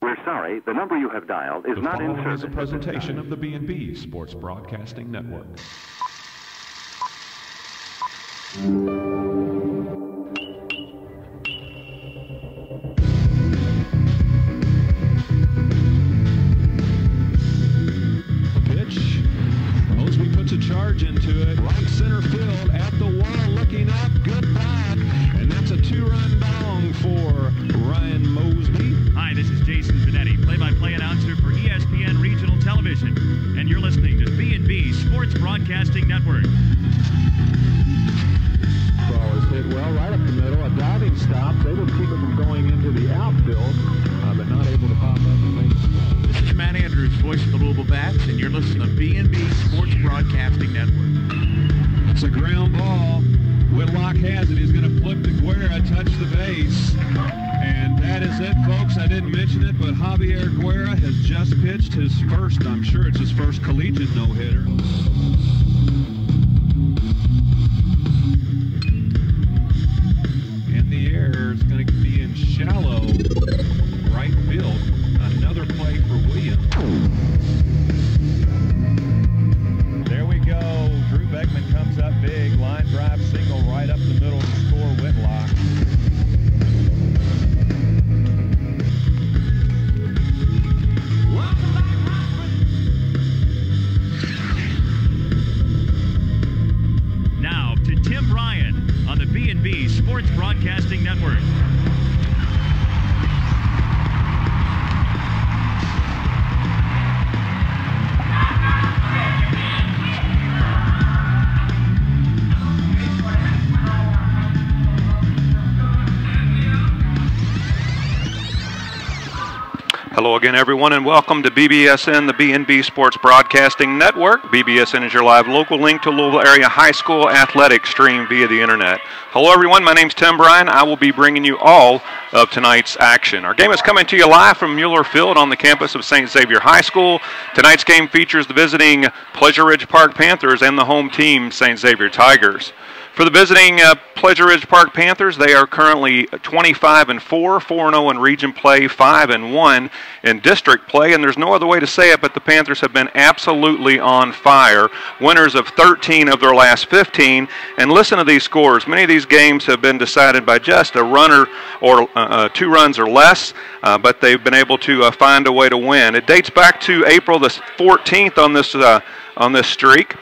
We're sorry, the number you have dialed is not in service. The following is a presentation of the B&B Sports Broadcasting Network. Pitch. Mosby puts a charge into it. Right center field at the wall, looking up. Goodbye. And that's a two-run dong for Ryan Mosby. Hi, this is Jason Benetti, play-by-play announcer for ESPN Regional Television. And you're listening to B&B Sports Broadcasting Network. Ball is hit well right up the middle. A diving stop. They would keep it from going into the outfield, but not able to pop up and make the play. This is Matt Andrews, voice of the Louisville Bats, and you're listening to B&B Sports Broadcasting Network. It's a ground ball. Whitlock has it. He's going to flip to Guerra, touch the base. And that is it, folks. I didn't mention it, but Xavier Guerra has just pitched his first, I'm sure it's his first collegiate no-hitter. In the air, it's going to be in shallow right field. Another play for Williams. There we go. Drew Beckman comes up big. Line drive single right up the middle to score Whitlock. Now to Tim Bryan on the B&B Sports Broadcasting Network. Hello again, everyone, and welcome to BBSN, the B&B Sports Broadcasting Network. BBSN is your live local link to Louisville area high school athletics streamed via the internet. Hello, everyone. My name's Tim Bryan. I will be bringing you all of tonight's action. Our game is coming to you live from Mueller Field on the campus of St. Xavier High School. Tonight's game features the visiting Pleasure Ridge Park Panthers and the home team, St. Xavier Tigers. For the visiting Pleasure Ridge Park Panthers, they are currently 25-4, 4-0 in region play, 5-1 in district play, and there's no other way to say it, but the Panthers have been absolutely on fire. Winners of 13 of their last 15, and listen to these scores. Many of these games have been decided by just a runner or 2 runs or less, but they've been able to find a way to win. It dates back to April the 14th on this streak.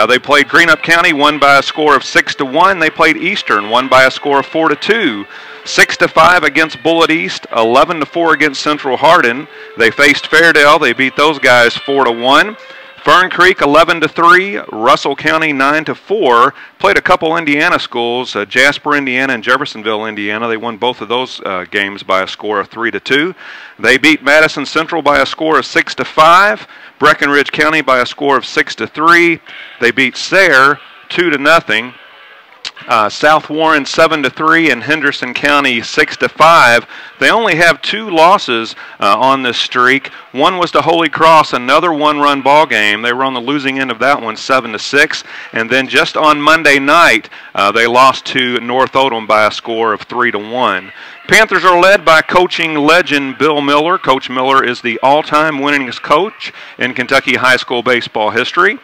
They played Greenup County, won by a score of 6-1. They played Eastern, won by a score of 4-2. 6-5 against Bullitt East, 11-4 against Central Hardin. They faced Fairdale. They beat those guys 4-1. Fern Creek 11-3, Russell County 9-4. Played a couple Indiana schools, Jasper, Indiana, and Jeffersonville, Indiana. They won both of those games by a score of 3-2. They beat Madison Central by a score of 6-5. Breckenridge County by a score of 6-3. They beat Sayre 2-0. South Warren 7-3 and Henderson County 6-5. They only have 2 losses on this streak. One was to Holy Cross, another one-run ball game. They were on the losing end of that one, 7-6. And then just on Monday night, they lost to North Odom by a score of 3-1. Panthers are led by coaching legend Bill Miller. Coach Miller is the all-time winningest coach in Kentucky high school baseball history.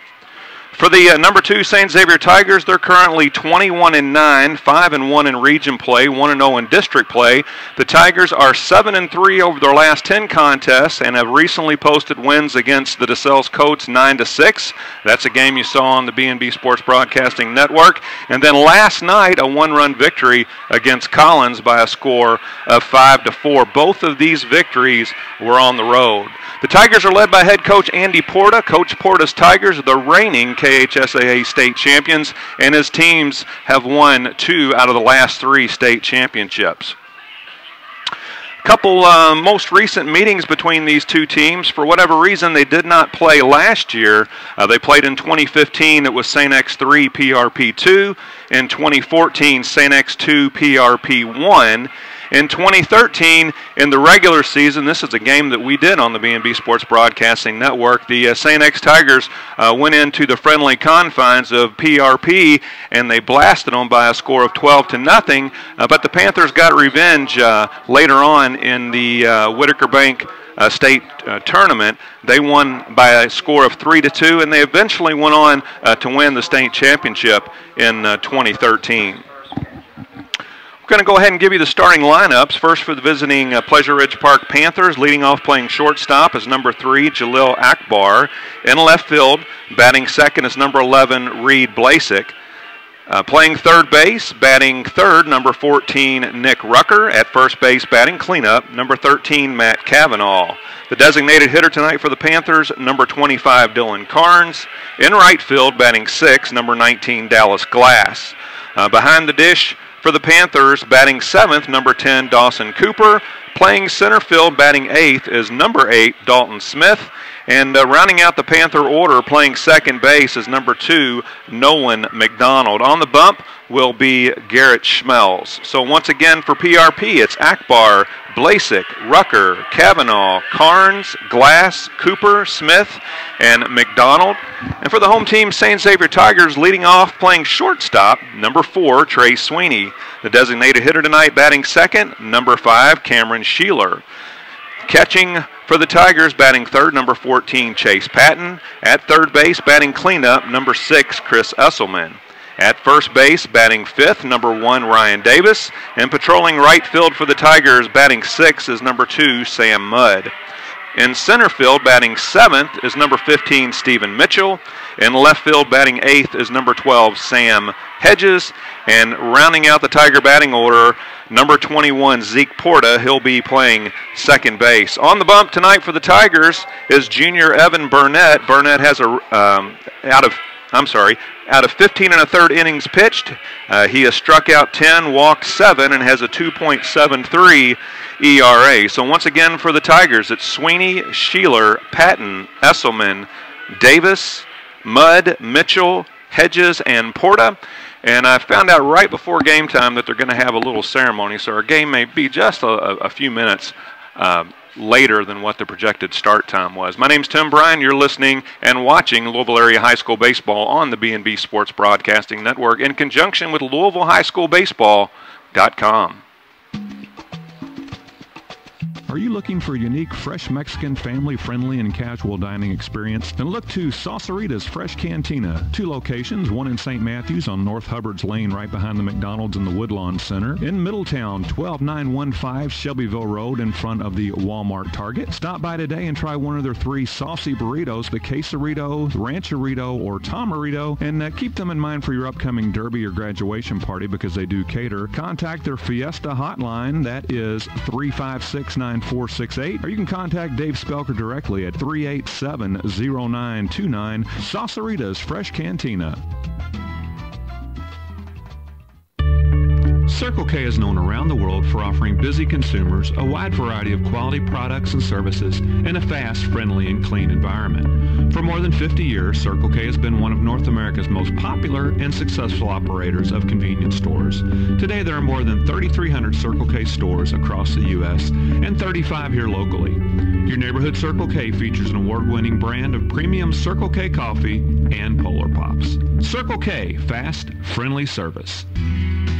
For the number 2 St. Xavier Tigers, they're currently 21-9, 5-1 in region play, 1-0 in district play. The Tigers are 7-3 over their last 10 contests and have recently posted wins against the DeSales Colts 9-6. That's a game you saw on the B&B Sports Broadcasting Network. And then last night, a 1-run victory against Collins by a score of 5-4. Both of these victories were on the road. The Tigers are led by head coach Andy Porta. Coach Porta's Tigers are the reigning KHSAA state champions, and his teams have won 2 out of the last 3 state championships. Couple most recent meetings between these 2 teams. For whatever reason, they did not play last year. They played in 2015. It was St. X 3 PRP 2. In 2014, St. X 2 PRP 1. In 2013, in the regular season, this is a game that we did on the B&B Sports Broadcasting Network. The St. X Tigers went into the friendly confines of PRP, and they blasted them by a score of 12-0. But the Panthers got revenge later on in the Whitaker Bank state tournament. They won by a score of 3-2, and they eventually went on to win the state championship in 2013. We're going to go ahead and give you the starting lineups. First for the visiting Pleasure Ridge Park Panthers, leading off playing shortstop is number 3, Jalil Akbar. In left field, batting second is number 11, Reed Blasik. Playing third base, batting third, number 14, Nick Rucker. At first base, batting cleanup, number 13, Matt Cavanaugh. The designated hitter tonight for the Panthers, number 25, Dylan Carnes. In right field, batting 6, number 19, Dallas Glass. Behind the dish for the Panthers, batting 7th, number 10, Dawson Cooper. Playing center field, batting 8th, is number 8, Dalton Smith. And rounding out the Panther order, playing second base is number 2, Nolan McDonald. On the bump will be Garrett Schmelz. So once again for PRP, it's Akbar, Blasik, Rucker, Cavanaugh, Carnes, Glass, Cooper, Smith, and McDonald. And for the home team, St. Xavier Tigers, leading off playing shortstop, number 4, Trey Sweeney. The designated hitter tonight, batting second, number 5, Cameron Sheeler. Catching for the Tigers, batting third, number 14, Chase Patton. At third base, batting cleanup, number 6, Chris Usselman. At first base, batting fifth, number 1, Ryan Davis. And patrolling right field for the Tigers, batting 6 is number 2, Sam Mudd. In center field, batting 7th is number 15, Stephen Mitchell. In left field, batting 8th is number 12, Sam Hedges. And rounding out the Tiger batting order, number 21, Zeke Porta. He'll be playing second base. On the bump tonight for the Tigers is junior Evan Burnett. Burnett has out of 15 1/3 innings pitched, he has struck out 10, walked 7, and has a 2.73 ERA. So once again for the Tigers, it's Sweeney, Sheeler, Patton, Esselman, Davis, Mudd, Mitchell, Hedges, and Porta. And I found out right before game time that they're going to have a little ceremony, so our game may be just a few minutes later than what the projected start time was. My name's Tim Bryan. You're listening and watching Louisville Area High School Baseball on the B&B Sports Broadcasting Network in conjunction with LouisvilleHighSchoolBaseball.com. Are you looking for a unique, fresh Mexican, family-friendly, and casual dining experience? Then look to Salsarita's Fresh Cantina. 2 locations, one in St. Matthews on North Hubbard's Lane right behind the McDonald's and the Woodlawn Center. In Middletown, 12915 Shelbyville Road in front of the Walmart Target. Stop by today and try one of their 3 saucy burritos, the Quesarito, the Rancherito, or Tomarito, and keep them in mind for your upcoming derby or graduation party because they do cater. Contact their Fiesta hotline. That is 356-9468, or you can contact Dave Spelker directly at 387-0929. Salsarita's Fresh Cantina. Circle K is known around the world for offering busy consumers a wide variety of quality products and services in a fast, friendly, and clean environment. For more than 50 years, Circle K has been one of North America's most popular and successful operators of convenience stores. Today, there are more than 3,300 Circle K stores across the U.S. and 35 here locally. Your neighborhood Circle K features an award-winning brand of premium Circle K coffee and Polar Pops. Circle K, fast, friendly service.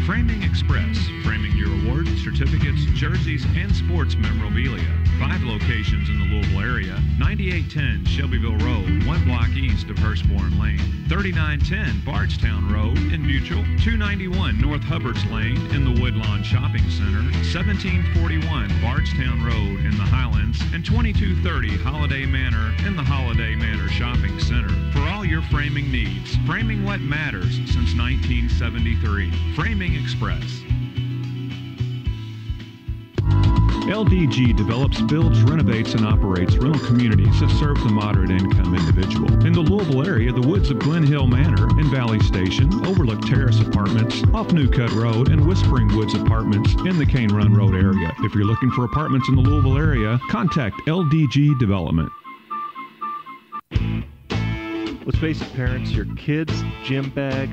Framing Express, framing your awards, certificates, jerseys, and sports memorabilia. 5 locations in the Louisville area: 9810 Shelbyville Road, 1 block east of Hurstbourne Lane; 3910 Bardstown Road in Mutual; 291 North Hubbards Lane in the Woodlawn Shopping Center; 1741 Bardstown Road in the Highlands; and 2230 Holiday Manor in the Holiday Manor Shopping Center. For all your framing needs, framing what matters since 1973. Framing Express. LDG develops, builds, renovates, and operates rental communities that serve the moderate-income individual. In the Louisville area, the woods of Glen Hill Manor and Valley Station, Overlook Terrace Apartments, off New Cut Road, and Whispering Woods Apartments in the Cane Run Road area. If you're looking for apartments in the Louisville area, contact LDG Development. Let's face it, parents, your kid's gym bag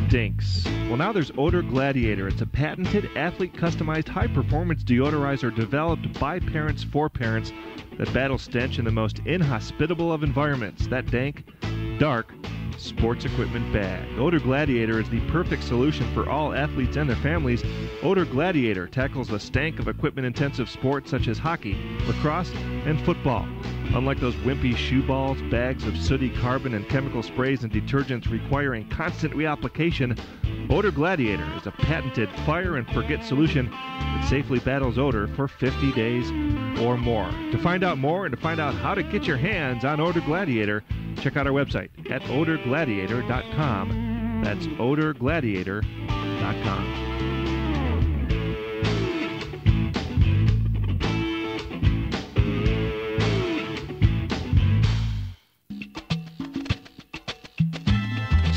stinks. Well, now there's Odor Gladiator. It's a patented, athlete-customized, high-performance deodorizer developed by parents for parents that battle stench in the most inhospitable of environments, that dank, dark sports equipment bag. Odor Gladiator is the perfect solution for all athletes and their families. Odor Gladiator tackles the stank of equipment-intensive sports such as hockey, lacrosse, and football. Unlike those wimpy shoe balls, bags of sooty carbon and chemical sprays and detergents requiring constant reapplication, Odor Gladiator is a patented fire-and-forget solution that safely battles odor for 50 days or more. To find out more and to find out how to get your hands on Odor Gladiator, check out our website at odorgladiator.com. That's odorgladiator.com.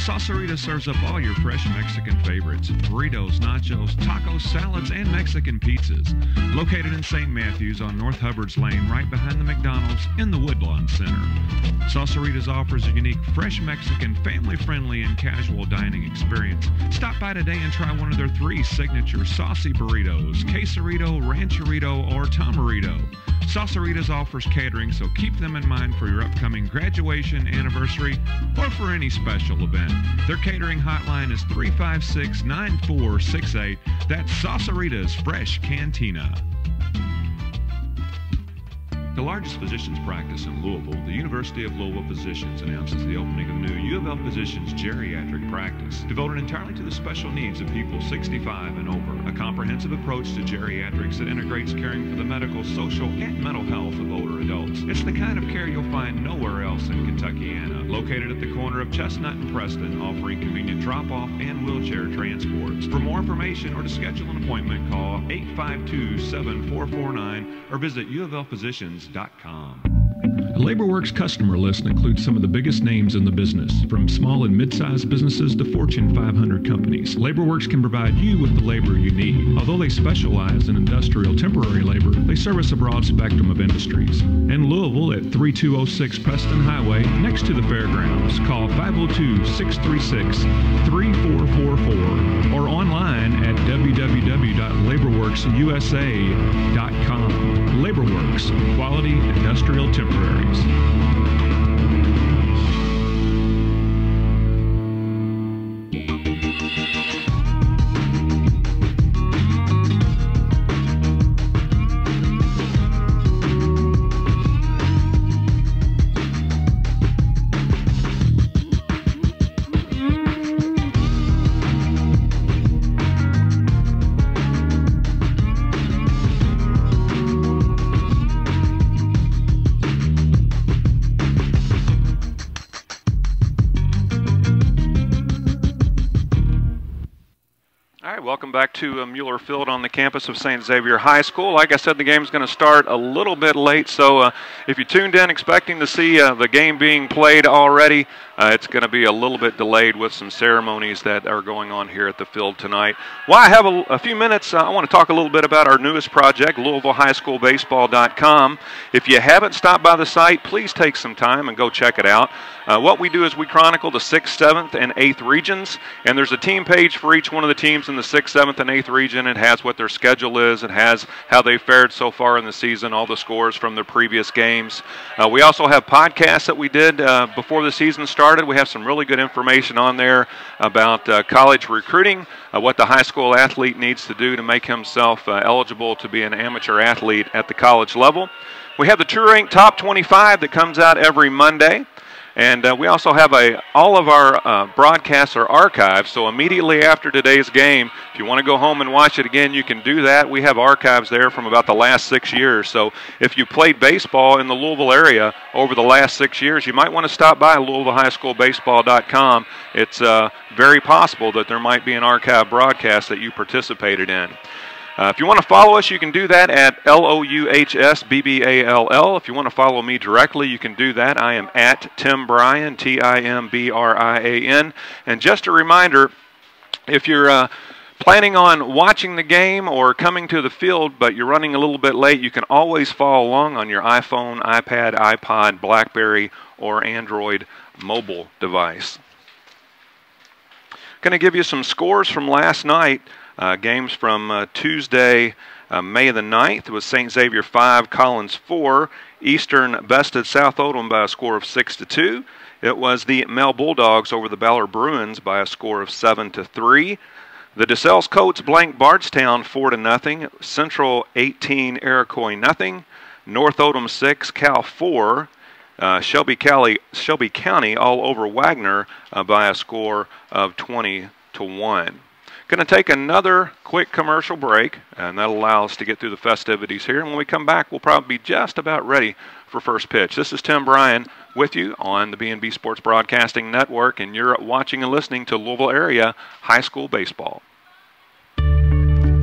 Saucerita serves up all your fresh Mexican favorites: burritos, nachos, tacos, salads, and Mexican pizzas. Located in St. Matthews on North Hubbard's Lane, right behind the McDonald's in the Woodlawn Center. Sauceritas offers a unique, fresh Mexican, family-friendly, and casual dining experience. Stop by today and try one of their 3 signature saucy burritos: quesarito, rancherito, or tamarito. Sauceritas offers catering, so keep them in mind for your upcoming graduation, anniversary, or for any special event. Their catering hotline is 356-9468. That's Sauceritas Fresh Cantina. The largest physicians practice in Louisville, the University of Louisville Physicians announces the opening of new U of L Physicians geriatric practice, devoted entirely to the special needs of people 65 and over. A comprehensive approach to geriatrics that integrates caring for the medical, social, and mental health of older adults. It's the kind of care you'll find nowhere else in Kentuckiana. Located at the corner of Chestnut and Preston, offering convenient drop-off and wheelchair transports. For more information or to schedule an appointment, call 852-7449 or visit uoflphysicians.com. A LaborWorks customer list includes some of the biggest names in the business, from small and mid-sized businesses to Fortune 500 companies. LaborWorks can provide you with the labor you need. Although they specialize in industrial temporary labor, they service a broad spectrum of industries. In Louisville at 3206 Preston Highway, next to the fairgrounds, call 502-636-3444 or online at www.laborworksusa.com. LaborWorks, quality industrial temporaries. Welcome back to Mueller Field on the campus of St. Xavier High School. Like I said, the game's going to start a little bit late, so if you tuned in expecting to see the game being played already, it's going to be a little bit delayed with some ceremonies that are going on here at the field tonight. While I have a few minutes, I want to talk a little bit about our newest project, LouisvilleHighSchoolBaseball.com. If you haven't stopped by the site, please take some time and go check it out. What we do is we chronicle the 6th, 7th, and 8th regions, and there's a team page for each one of the teams in the 6th, 7th, and 8th region. It has what their schedule is. It has how they fared so far in the season, all the scores from the previous games. We also have podcasts that we did before the season started. We have some really good information on there about college recruiting, what the high school athlete needs to do to make himself eligible to be an amateur athlete at the college level. We have the True Rank Top 25 that comes out every Monday. And we also have all of our broadcasts are archived, so immediately after today's game, if you want to go home and watch it again, you can do that. We have archives there from about the last 6 years. So if you played baseball in the Louisville area over the last 6 years, you might want to stop by LouisvilleHighSchoolBaseball.com. It's very possible that there might be an archive broadcast that you participated in. If you want to follow us, you can do that at LOUHSBBALL. If you want to follow me directly, you can do that. I am at Tim Bryan, TIMBRIAN. And just a reminder, if you're planning on watching the game or coming to the field, but you're running a little bit late, you can always follow along on your iPhone, iPad, iPod, BlackBerry, or Android mobile device. Going to give you some scores from last night. Games from Tuesday, May the 9th was St. Xavier 5, Collins 4. Eastern bested South Oldham by a score of 6-2. It was the Mel Bulldogs over the Ballard Bruins by a score of 7-3. The DeSales Colts blanked Bardstown 4-0. Central 18, Iroquois 0. North Oldham 6, Cal 4. Shelby County all over Wagner by a score of 20-1. Going to take another quick commercial break, and that'll allow us to get through the festivities here. And when we come back, we'll probably be just about ready for first pitch. This is Tim Bryan with you on the B&B Sports Broadcasting Network, and you're watching and listening to Louisville area high school baseball.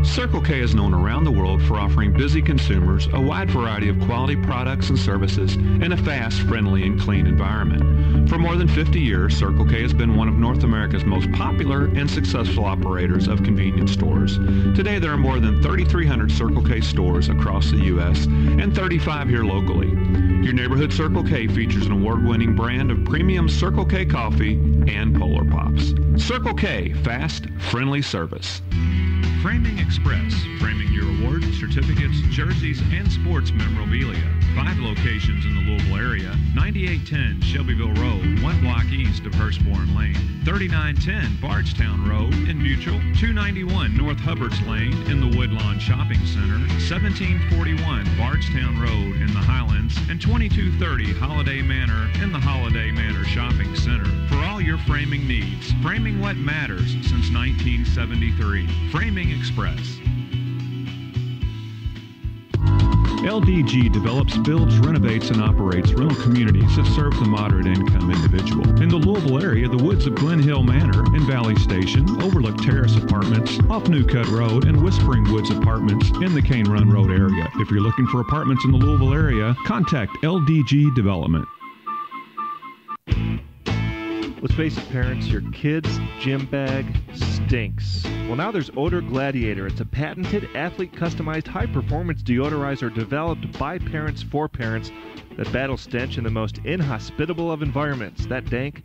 Circle K is known around the world for offering busy consumers a wide variety of quality products and services in a fast, friendly, and clean environment. For more than 50 years, Circle K has been one of North America's most popular and successful operators of convenience stores. Today, there are more than 3,300 Circle K stores across the U.S. and 35 here locally. Your neighborhood Circle K features an award-winning brand of premium Circle K coffee and Polar Pops. Circle K, fast, friendly service. Framing Express, framing your awards, certificates, jerseys, and sports memorabilia. 5 locations in the Louisville area: 9810 Shelbyville Road, 1 block east of Hurstbourne Lane; 3910 Bardstown Road in Mutual; 291 North Hubbards Lane in the Woodlawn Shopping Center; 1741 Bardstown Road in the Highlands; and 2230 Holiday Manor in the Holiday Manor Shopping Center. For all your framing needs, framing what matters since 1973. Framing Express. LDG develops, builds, renovates, and operates rental communities that serve the moderate-income individual. In the Louisville area, the woods of Glen Hill Manor and Valley Station, Overlook Terrace Apartments, off New Cut Road, and Whispering Woods Apartments in the Cane Run Road area. If you're looking for apartments in the Louisville area, contact LDG Development. Let's face it, parents, your kid's gym bag stinks. Well, now there's Odor Gladiator. It's a patented, athlete-customized, high-performance deodorizer developed by parents for parents that battle stench in the most inhospitable of environments, that dank,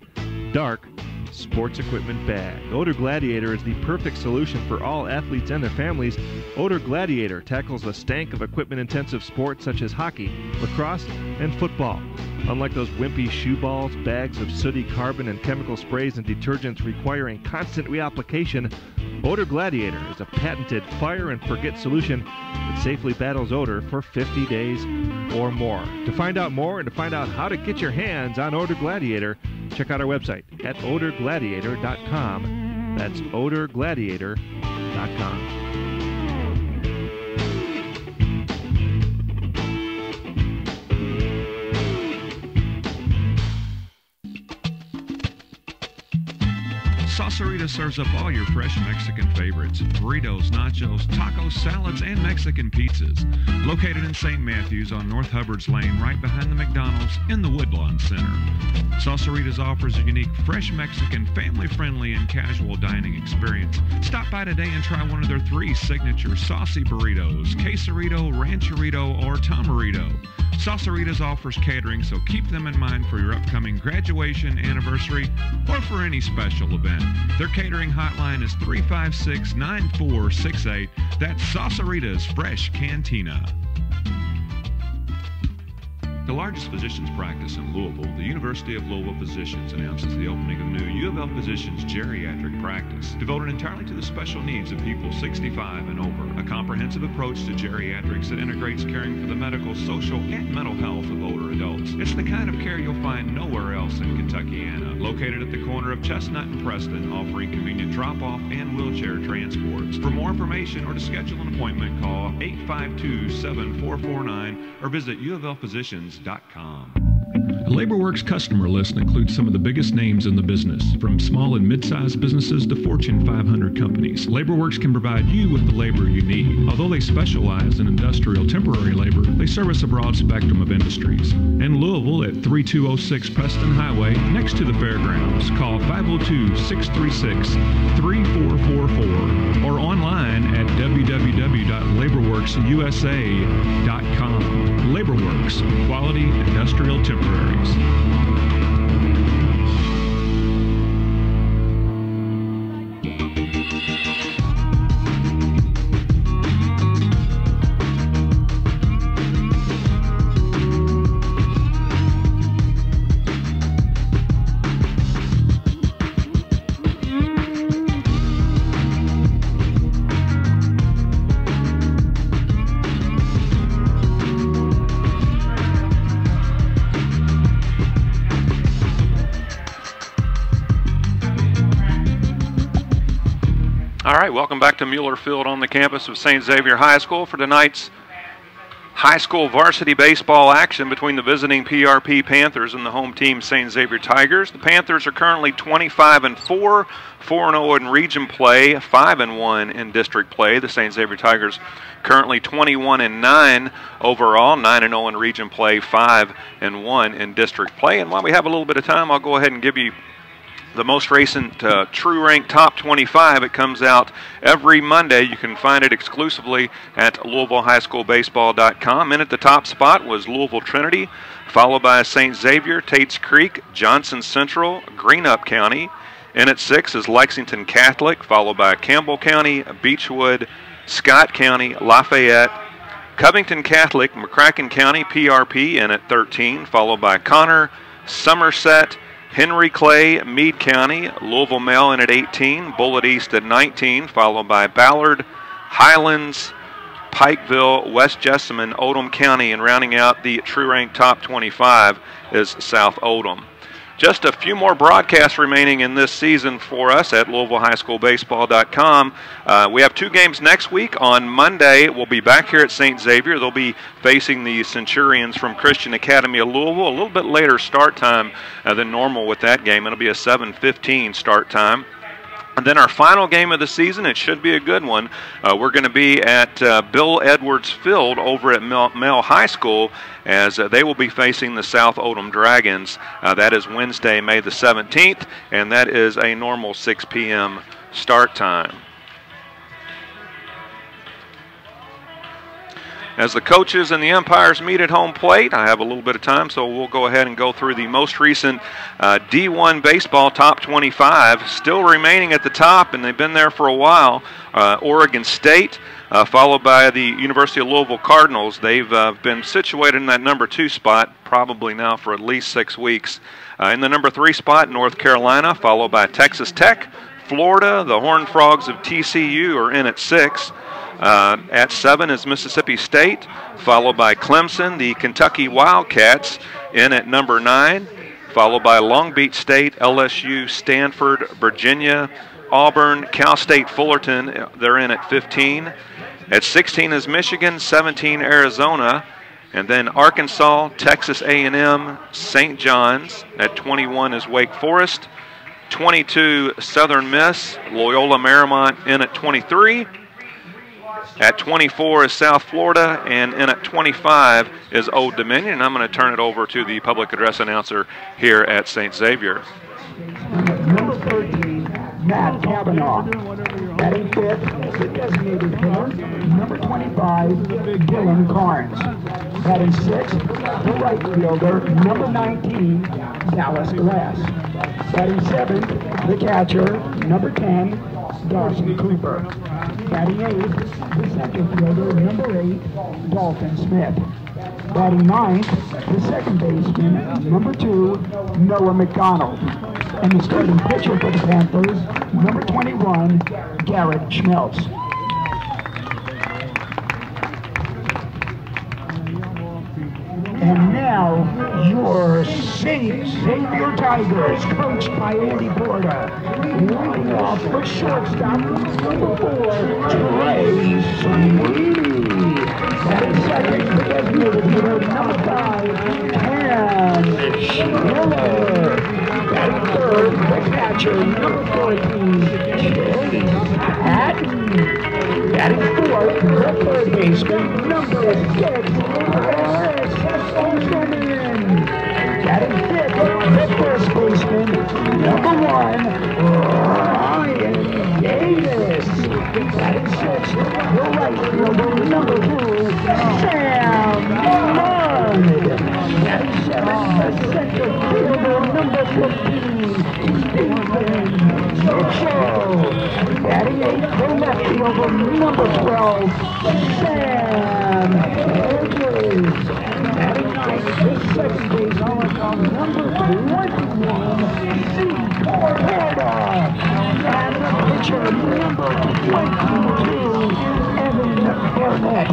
dark sports equipment bag. Odor Gladiator is the perfect solution for all athletes and their families. Odor Gladiator tackles the stank of equipment-intensive sports such as hockey, lacrosse, and football. Unlike those wimpy shoe balls, bags of sooty carbon and chemical sprays and detergents requiring constant reapplication, Odor Gladiator is a patented fire-and-forget solution that safely battles odor for 50 days or more. To find out more and to find out how to get your hands on Odor Gladiator, check out our website at odorgladiator.com. That's odorgladiator.com. Saucerita serves up all your fresh Mexican favorites: burritos, nachos, tacos, salads, and Mexican pizzas. Located in St. Matthews on North Hubbards Lane, right behind the McDonald's in the Woodlawn Center. Sauceritas offers a unique, fresh Mexican, family-friendly, and casual dining experience. Stop by today and try one of their 3 signature saucy burritos: quesarito, rancherito, or tamarito. Sauceritas offers catering, so keep them in mind for your upcoming graduation, anniversary, or for any special event. Their catering hotline is 356-9468. That's Sauceritas Fresh Cantina. The largest physicians practice in Louisville, the University of Louisville Physicians announces the opening of new U of L Physicians geriatric practice, devoted entirely to the special needs of people 65 and over. A comprehensive approach to geriatrics that integrates caring for the medical, social, and mental health of older adults. It's the kind of care you'll find nowhere else in Kentuckiana. Located at the corner of Chestnut and Preston, offering convenient drop-off and wheelchair transports. For more information or to schedule an appointment, call 852-7449 or visit uoflphysicians.com. The LaborWorks customer list includes some of the biggest names in the business, from small and mid-sized businesses to Fortune 500 companies. LaborWorks can provide you with the labor you need. Although they specialize in industrial temporary labor, they service a broad spectrum of industries. In Louisville at 3206 Preston Highway, next to the fairgrounds, call 502-636-3444 or online at www.laborworksusa.com. LaborWorks, quality industrial temporaries. All right, welcome back to Mueller Field on the campus of St. Xavier High School for tonight's high school varsity baseball action between the visiting PRP Panthers and the home team St. Xavier Tigers. The Panthers are currently 25-4, 4-0 in region play, 5-1 in district play. The St. Xavier Tigers currently 21-9 overall, 9-0 in region play, 5-1 in district play. And while we have a little bit of time, I'll go ahead and give you the most recent True Rank Top 25. It comes out every Monday. You can find it exclusively at LouisvilleHighSchoolBaseball.com. In at the top spot was Louisville Trinity, followed by St. Xavier, Tates Creek, Johnson Central, Greenup County. In at 6 is Lexington Catholic, followed by Campbell County, Beechwood, Scott County, Lafayette, Covington Catholic, McCracken County, PRP in at 13, followed by Connor, Somerset, Henry Clay, Meade County, Louisville Male in at 18, Bullitt East at 19, followed by Ballard, Highlands, Pikeville, West Jessamine, Oldham County, and rounding out the True Rank Top 25 is South Oldham. Just a few more broadcasts remaining in this season for us at LouisvilleHighSchoolBaseball.com. We have 2 games next week. On Monday, we'll be back here at St. Xavier. They'll be facing the Centurions from Christian Academy of Louisville. A little bit later start time than normal with that game. It'll be a 7:15 start time. And then our final game of the season, it should be a good one. We're going to be at Bill Edwards Field over at Mel High School as they will be facing the South Oldham Dragons. That is Wednesday, May the 17th, and that is a normal 6 p.m. start time. As the coaches and the umpires meet at home plate, I have a little bit of time, so we'll go ahead and go through the most recent D1 baseball top 25. Still remaining at the top, and they've been there for a while. Oregon State, followed by the University of Louisville Cardinals. They've been situated in that number 2 spot, probably now for at least 6 weeks. In the number 3 spot, North Carolina, followed by Texas Tech. Florida, the Horned Frogs of TCU are in at 6. At 7 is Mississippi State, followed by Clemson, the Kentucky Wildcats in at number 9, followed by Long Beach State, LSU, Stanford, Virginia, Auburn, Cal State Fullerton, they're in at 15. At 16 is Michigan, 17 Arizona, and then Arkansas, Texas A&M, St. John's. At 21 is Wake Forest, 22 Southern Miss, Loyola Marymount in at 23. At 24 is South Florida, and in at 25 is Old Dominion. And I'm going to turn it over to the public address announcer here at St. Xavier. Number 13, Matt Kavanaugh. Batting 5th, the designated hitter, number 25, Dylan Carnes. Batting 6th, the right fielder, number 19, Dallas Glass. Batting 7th, the catcher, number 10, Dawson Cooper. Batting 8th, the center fielder, number 8, Dalton Smith. Batting 9th, the second baseman, number 2, Noah McDonald. And the starting pitcher for the Panthers, number 21, Garrett Schmeltz. And now, your St. Xavier Tigers, coached by Andy Porter. Leading off for shortstop, number 4, Trey Sweeney. That is second, the designated hitter, number 5, Cam Schiller. Batting 3rd, the catcher, number 14, Chase Patton. Batting 4th, the 3rd baseman, number 6, Chris Osterman. Batting 5th, the 1st baseman, number 1, Ryan Davis. Batting 6th, the right fielder, number 2, Sam Mudd. Batting 7th, the center fielder, number 15, Stephen Mitchell. Batting 8th, the left fielder, number 12, Sam Hedges. Batting 9th, the second baseman, number 21, Zeke Porter. And the pitcher, number 22, Evan Burnett.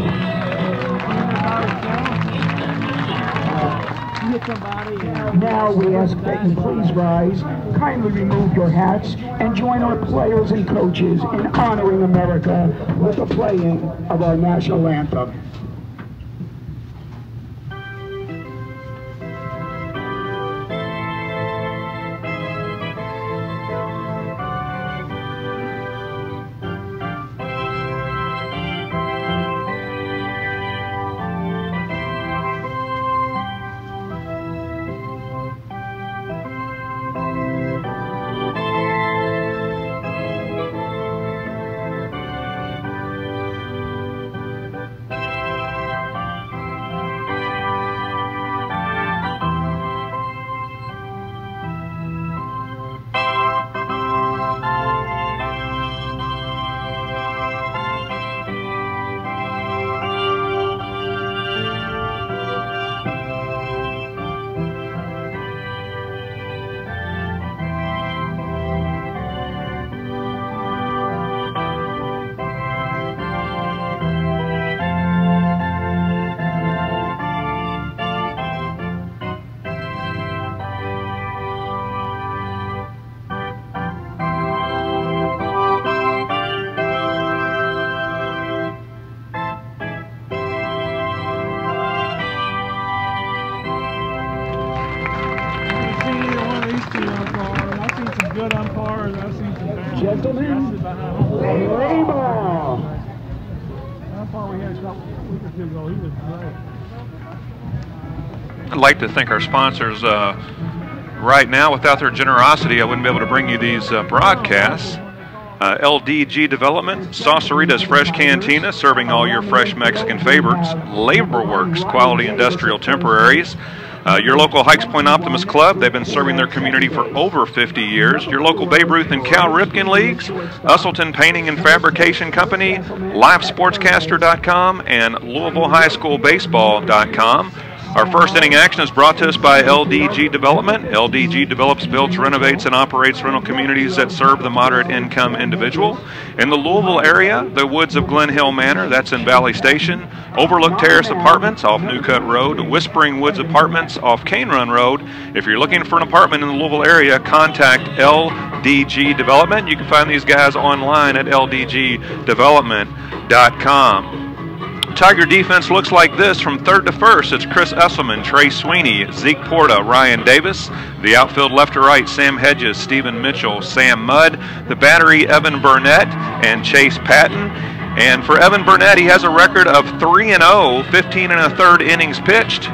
Now we ask that you please rise, kindly remove your hats, and join our players and coaches in honoring America with the playing of our national anthem. Gentlemen, play ball. I'd like to thank our sponsors. Right now, without their generosity, I wouldn't be able to bring you these broadcasts. LDG Development, Sauceritas Fresh Cantina, serving all your fresh Mexican favorites. LaborWorks, Quality Industrial Temporaries. Your local Hikes Point Optimist Club, they've been serving their community for over 50 years. Your local Babe Ruth and Cal Ripken Leagues, Usselton Painting and Fabrication Company, Livesportscaster.com, and LouisvilleHighSchoolBaseball.com. Our first inning action is brought to us by LDG Development. LDG develops, builds, renovates, and operates rental communities that serve the moderate income individual. In the Louisville area, the Woods of Glen Hill Manor, that's in Valley Station. Overlook Terrace Apartments off New Cut Road. Whispering Woods Apartments off Cane Run Road. If you're looking for an apartment in the Louisville area, contact LDG Development. You can find these guys online at ldgdevelopment.com. Tiger defense looks like this from third to first. It's Chris Esselman, Trey Sweeney, Zeke Porta, Ryan Davis. The outfield left to right, Sam Hedges, Stephen Mitchell, Sam Mudd. The battery, Evan Burnett and Chase Patton. And for Evan Burnett, he has a record of 3-0, 15 1/3 innings pitched.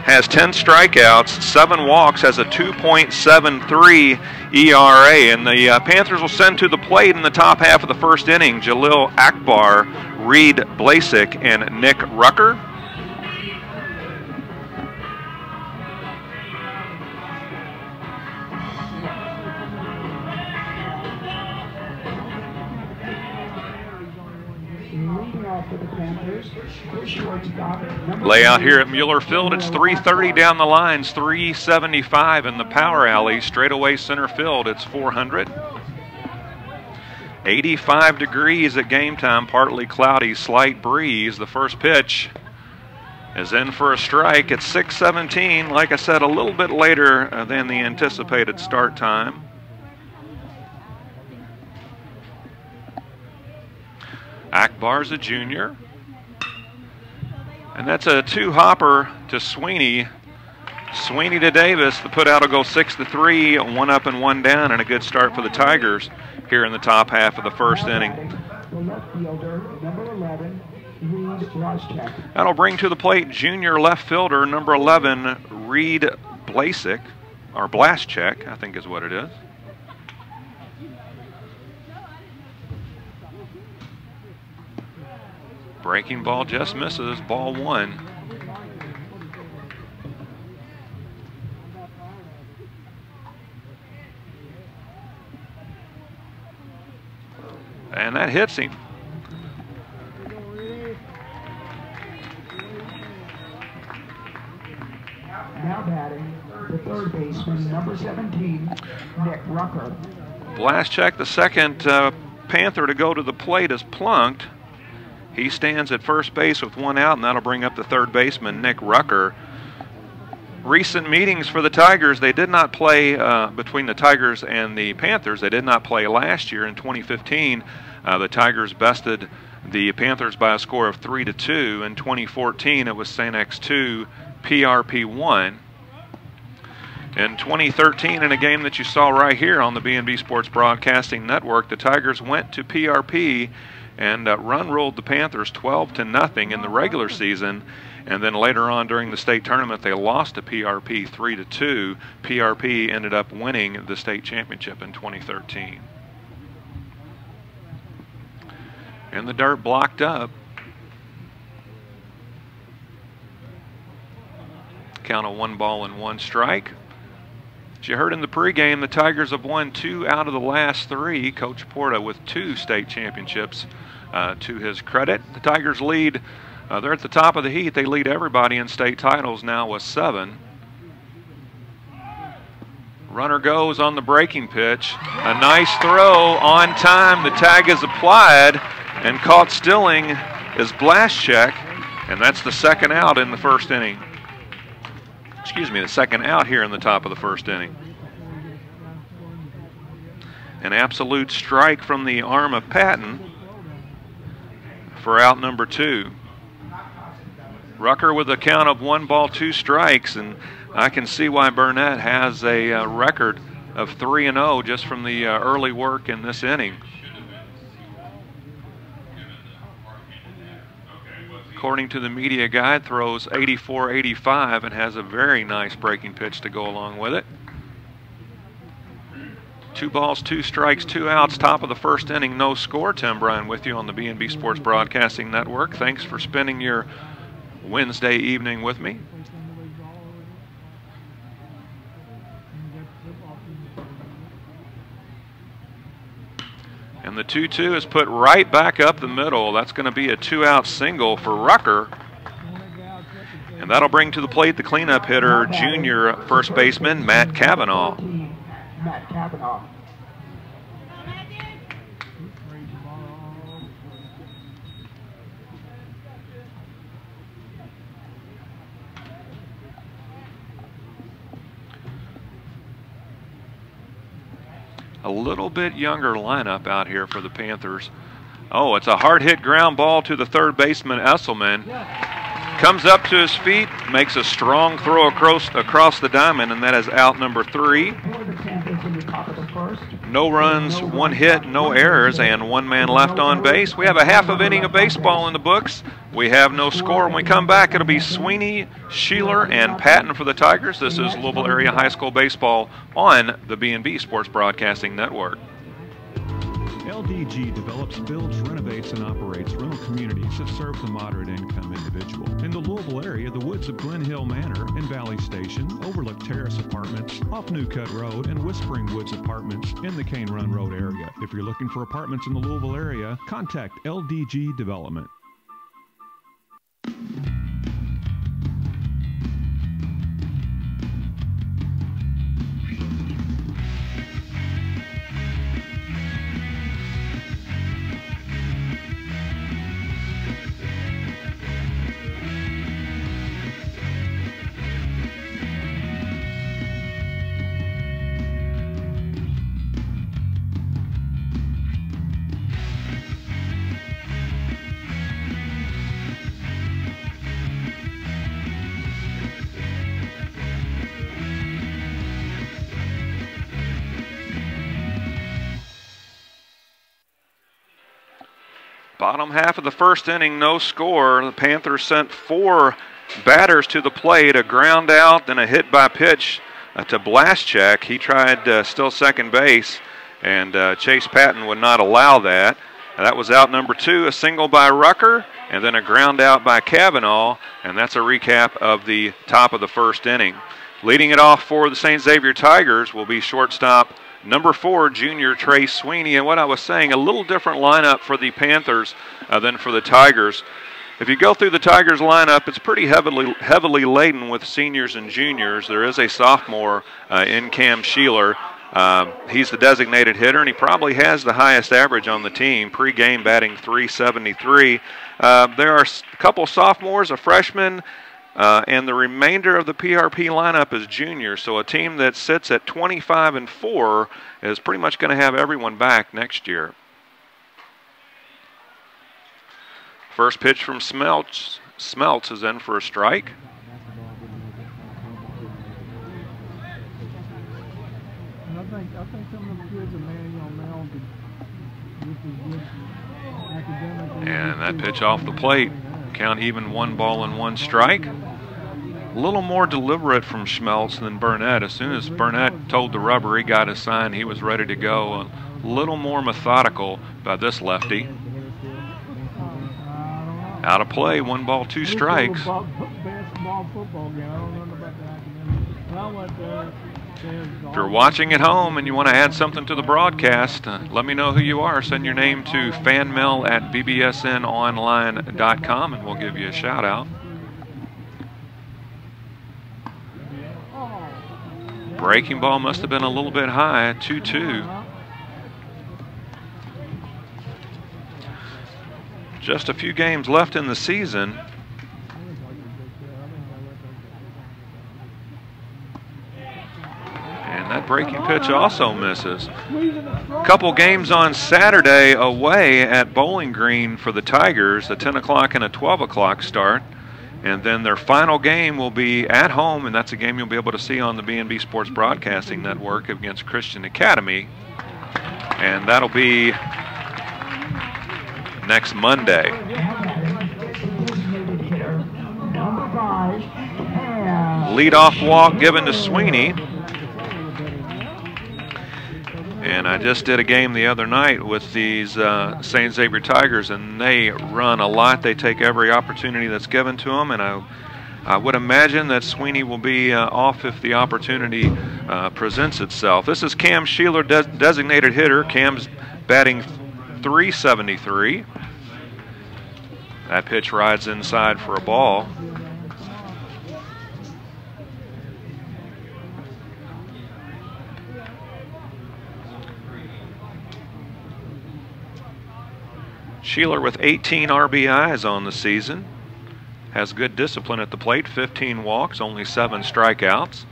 Has 10 strikeouts, 7 walks, has a 2.73 ERA. And the Panthers will send to the plate in the top half of the first inning Jalil Akbar, Reed Blasik, and Nick Rucker. Layout here at Mueller Field, it's 330 down the lines, 375 in the power alley. Straightaway center field, it's 400. 85 degrees at game time, partly cloudy, slight breeze. The first pitch is in for a strike at 6:17. Like I said, a little bit later than the anticipated start time. Akbar's a junior. And that's a 2-hopper to Sweeney. Sweeney to Davis. The putout will go 6-3, 1 up and 1 down, and a good start for the Tigers here in the top half of the first inning. That'll bring to the plate junior left fielder number 11, Reed Blasik, or Blaschek, I think is what it is. Breaking ball just misses, ball 1. And that hits him. Now batting, the third baseman, number 17, Nick Rucker. Blaschek, the second Panther to go to the plate, is plunked. He stands at first base with 1 out, and that'll bring up the third baseman, Nick Rucker. recent meetings for the Tigers, they did not play between the Tigers and the Panthers. They did not play last year in 2015. The Tigers bested the Panthers by a score of 3-2. In 2014, it was St. X 2, PRP 1. In 2013, in a game that you saw right here on the B&B Sports Broadcasting Network, the Tigers went to PRP and run-rolled the Panthers 12-0 in the regular season. And then later on during the state tournament, they lost to PRP 3-2. PRP ended up winning the state championship in 2013. And the dirt blocked up. Count of 1 ball and 1 strike. As you heard in the pregame, the Tigers have won 2 out of the last 3. Coach Porta with 2 state championships to his credit. The Tigers lead, they're at the top of the heat. They lead everybody in state titles now with 7. Runner goes on the breaking pitch. A nice throw on time. The tag is applied, and caught stealing is Blaschek, and that's the second out in the first inning. Excuse me, the second out here in the top of the first inning. An absolute strike from the arm of Patton for out number 2. Rucker with a count of 1 ball, 2 strikes, and I can see why Burnett has a record of 3-0 just from the early work in this inning. According to the media guide, throws 84-85 and has a very nice breaking pitch to go along with it. 2 balls, 2 strikes, 2 outs, top of the first inning, no score. Tim Bryan with you on the B&B Sports Broadcasting Network. Thanks for spending your Wednesday evening with me. And the 2-2 is put right back up the middle. That's going to be a 2-out single for Rucker. And that'll bring to the plate the cleanup hitter, junior first baseman Matt Cavanaugh. Matt Cavanaugh. A little bit younger lineup out here for the Panthers. Oh, it's a hard hit ground ball to the third baseman, Esselman. Comes up to his feet, makes a strong throw across the diamond, and that is out number 3. No runs, 1 hit, no errors, and 1 man left on base. We have a half of inning of baseball in the books. We have no score. When we come back, it'll be Sweeney, Sheeler, and Patton for the Tigers. This is Louisville Area High School Baseball on the B&B Sports Broadcasting Network. LDG develops, builds, renovates, and operates rental communities that serve the moderate-income individual. In the Louisville area, the woods of Glen Hill Manor and Valley Station, Overlook Terrace Apartments, off New Cut Road, and Whispering Woods Apartments in the Cane Run Road area. If you're looking for apartments in the Louisville area, contact LDG Development. Bottom half of the first inning, no score. The Panthers sent 4 batters to the plate, a ground out, then a hit by pitch to Blaschek. He tried still second base, and Chase Patton would not allow that. That was out number 2, a single by Rucker, and then a ground out by Cavanaugh, and that's a recap of the top of the first inning. Leading it off for the St. Xavier Tigers will be shortstop number 4, junior Trey Sweeney. And what I was saying, a little different lineup for the Panthers than for the Tigers. If you go through the Tigers lineup, it's pretty heavily laden with seniors and juniors. There is a sophomore in Cam Sheeler. He's the designated hitter, and he probably has the highest average on the team, pre-game batting .373. There are a couple sophomores, a freshman, And the remainder of the PRP lineup is juniors, so a team that sits at 25-4 is pretty much going to have everyone back next year. First pitch from Smeltz. Smeltz is in for a strike. I think some of the kids are And that pitch off the plate. Count even, 1 ball and 1 strike. A little more deliberate from Schmeltz than Burnett. As soon as Burnett told the rubber he got his sign, he was ready to go. A little more methodical by this lefty. Out of play, 1 ball, 2 strikes. If you're watching at home and you want to add something to the broadcast, let me know who you are. Send your name to fanmail@bbsnonline.com and we'll give you a shout out. Breaking ball must have been a little bit high, 2-2. Just a few games left in the season. And that breaking pitch also misses. Couple games on Saturday away at Bowling Green for the Tigers, a 10 o'clock and a 12 o'clock start. And then their final game will be at home, and that's a game you'll be able to see on the B&B Sports Broadcasting Network against Christian Academy. And that'll be next Monday. Leadoff walk given to Sweeney. And I just did a game the other night with these St. Xavier Tigers, and they run a lot. They take every opportunity that's given to them, and I would imagine that Sweeney will be off if the opportunity presents itself. This is Cam Sheeler, designated hitter. Cam's batting .373. That pitch rides inside for a ball. Sheeler with 18 RBIs on the season. Has good discipline at the plate, 15 walks, only 7 strikeouts.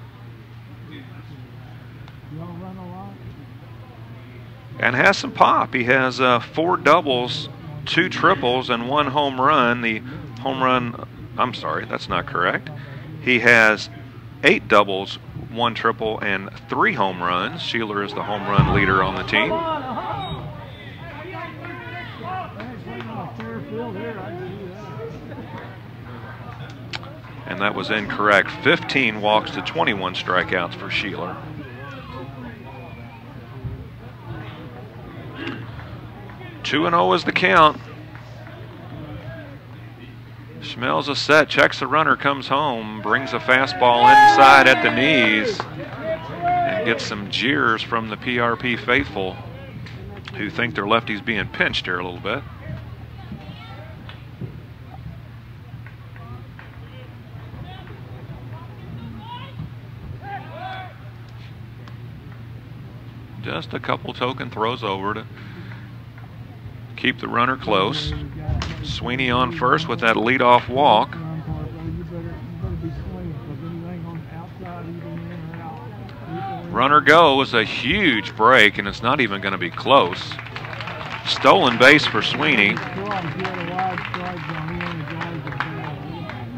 And has some pop. He has 4 doubles, 2 triples, and 1 home run. The home run, I'm sorry, that's not correct. He has 8 doubles, 1 triple, and 3 home runs. Sheeler is the home run leader on the team. And that was incorrect. 15 walks to 21 strikeouts for Sheeler. Two 2-0 is the count. Smells a set, checks the runner, comes home, brings a fastball inside at the knees, and gets some jeers from the PRP faithful who think their lefty's being pinched here a little bit. Just a couple token throws over to keep the runner close. Sweeney on first with that leadoff walk. Runner goes, a huge break, and it's not even going to be close. Stolen base for Sweeney.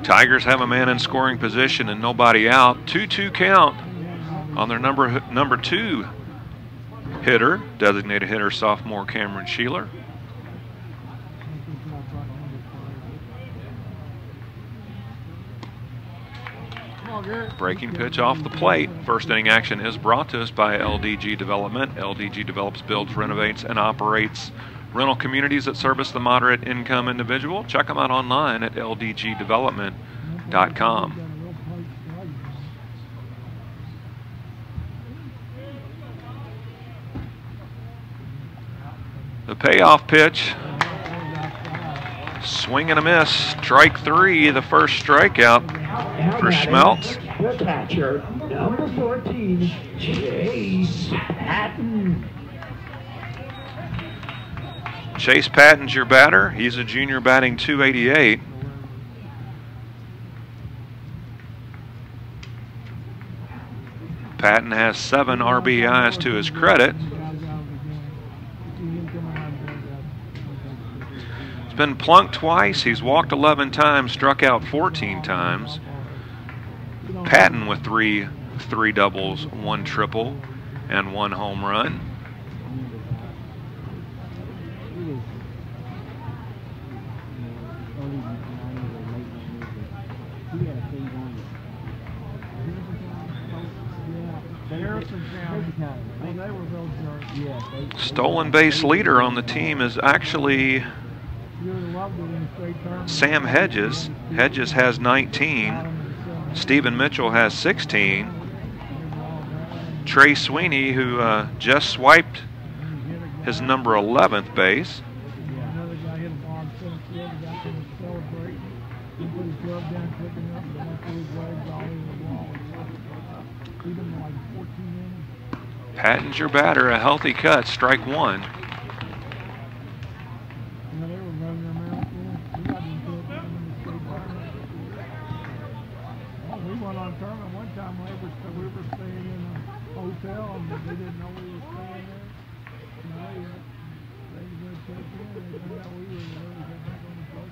Tigers have a man in scoring position and nobody out. 2-2 count on their number 2 hitter, designated hitter sophomore Cameron Sheeler. Breaking pitch off the plate. First inning action is brought to us by LDG Development. LDG develops, builds, renovates, and operates rental communities that service the moderate income individual. Check them out online at ldgdevelopment.com. The payoff pitch, swing and a miss, strike 3, the first strikeout for Schmeltz. The catcher, number 14, Chase Patton. Chase Patton's your batter. He's a junior batting .288. Patton has 7 RBIs to his credit. He's been plunked twice. He's walked 11 times, struck out 14 times. Patton with three doubles, 1 triple, and 1 home run. Stolen base leader on the team is actually Sam Hedges. Hedges has 19. Stephen Mitchell has 16. Trey Sweeney, who just swiped his number 11th base. Patton's your batter, a healthy cut, strike 1. We went on tournament one time. We were staying in a hotel and they didn't know we were staying there. They just checked in and they found out we were there. We got back on the boat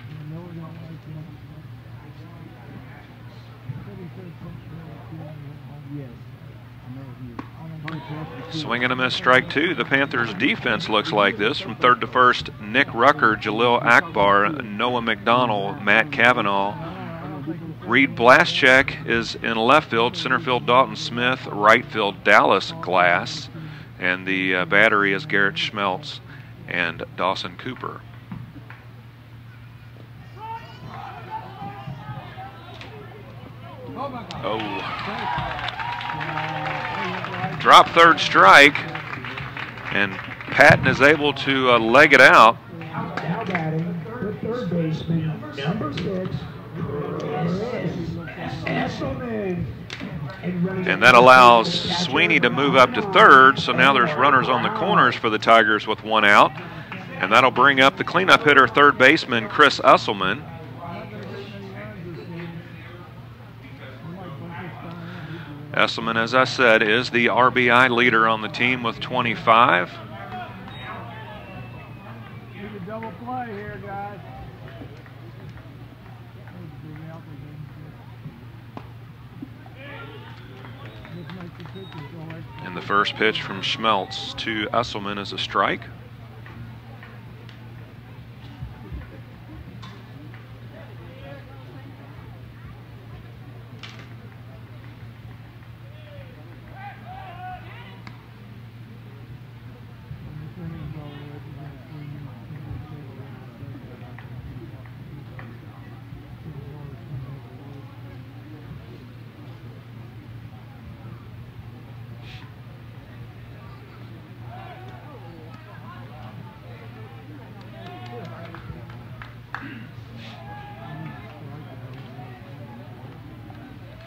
and they were going to like that. Swing and a miss, strike 2. The Panthers' defense looks like this. From third to first, Nick Rucker, Jalil Akbar, Noah McDonald, Matt Cavanaugh. Reed Blaschek is in left field, center field Dalton Smith, right field Dallas Glass, and the battery is Garrett Schmeltz and Dawson Cooper. Drop third strike, and Patton is able to leg it out. Now batting, the third baseman, number 6, Esselman. And that allows Sweeney to move up to third, so now there's runners on the corners for the Tigers with 1 out. And that'll bring up the cleanup hitter, third baseman Chris Esselman. Esselman, as I said, is the RBI leader on the team with 25. Need a double play here, guys. And the first pitch from Schmeltz to Esselman is a strike.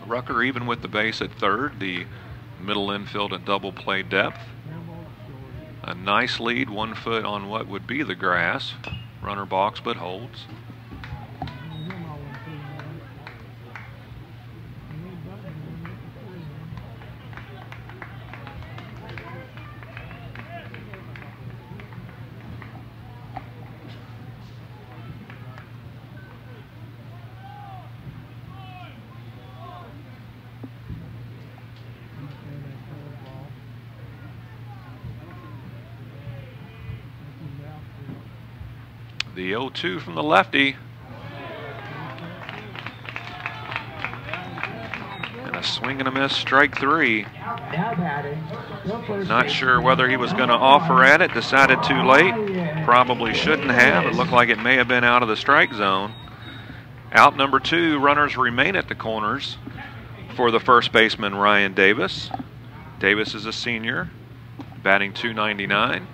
Rucker even with the base at third, the middle infield and double play depth. A nice lead, 1 foot on what would be the grass. Runner balks but holds. The 0-2 from the lefty. And a swing and a miss, strike 3. Not sure whether he was going to offer at it, decided too late. Probably shouldn't have. It looked like it may have been out of the strike zone. Out number 2, runners remain at the corners for the first baseman, Ryan Davis. Davis is a senior, batting .299.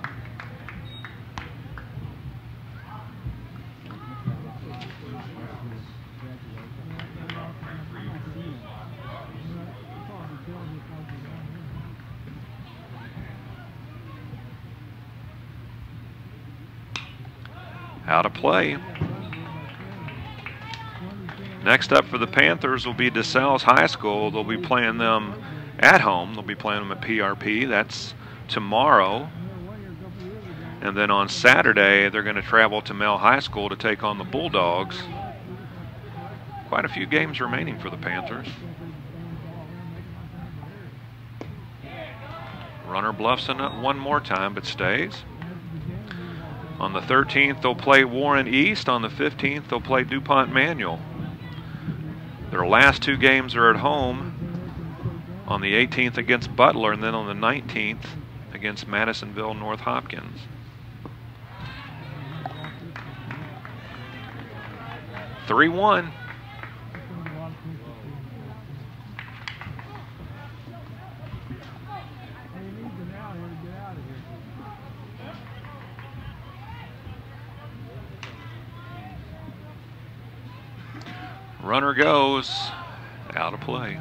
Out of play. Next up for the Panthers will be DeSales High School. They'll be playing them at home. They'll be playing them at PRP. That's tomorrow. And then on Saturday, they're going to travel to Mel High School to take on the Bulldogs. Quite a few games remaining for the Panthers. Runner bluffs in it one more time, but stays. On the 13th, they'll play Warren East. On the 15th, they'll play DuPont Manual. Their last two games are at home. On the 18th against Butler, and then on the 19th against Madisonville North Hopkins. (3-1). Runner goes out of play.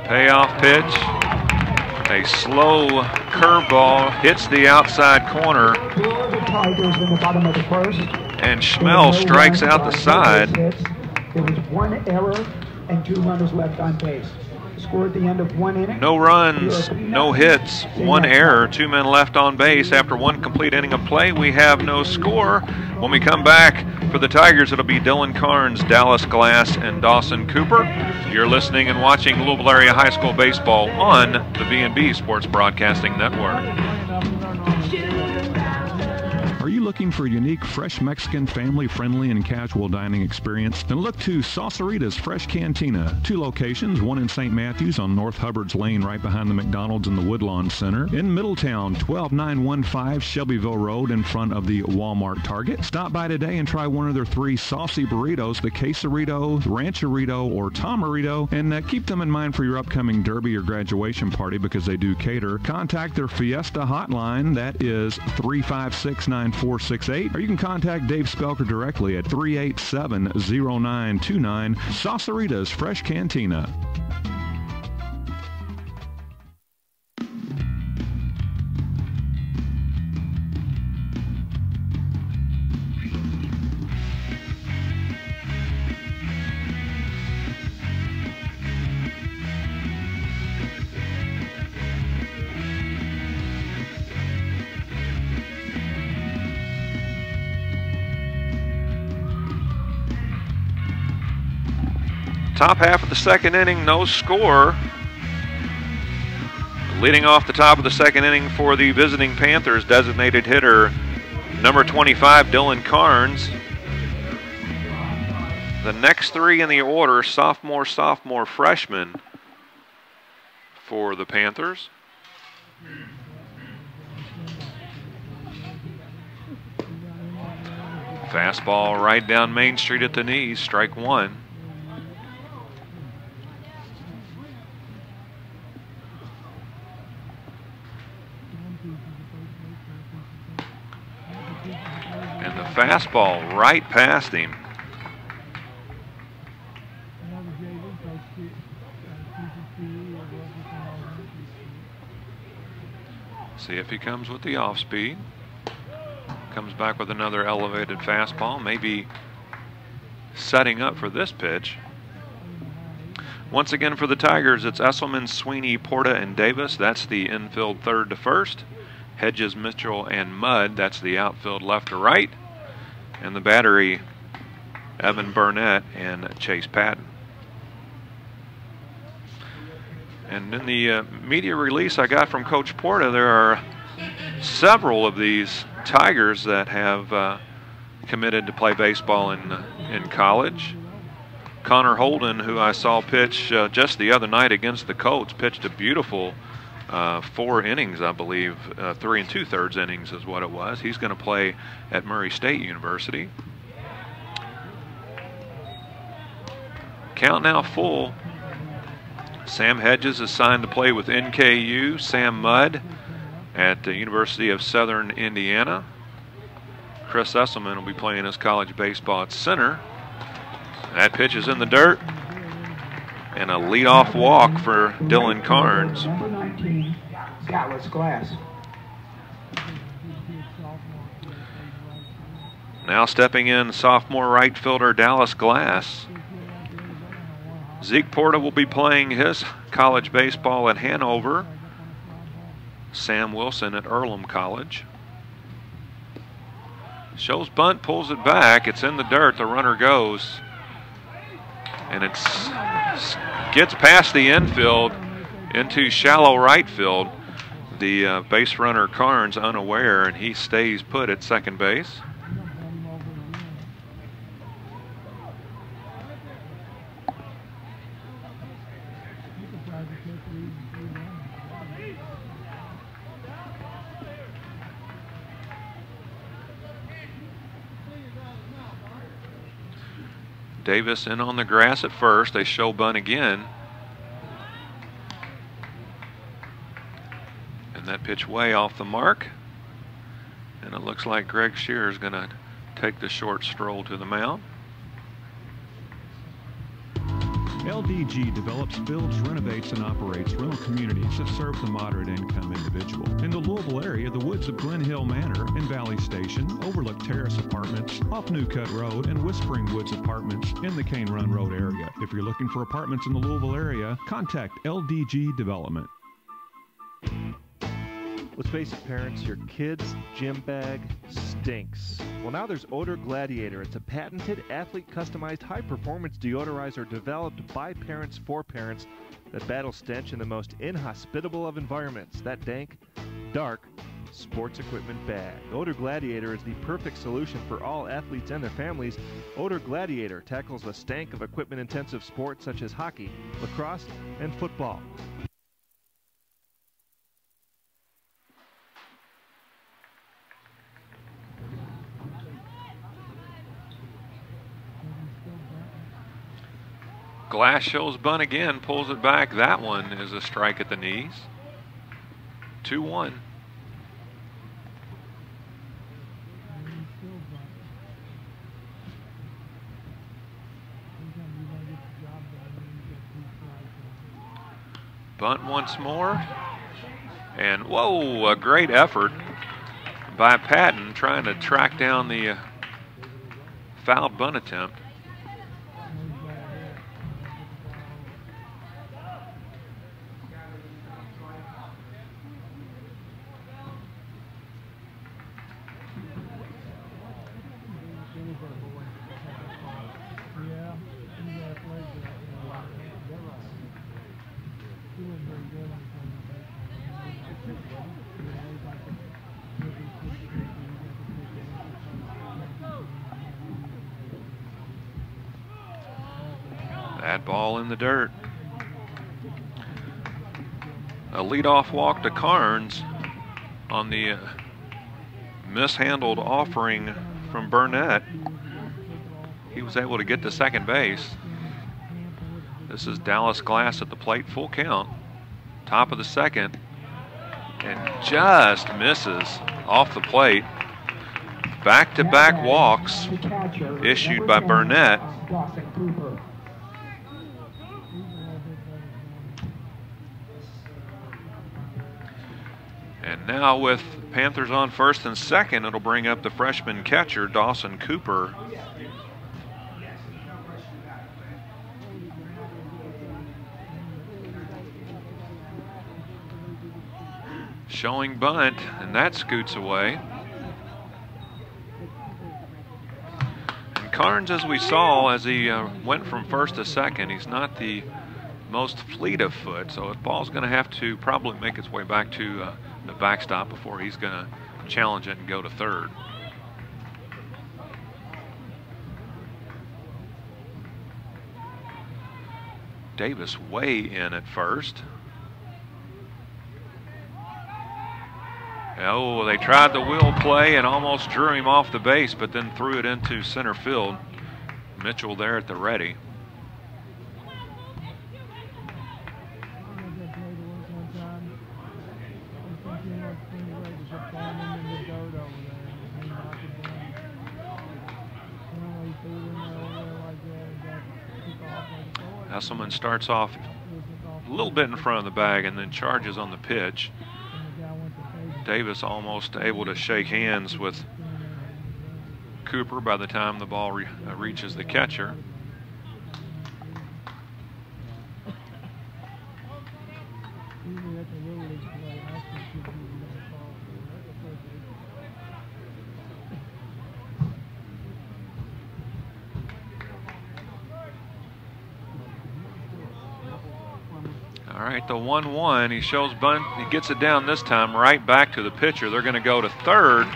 Payoff pitch, a slow curveball, hits the outside corner, and Schmel strikes out the side. There was one error and 2 runners left on base. Score at the end of 1 inning. No runs, no hits, 1 error, 2 men left on base. After 1 complete inning of play, we have no score. When we come back for the Tigers, it'll be Dylan Carnes, Dallas Glass, and Dawson Cooper. You're listening and watching Louisville Area High School Baseball on the B&B Sports Broadcasting Network. Are you looking for a unique, fresh Mexican, family-friendly, and casual dining experience? Then look to Salsarita's Fresh Cantina. 2 locations, one in St. Matthews on North Hubbard's Lane right behind the McDonald's and the Woodlawn Center. In Middletown, 12915 Shelbyville Road in front of the Walmart Target. Stop by today and try one of their 3 saucy burritos, the quesarito, rancherito, or tamarito, and keep them in mind for your upcoming derby or graduation party because they do cater. Contact their Fiesta hotline. That is 3569468, or you can contact Dave Spelker directly at 387-0929. Salsarita's Fresh Cantina. Top half of the second inning, no score. Leading off the top of the second inning for the visiting Panthers, designated hitter number 25, Dylan Carnes. The next 3 in the order, sophomore, freshman for the Panthers. Fastball right down Main Street at the knees, strike 1. And the fastball right past him. See if he comes with the off speed. Comes back with another elevated fastball, maybe setting up for this pitch. Once again for the Tigers, it's Esselman, Sweeney, Porta, and Davis. That's the infield third to first. Hedges, Mitchell, and Mudd. That's the outfield left to right. And the battery, Evan Burnett and Chase Patton. And in the media release I got from Coach Porta, there are several of these Tigers that have committed to play baseball in college. Connor Holden, who I saw pitch just the other night against the Colts, pitched a beautiful 4 innings, I believe. 3 2/3 innings is what it was. He's going to play at Murray State University. Count now full. Sam Hedges is signed to play with NKU. Sam Mudd at the University of Southern Indiana. Chris Esselman will be playing his college baseball at center. That pitch is in the dirt. And a leadoff walk for Dylan Carnes. Number 19, Dallas Glass. Now stepping in, sophomore right fielder Dallas Glass. Zeke Porta will be playing his college baseball at Hanover. Sam Wilson at Earlham College. Shows bunt, pulls it back. It's in the dirt. The runner goes. And it gets past the infield into shallow right field. The base runner Carnes unaware, and he stays put at second base. Davis in on the grass at first. They show bunt again. And that pitch way off the mark. And it looks like Greg Shear is going to take the short stroll to the mound. LDG develops, builds, renovates, and operates rental communities that serve the moderate-income individual. In the Louisville area, the woods of Glen Hill Manor and Valley Station, Overlook Terrace Apartments, off New Cut Road, and Whispering Woods Apartments in the Cane Run Road area. If you're looking for apartments in the Louisville area, contact LDG Development. Let's face it, parents, your kid's gym bag stinks. Well, now there's Odor Gladiator. It's a patented athlete-customized high-performance deodorizer developed by parents for parents that battle stench in the most inhospitable of environments. That dank, dark sports equipment bag. Odor Gladiator is the perfect solution for all athletes and their families. Odor Gladiator tackles the stank of equipment-intensive sports such as hockey, lacrosse, and football. Glass shows bunt again, pulls it back. That one is a strike at the knees. 2-1. Bunt once more. And whoa, a great effort by Patton trying to track down the fouled bunt attempt. That ball in the dirt. A leadoff walk to Carnes on the mishandled offering from Burnett. He was able to get to second base. This is Dallas Glass at the plate, full count. Top of the second. And just misses off the plate. Back-to-back walks issued by Burnett. And now with Panthers on first and second, it'll bring up the freshman catcher, Dawson Cooper. Showing bunt, and that scoots away. And Carnes, as we saw, as he went from first to second, he's not the most fleet of foot, so the ball's going to have to probably make its way back to the backstop before he's going to challenge it and go to third. Davis way in at first. Oh, they tried the wheel play and almost drew him off the base, but then threw it into center field. Mitchell there at the ready. Esselman starts off a little bit in front of the bag and then charges on the pitch. Davis almost able to shake hands with Cooper by the time the ball reaches the catcher. All right, the 1-1. He shows bunt. He gets it down this time right back to the pitcher. They're going to go to third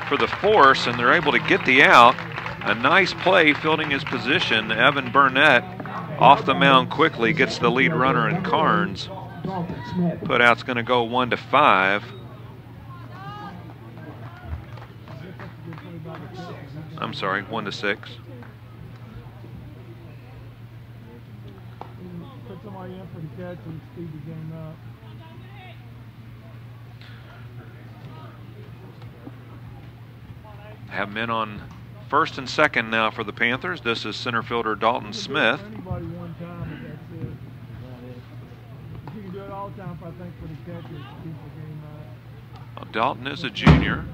for the force, and they're able to get the out. A nice play fielding his position. Evan Burnett off the mound quickly gets the lead runner in Carnes. Putout's going to go 1-5. I'm sorry, 1-6. Put somebody in for the catch and speed the game up. Have men on first and second now for the Panthers. This is center fielder Dalton Smith. Anybody one time, that's it. You can do it all the time, I think, for the catchers to keep the game up. Well, Dalton is a junior.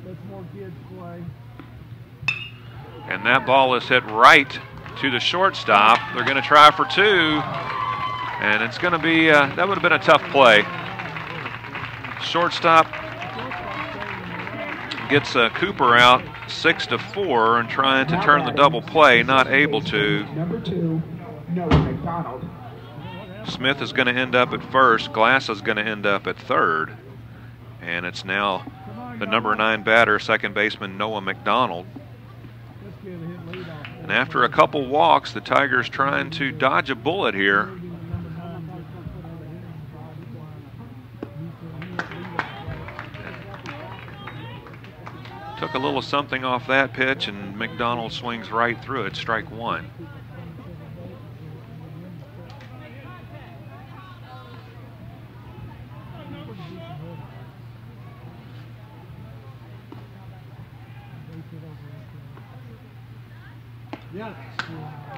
Let more kids play. And that ball is hit right to the shortstop. They're going to try for two. And it's going to be, that would have been a tough play. Shortstop gets Cooper out 6-4 and trying to turn the double play, not able to. Number 2, Noah McDonald. Smith is going to end up at first. Glass is going to end up at third. And it's now the number 9 batter, second baseman Noah McDonald. And after a couple walks, the Tigers trying to dodge a bullet here. Took a little something off that pitch, and McDonald swings right through it, strike one.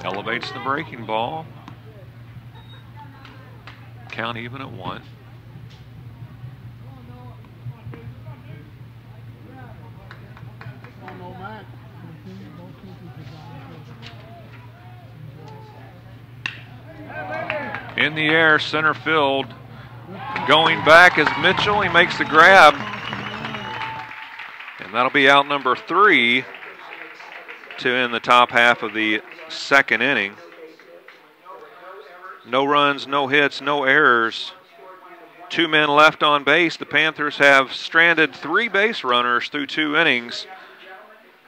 Elevates the breaking ball. Count even at 1. In the air, center field. Going back is Mitchell. He makes the grab. And that'll be out number 3 to end the top half of the second inning. No runs, no hits, no errors. 2 men left on base. The Panthers have stranded 3 base runners through 2 innings.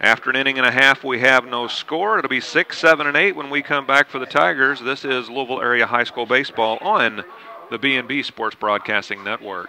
After an inning and a half, we have no score. It'll be 6, 7, and 8 when we come back for the Tigers. This is Louisville Area High School Baseball on the B&B Sports Broadcasting Network.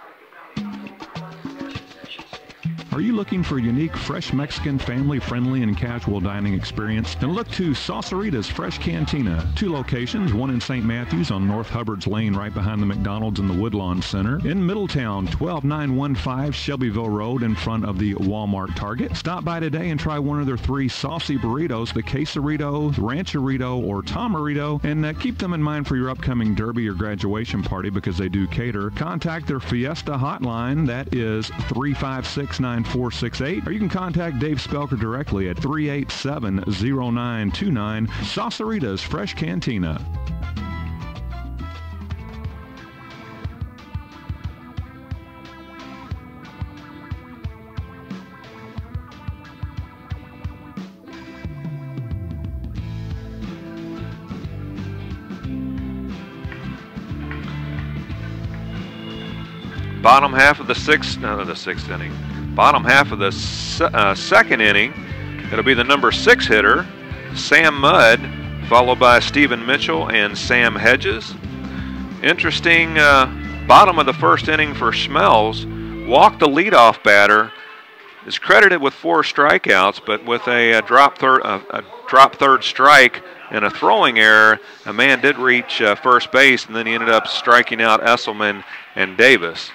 Are you looking for a unique, fresh Mexican, family-friendly, and casual dining experience? Then look to Saucerita's Fresh Cantina. 2 locations, one in St. Matthews on North Hubbard's Lane right behind the McDonald's and the Woodlawn Center. In Middletown, 12915 Shelbyville Road in front of the Walmart Target. Stop by today and try one of their 3 saucy burritos, the quesarito, rancherito, or tamarito, and keep them in mind for your upcoming derby or graduation party because they do cater. Contact their Fiesta hotline. That is 356-9468, or you can contact Dave Spelker directly at 387-0929. Saucerita's Fresh Cantina. Bottom half of the sixth inning. Bottom half of the second inning, it'll be the number 6 hitter, Sam Mudd, followed by Stephen Mitchell and Sam Hedges. Interesting bottom of the first inning for Schmelz. Walked the leadoff batter, is credited with 4 strikeouts, but with a drop third strike and a throwing error, a man did reach first base, and then he ended up striking out Esselman and Davis.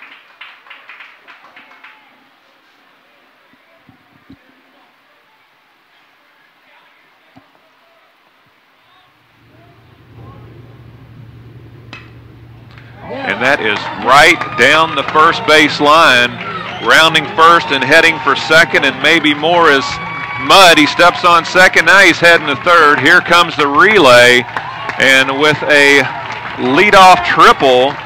That is right down the first base line, rounding first and heading for second, and maybe more is Mudd. He steps on second, now he's heading to third. Here comes the relay, and with a leadoff triple,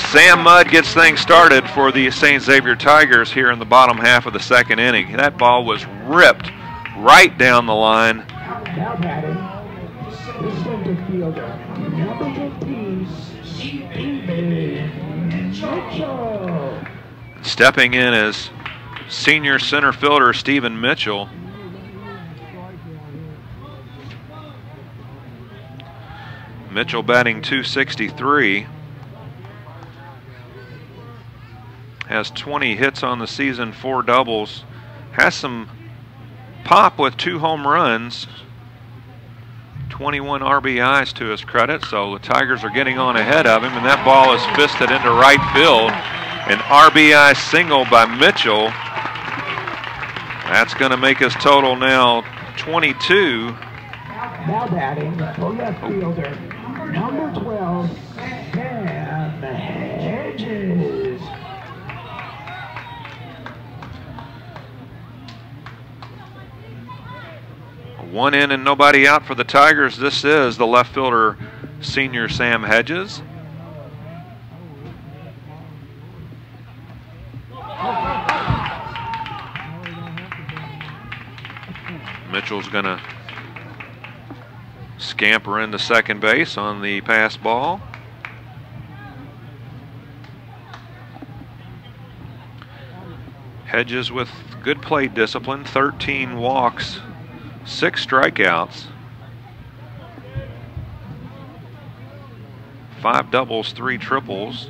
Sam Mudd gets things started for the St. Xavier Tigers here in the bottom half of the second inning. That ball was ripped right down the line. Now batting, the center fielder, number 15, Steven Mitchell. Stepping in as senior center fielder Stephen Mitchell. Mitchell batting .263. Has 20 hits on the season, 4 doubles. Has some pop with 2 home runs. 21 RBIs to his credit, so the Tigers are getting on ahead of him, and that ball is fisted into right field. An RBI single by Mitchell. That's going to make his total now 22. Now batting, the left fielder, number 12, Sam Hedges. One in and nobody out for the Tigers. This is the left fielder, senior Sam Hedges. Mitchell's going to scamper into second base on the pass ball. Hedges with good plate discipline, 13 walks, 6 strikeouts, 5 doubles, 3 triples,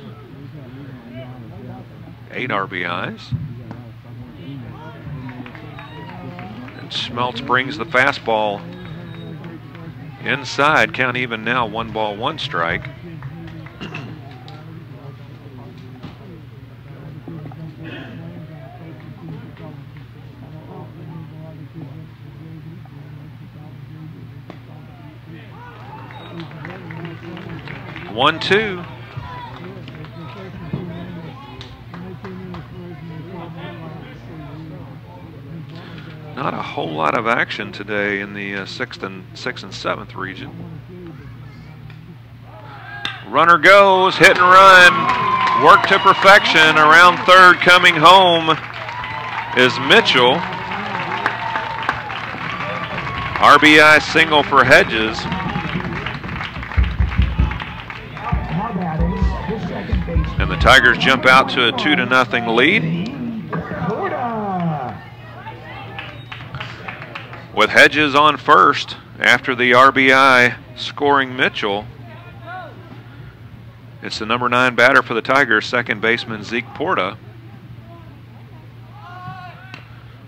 8 RBIs. And Schmeltz brings the fastball inside, count even now, 1 ball, 1 strike. One, two. Not a whole lot of action today in the 6th and 7th region. Runner goes, hit and run, work to perfection. Around third, coming home is Mitchell. RBI single for Hedges. And the Tigers jump out to a 2-0 lead. With Hedges on first after the RBI scoring Mitchell. It's the number 9 batter for the Tigers, second baseman Zeke Porta.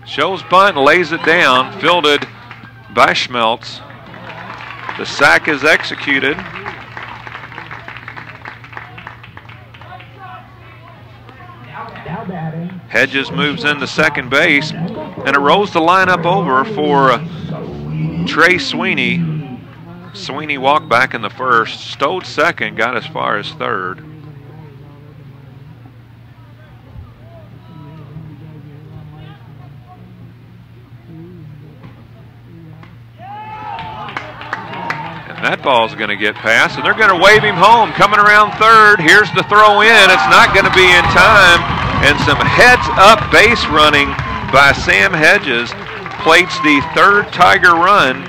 Shows bunt, lays it down, fielded by Schmeltz. The sack is executed. Hedges moves into second base, and it rolls the lineup over for Trey Sweeney. Sweeney walked back in the first, stowed second, got as far as third. And that ball's going to get past, and they're going to wave him home. Coming around third, here's the throw in. It's not going to be in time. And some heads-up base running by Sam Hedges plates the 3rd Tiger run.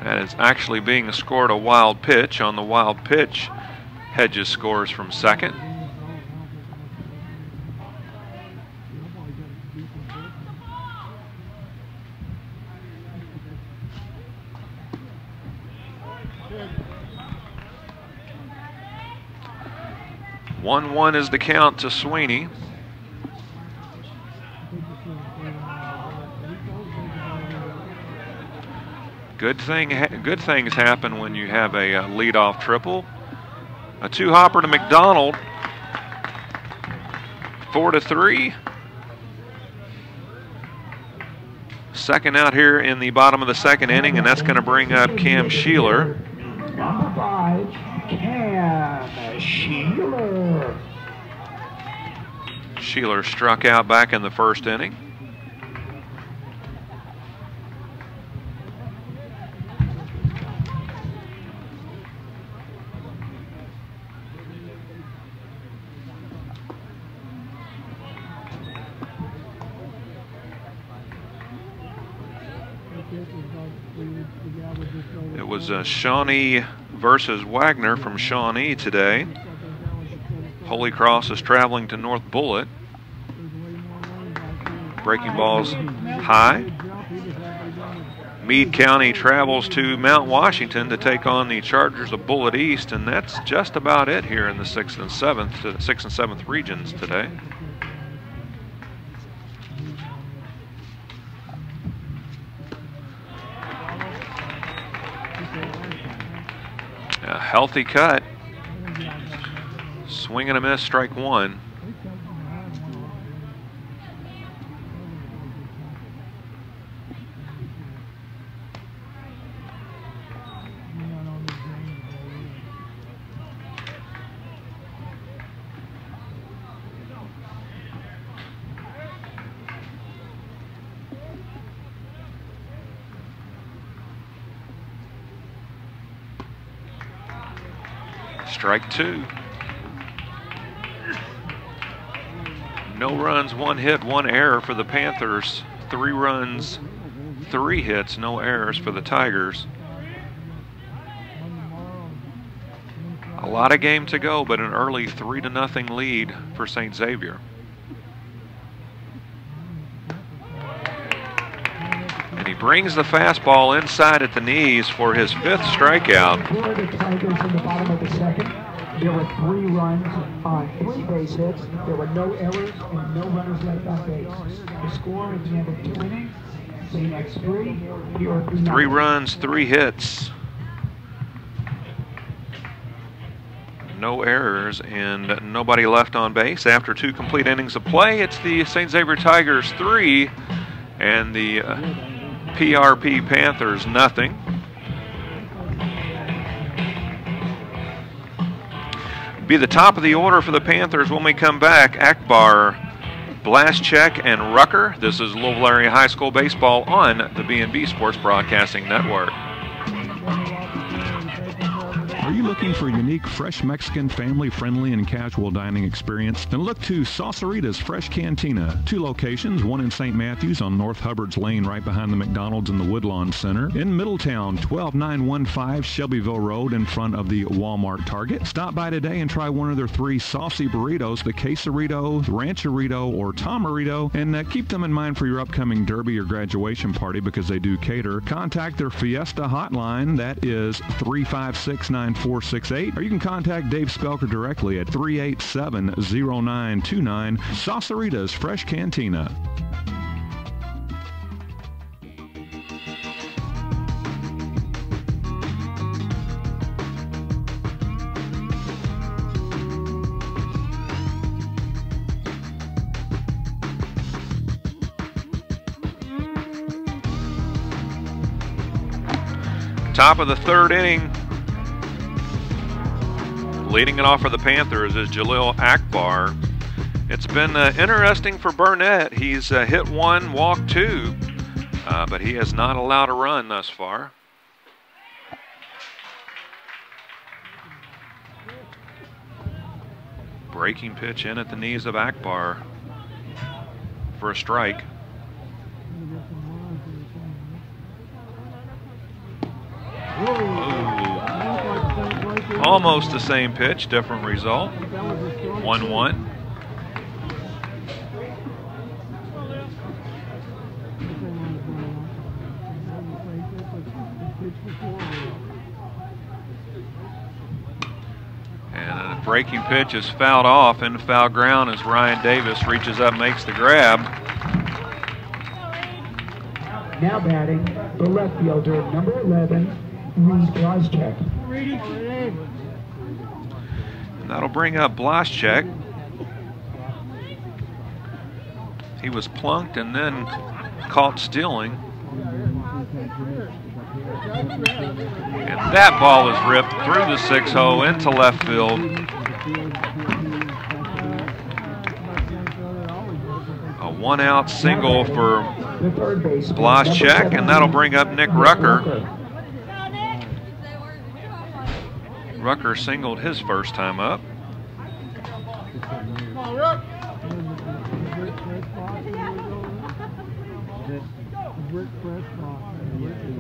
That is actually being scored a wild pitch. On the wild pitch, Hedges scores from second. One is the count to Sweeney. Good things happen when you have a leadoff triple. A 2-hopper to McDonald. 4-3. Second out here in the bottom of the second inning, and that's going to bring up Cam Sheeler. Number 5, Cam Sheeler. Sheeler struck out back in the first inning. It was Shawnee versus Wagner from Shawnee today. Holy Cross is traveling to North Bullitt. Breaking balls high. Meade County travels to Mount Washington to take on the Chargers of Bullitt East, and that's just about it here in the 6th and 7th regions today. A healthy cut. Swing and a miss, strike one. Strike two. No runs, 1 hit, 1 error for the Panthers. 3 runs, 3 hits, no errors for the Tigers. A lot of game to go, but an early 3-0 lead for St. Xavier. And he brings the fastball inside at the knees for his 5th strikeout. For the Tigers in the bottom of the second, there were 3 runs on 3 base hits. There were no errors and no runners left on base. The score at the end of 2 innings, St. X 3, PRP 3 runs, 3 hits. No errors and nobody left on base. After 2 complete innings of play, it's the St. Xavier Tigers 3 and the PRP Panthers nothing. Be the top of the order for the Panthers when we come back. Akbar, Blaschek, and Rucker. This is Louisville Area High School Baseball on the B&B Sports Broadcasting Network. Are you looking for a unique, fresh Mexican, family-friendly, and casual dining experience? Then look to Saucerita's Fresh Cantina. 2 locations, one in St. Matthews on North Hubbard's Lane right behind the McDonald's and the Woodlawn Center. In Middletown, 12915 Shelbyville Road in front of the Walmart Target. Stop by today and try one of their 3 saucy burritos, the quesarito, rancherito, or tamarito, and keep them in mind for your upcoming derby or graduation party because they do cater. Contact their Fiesta hotline. That is 356-9468, or you can contact Dave Spelker directly at 387-0929. Saucerita's Fresh Cantina. Top of the 3rd inning. Leading it off for the Panthers is Jalil Akbar. It's been interesting for Burnett. He's hit 1, walked 2, but he has not allowed a run thus far. Breaking pitch in at the knees of Akbar for a strike. Almost the same pitch, different result. 1-1. And a breaking pitch is fouled off into foul ground as Ryan Davis reaches up, makes the grab. Now batting, the left fielder, number 11, Livesportscaster. And that'll bring up Blaschek. He was plunked and then caught stealing. And that ball is ripped through the 6-hole into left field. A one-out single for Blaschek, and that'll bring up Nick Rucker. Rucker singled his first time up.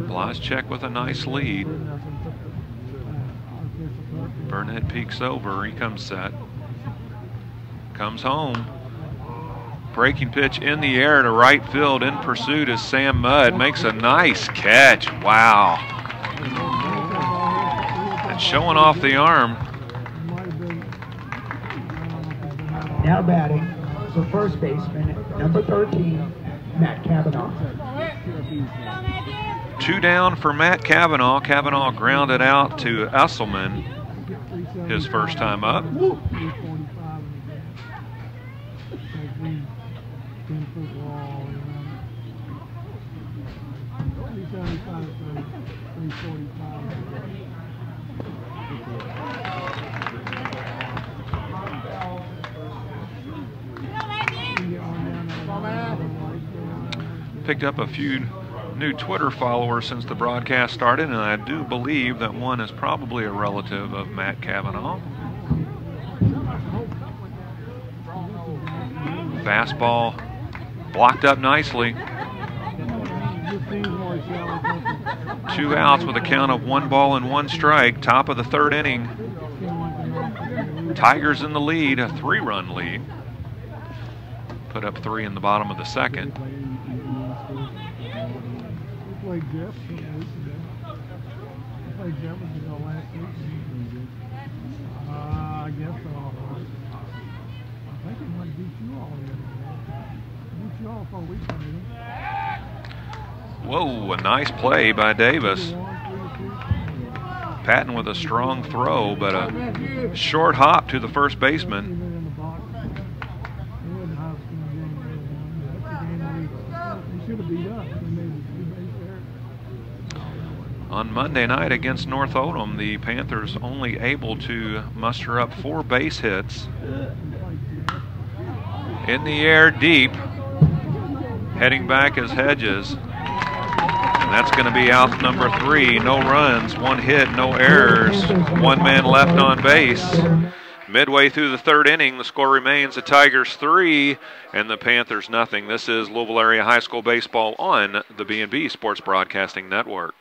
Blaschek with a nice lead. Burnett peeks over. He comes set. Comes home. Breaking pitch in the air to right field. In pursuit is Sam Mudd. Makes a nice catch. Wow. And showing off the arm. Now batting for first baseman, number 13, Matt Cavanaugh. 2 down for Matt Cavanaugh. Cavanaugh grounded out to Esselman his first time up. Picked up a few new Twitter followers since the broadcast started, and I do believe that one is probably a relative of Matt Cavanaugh. Fastball blocked up nicely. 2 outs with a count of 1 ball and 1 strike. Top of the 3rd inning. Tigers in the lead, a 3-run lead. Put up 3 in the bottom of the 2nd. Played Jeff a week ago. Played Jeff last week. I guess I think it might beat you all the other day. Beat you all for a week ago. Whoa, a nice play by Davis. Patton with a strong throw, but a short hop to the first baseman. On Monday night against North Oldham, the Panthers only able to muster up 4 base hits. In the air deep, heading back is Hedges. And that's going to be out number 3. No runs, 1 hit, no errors, 1 man left on base. Midway through the 3rd inning, the score remains the Tigers 3 and the Panthers nothing. This is Louisville Area High School Baseball on the B&B Sports Broadcasting Network.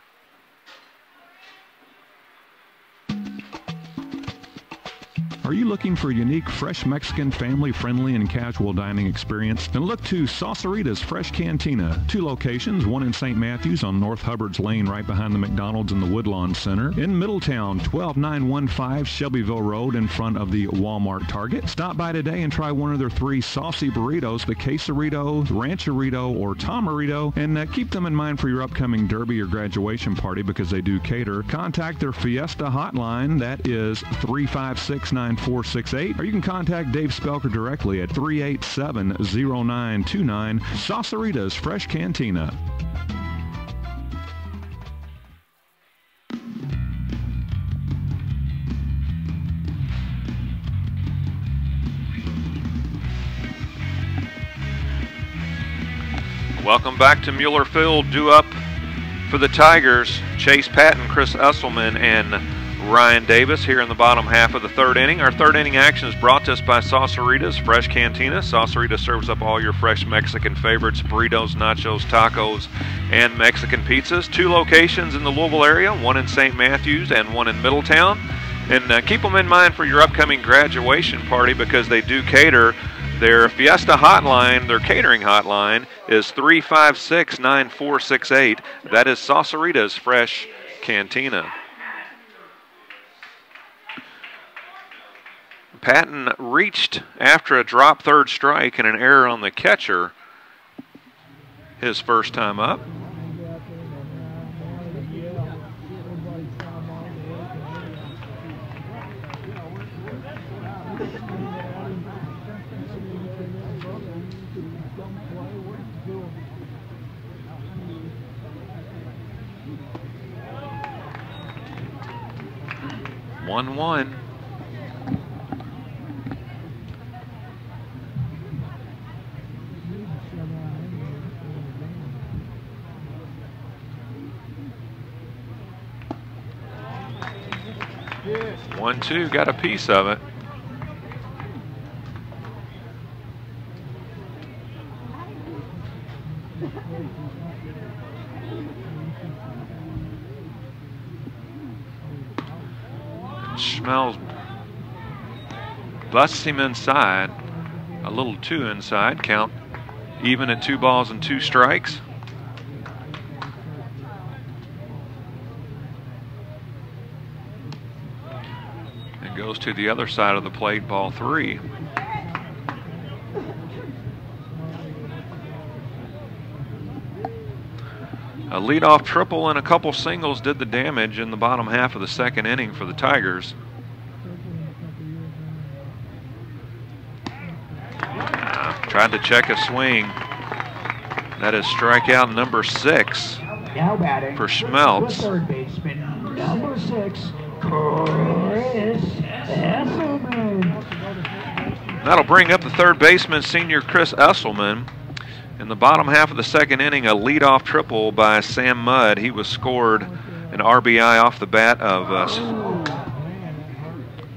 Are you looking for a unique, fresh Mexican, family-friendly, and casual dining experience? Then look to Saucerita's Fresh Cantina. 2 locations, one in St. Matthews on North Hubbard's Lane right behind the McDonald's and the Woodlawn Center. In Middletown, 12915 Shelbyville Road in front of the Walmart Target. Stop by today and try one of their 3 saucy burritos, the Quesarito, Rancherito, or Tomarito, and keep them in mind for your upcoming derby or graduation party because they do cater. Contact their Fiesta hotline. That is 356-9468, or you can contact Dave Spelker directly at 387-0929. Saucerita's Fresh Cantina. Welcome back to Mueller Field. Due up for the Tigers, Chase Patton, Chris Esselman, and Ryan Davis here in the bottom half of the 3rd inning. Our 3rd inning action is brought to us by Saucerita's Fresh Cantina. Saucerita serves up all your fresh Mexican favorites, burritos, nachos, tacos, and Mexican pizzas. 2 locations in the Louisville area, one in St. Matthews and one in Middletown. And keep them in mind for your upcoming graduation party because they do cater. Their Fiesta hotline, their catering hotline, is 356-9468. That is Saucerita's Fresh Cantina. Patton reached after a drop 3rd strike and an error on the catcher his first time up. 1-1. Yes. 1-2, got a piece of it. Schmelz busts him inside, a little too inside. Count even at 2 balls and 2 strikes. And goes to the other side of the plate, ball 3. A leadoff triple and a couple singles did the damage in the bottom half of the 2nd inning for the Tigers. Tried to check a swing. That is strikeout number 6 Now batting for Schmelz. the third baseman, number 6, Chris Esselman. That'll bring up the third baseman, senior Chris Esselman. In the bottom half of the 2nd inning, a leadoff triple by Sam Mudd. He was scored an RBI off the bat of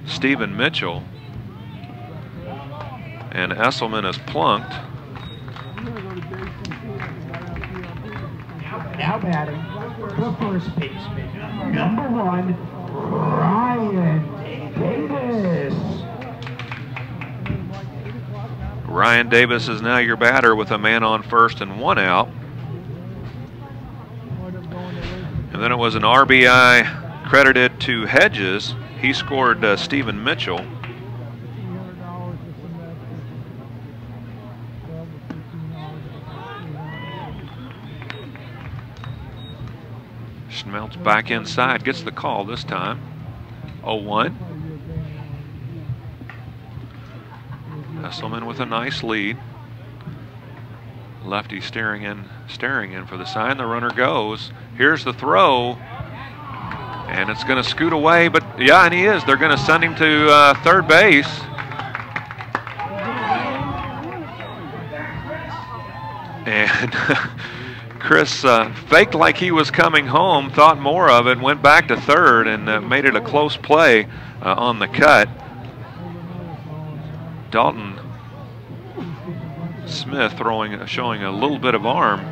Stephen Mitchell. And Esselman is plunked. Now batting the first baseman, number 1, Ryan Davis. Ryan Davis is now your batter with a man on first and 1 out. And then it was an RBI credited to Hedges. He scored Stephen Mitchell. Schmelz back inside, gets the call this time. 0-1. Esselman with a nice lead. Lefty staring in for the sign. The runner goes. Here's the throw. And it's going to scoot away, but yeah, and he is. They're going to send him to third base. And Chris faked like he was coming home, thought more of it, went back to third, and made it a close play on the cut. Dalton Smith showing a little bit of arm.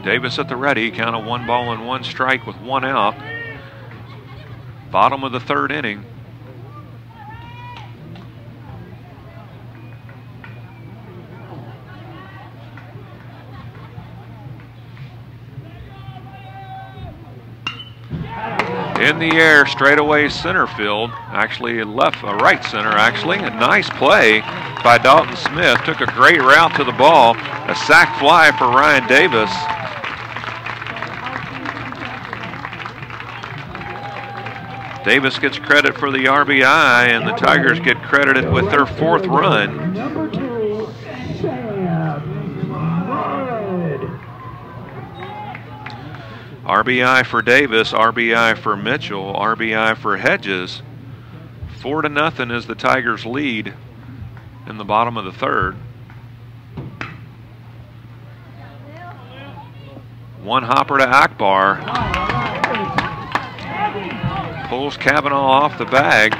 Davis at the ready, count of 1 ball and 1 strike with 1 out. Bottom of the 3rd inning. In the air, straightaway center field. Actually, right center, actually. A nice play by Dalton Smith. Took a great route to the ball. A sac fly for Ryan Davis. Davis gets credit for the RBI, and the Tigers get credited with their 4th run. Number 2, Sam Mudd. RBI for Davis, RBI for Mitchell, RBI for Hedges. 4-0 is the Tigers' lead in the bottom of the 3rd. 1 hopper to Akbar. Pulls Cavanaugh off the bag.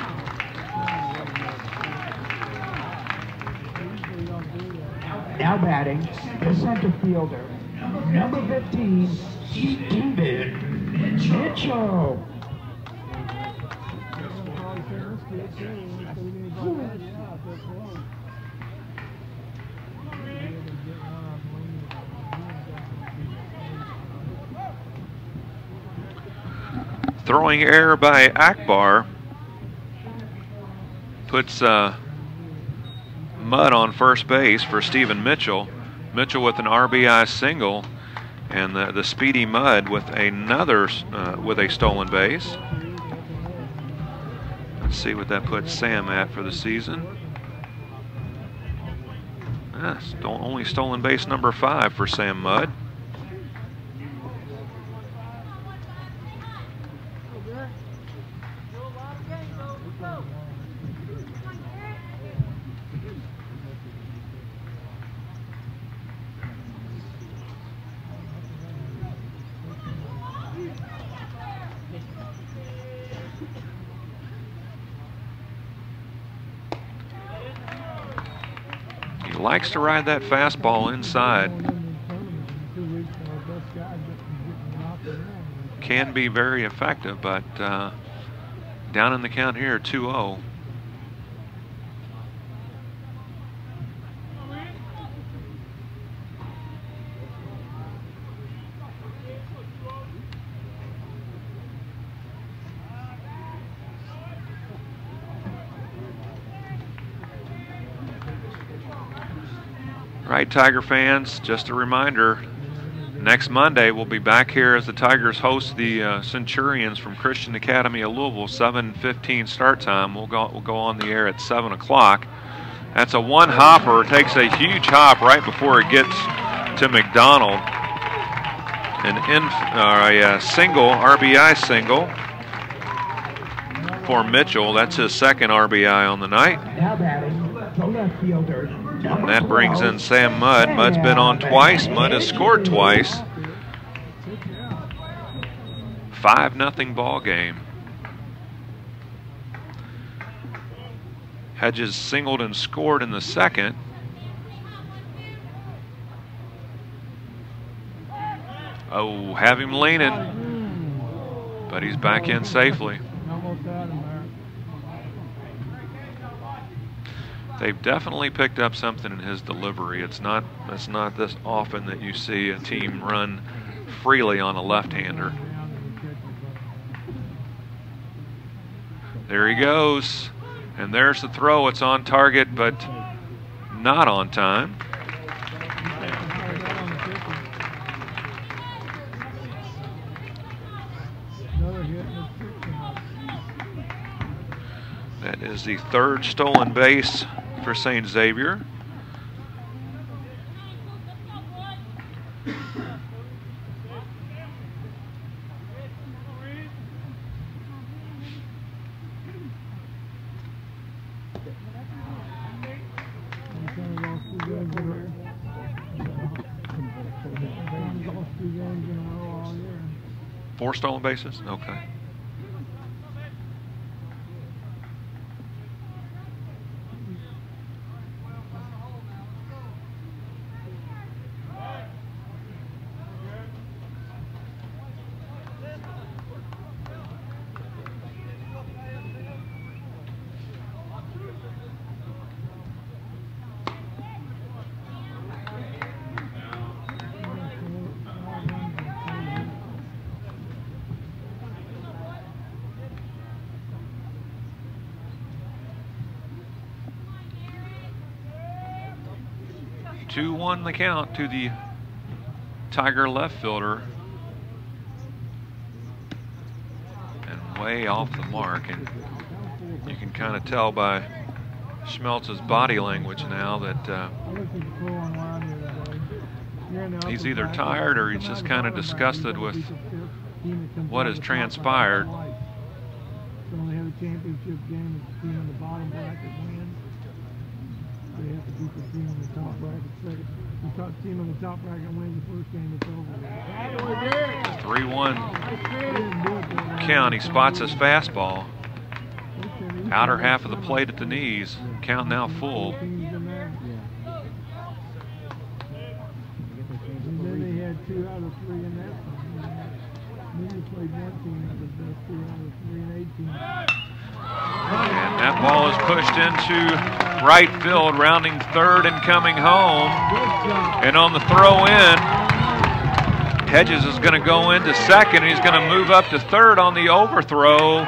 Now batting the center fielder, number 15, Stephen Mitchell. Throwing error by Akbar puts Mudd on first base for Stephen Mitchell. Mitchell with an RBI single, and the speedy Mudd with another with a stolen base. Let's see what that puts Sam at for the season. Only stolen base number 5 for Sam Mudd. Likes to ride that fastball inside. Can be very effective, but down in the count here, 2-0. Right, Tiger fans, just a reminder, next Monday we'll be back here as the Tigers host the Centurions from Christian Academy of Louisville, 7:15 start time. We'll go on the air at 7 o'clock. That's a one-hopper. It takes a huge hop right before it gets to McDonald. A single, RBI single for Mitchell. That's his second RBI on the night. Now batting, the left fielder. And that brings in Sam Mudd. Mudd's been on twice. Mudd has scored twice. 5-0 ball game. Hedges singled and scored in the second. Oh, have him leaning, but he's back in safely. They've definitely picked up something in his delivery. It's not this often that you see a team run freely on a left-hander. There he goes, and there's the throw. It's on target, but not on time. That is the third stolen base for St. Xavier. Four stolen bases? Okay. The count to the Tiger left fielder, and way off the mark, and you can kind of tell by Schmeltz's body language now that he's either tired or he's just kind of disgusted with what has transpired. Only have a championship game if the team in the bottom bracket wins. They have to beat the team in the top bracket second. The top team in the top bracket wins the first game, it's over. 3-1 count. He spots his fastball. Outer half of the plate at the knees. Count now full. And then they had 2 out of 3 in that one. Then they played one team that was best 2 out of 3 in 18. And that ball is pushed into right field, rounding third and coming home. And on the throw in, Hedges is going to go into second. He's going to move up to third on the overthrow.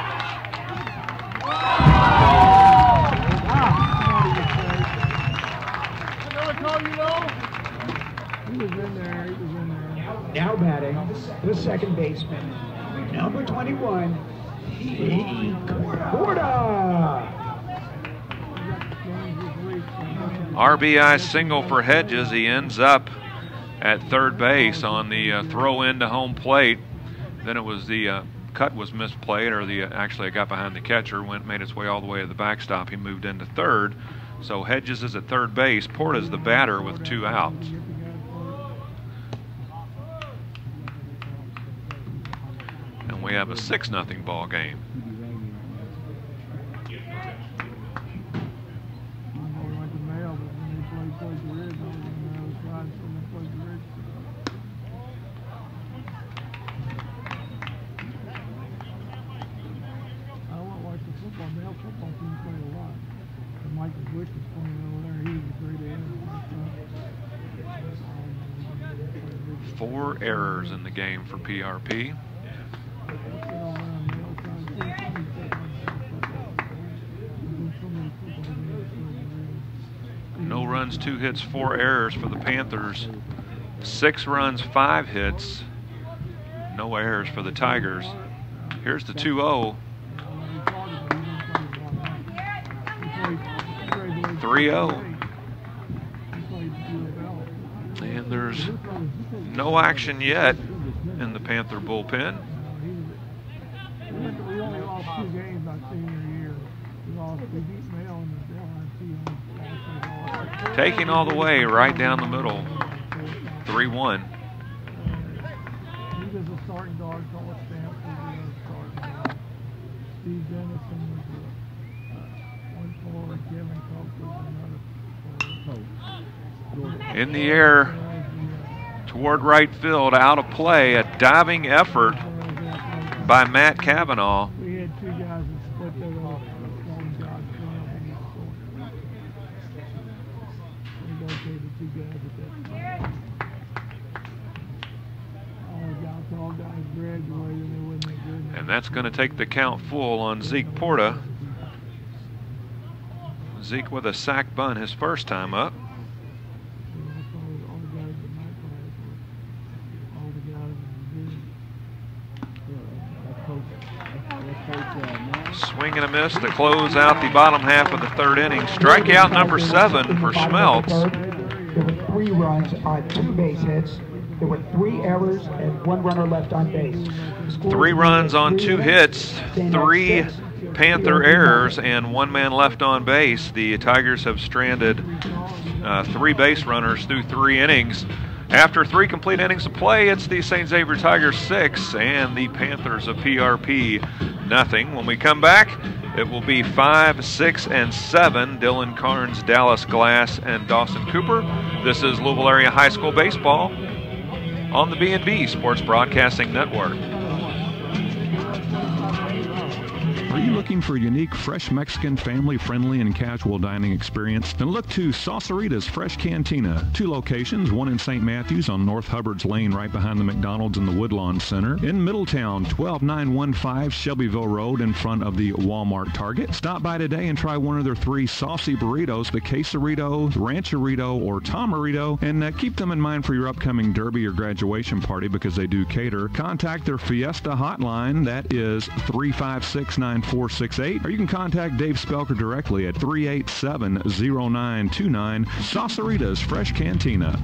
Now batting, the second baseman, number 21, Corda. RBI single for Hedges. He ends up at third base on the throw into home plate. Then it was the cut was misplayed, or actually it got behind the catcher, made its way all the way to the backstop. He moved into third. So Hedges is at third base. Porta's the batter with 2 outs. And we have a 6-0 ball game. Four errors in the game for PRP. No runs, 2 hits, 4 errors for the Panthers. 6 runs, 5 hits, no errors for the Tigers. Here's the 2-0. 3-0. And there's no action yet in the Panther bullpen. We only lost 2 games my senior year. We beat Mail in the L. Taking all the way right down the middle. 3-1. He was a starting dog, Cole Stanford was a starting dog. Steve Dennison was one forward. Kevin Cope was another forward. In the air toward right field, out of play, a diving effort by Matt Cavanaugh. We had 2 guys that split that off. One guy and he scored. We located 2 guys at that time. All guys graduated, they wouldn't have good. And that's going to take the count full on Zeke Porta. Zeke with a sack bunt his first time up. Swing and a miss to close out the bottom half of the 3rd inning. Strikeout number 7 for Schmeltz. There were 3 runs on 2 base hits. There were 3 errors and 1 runner left on base. 3 runs on 2 hits, 3 Panther errors, and 1 man left on base. The Tigers have stranded 3 base runners through 3 innings. After 3 complete innings of play, it's the St. Xavier Tigers 6 and the Panthers of PRP nothing. When we come back, it will be 5, 6, and 7. Dylan Carnes, Dallas Glass, and Dawson Cooper. This is Louisville Area High School Baseball on the B&B Sports Broadcasting Network. Are you looking for a unique, fresh Mexican, family-friendly, and casual dining experience? Then look to Saucerita's Fresh Cantina. 2 locations, one in St. Matthews on North Hubbard's Lane right behind the McDonald's and the Woodlawn Center. In Middletown, 12915 Shelbyville Road in front of the Walmart Target. Stop by today and try one of their 3 saucy burritos, the Quesarito, the Rancherito, or Tomarito, and keep them in mind for your upcoming derby or graduation party because they do cater. Contact their Fiesta hotline. That is 356-9468, or you can contact Dave Spelker directly at 387-0929. Saucerita's Fresh Cantina.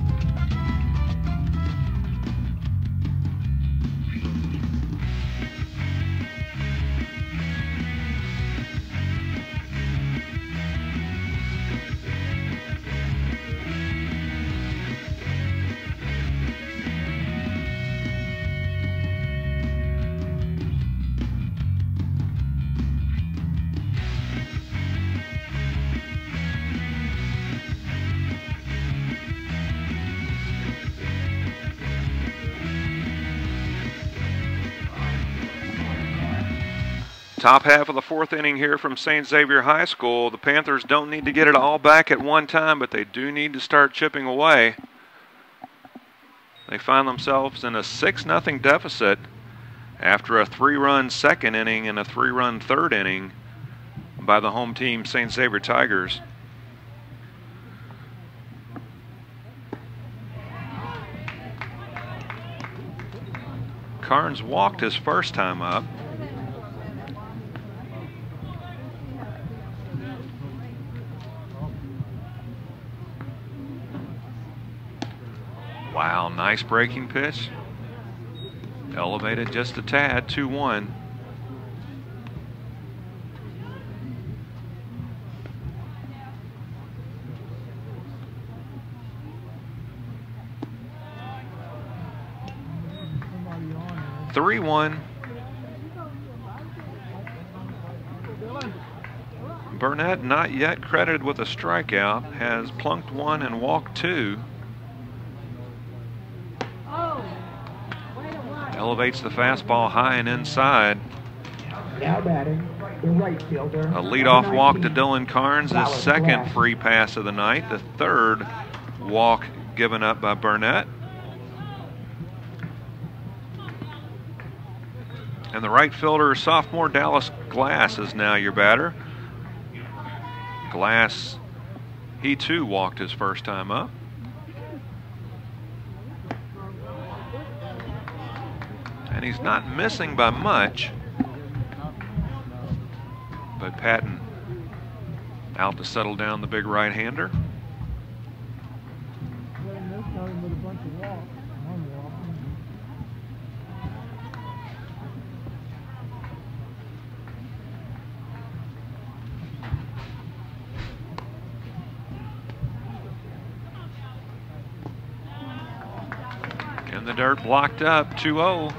Top half of the 4th inning here from St. Xavier High School. The Panthers don't need to get it all back at one time, but they do need to start chipping away. They find themselves in a 6-0 deficit after a 3-run 2nd inning and a 3-run 3rd inning by the home team, St. Xavier Tigers. Carnes walked his first time up. Wow, nice breaking pitch. Elevated just a tad, 2-1. Somebody on there. 3-1. Burnett, not yet credited with a strikeout, has plunked one and walked two. Elevates the fastball high and inside. Now batting, the right fielder. A leadoff walk to Dylan Carnes, his second free pass of the night, the third walk given up by Burnett. And the right fielder, sophomore Dallas Glass, is now your batter. Glass, he too walked his first time up. And he's not missing by much. But Patton out to settle down the big right-hander. In the dirt, blocked up, 2-0.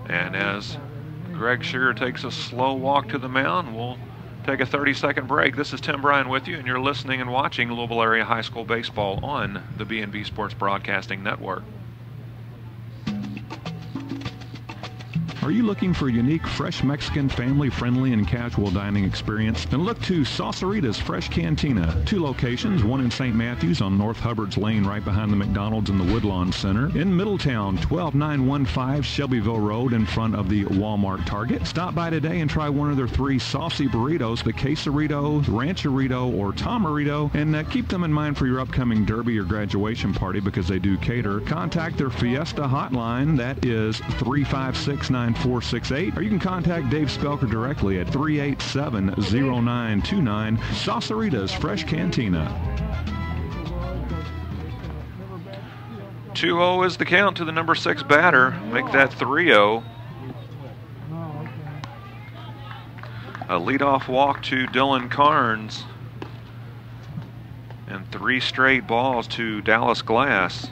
And as Greg Shearer takes a slow walk to the mound, we'll take a 30-second break. This is Tim Bryan with you, and you're listening and watching Louisville Area High School Baseball on the B&B Sports Broadcasting Network. Are you looking for a unique, fresh Mexican, family-friendly, and casual dining experience? Then look to Saucerita's Fresh Cantina. 2 locations, one in St. Matthews on North Hubbard's Lane right behind the McDonald's and the Woodlawn Center. In Middletown, 12915 Shelbyville Road in front of the Walmart Target. Stop by today and try one of their 3 saucy burritos, the quesarito, rancherito, or tamarito, and keep them in mind for your upcoming derby or graduation party because they do cater. Contact their Fiesta hotline. That is 356-9468, or you can contact Dave Spelker directly at 387-0929. Saucerita's Fresh Cantina. 2-0 is the count to the number 6 batter. Make that 3-0. A leadoff walk to Dylan Carnes. And 3 straight balls to Dallas Glass.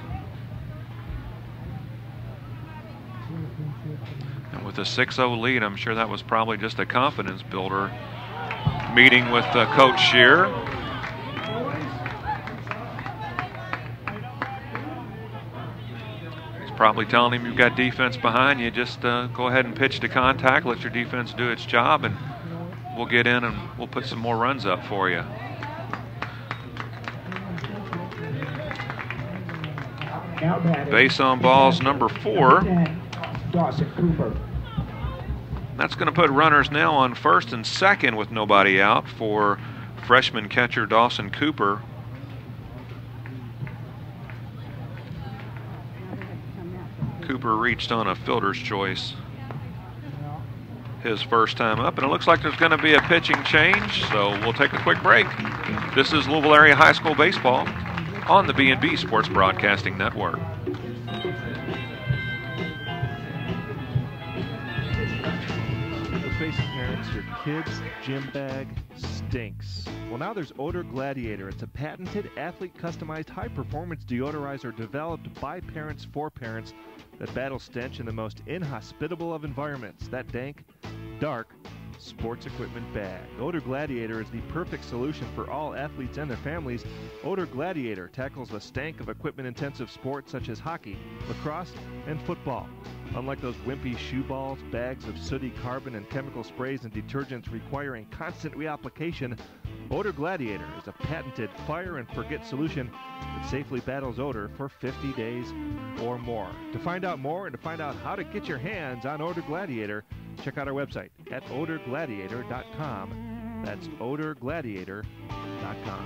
With a 6-0 lead, I'm sure that was probably just a confidence builder. Meeting with Coach Shearer. He's probably telling him you've got defense behind you. Just go ahead and pitch to contact. Let your defense do its job, and we'll get in and we'll put some more runs up for you. Base on balls, number 4. Dawson Cooper. That's going to put runners now on first and second with nobody out for freshman catcher Dawson Cooper. Cooper reached on a fielder's choice his first time up, and it looks like there's going to be a pitching change, so we'll take a quick break. This is Louisville Area High School Baseball on the B&B Sports Broadcasting Network. Face it, parents, your kid's gym bag stinks. Well, now there's Odor Gladiator. It's a patented athlete-customized high-performance deodorizer developed by parents for parents that battle stench in the most inhospitable of environments. That dank, dark sports equipment bag. Odor Gladiator is the perfect solution for all athletes and their families. Odor Gladiator tackles the stank of equipment-intensive sports such as hockey, lacrosse, and football. Unlike those wimpy shoe balls, bags of sooty carbon and chemical sprays and detergents requiring constant reapplication, Odor Gladiator is a patented fire and forget solution that safely battles odor for 50 days or more. To find out more and to find out how to get your hands on Odor Gladiator, check out our website at odorgladiator.com. That's odorgladiator.com.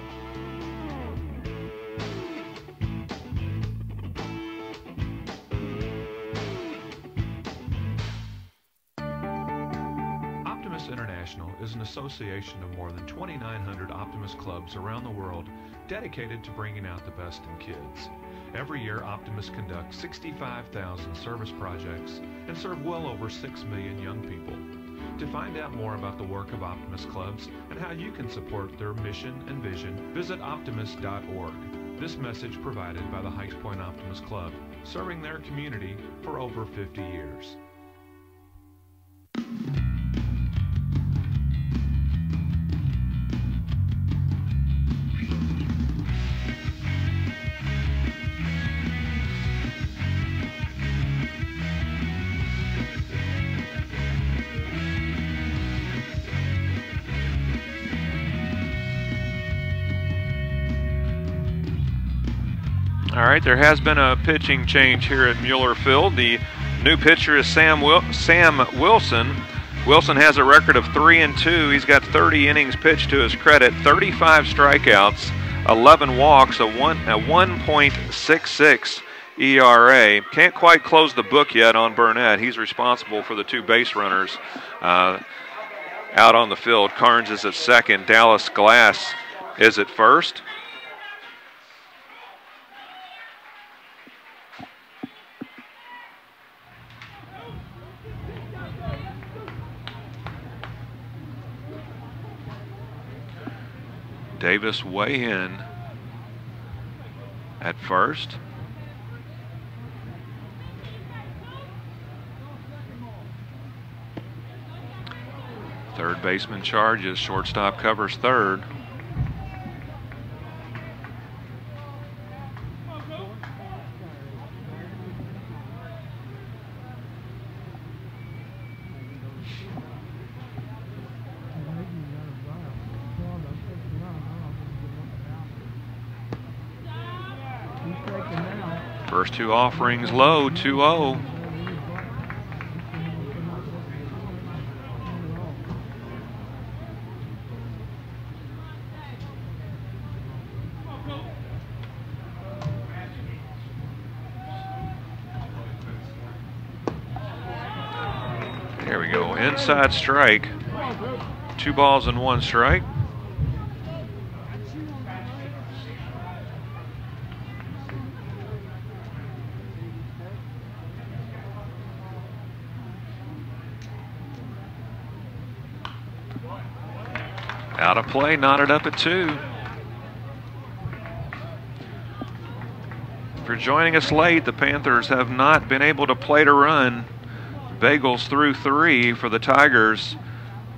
Optimus International is an association of more than 2,900 Optimus clubs around the world dedicated to bringing out the best in kids. Every year, Optimus conducts 65,000 service projects and serve well over 6 million young people. To find out more about the work of Optimus clubs and how you can support their mission and vision, visit optimus.org. This message provided by the Heights Point Optimus Club, serving their community for over 50 years. All right, there has been a pitching change here at Mueller Field. The new pitcher is Sam Wilson. Wilson has a record of 3-2. He's got 30 innings pitched to his credit, 35 strikeouts, 11 walks, a 1.66 ERA. Can't quite close the book yet on Burnett. He's responsible for the 2 base runners out on the field. Carnes is at second. Dallas Glass is at first. Davis way in at first. Third baseman charges, shortstop covers third. First 2 offerings low, 2-0. There we go, inside strike. 2 balls and 1 strike. Out of play, knotted up at 2. If you're joining us late, the Panthers have not been able to plate a run. Bagels through 3 for the Tigers.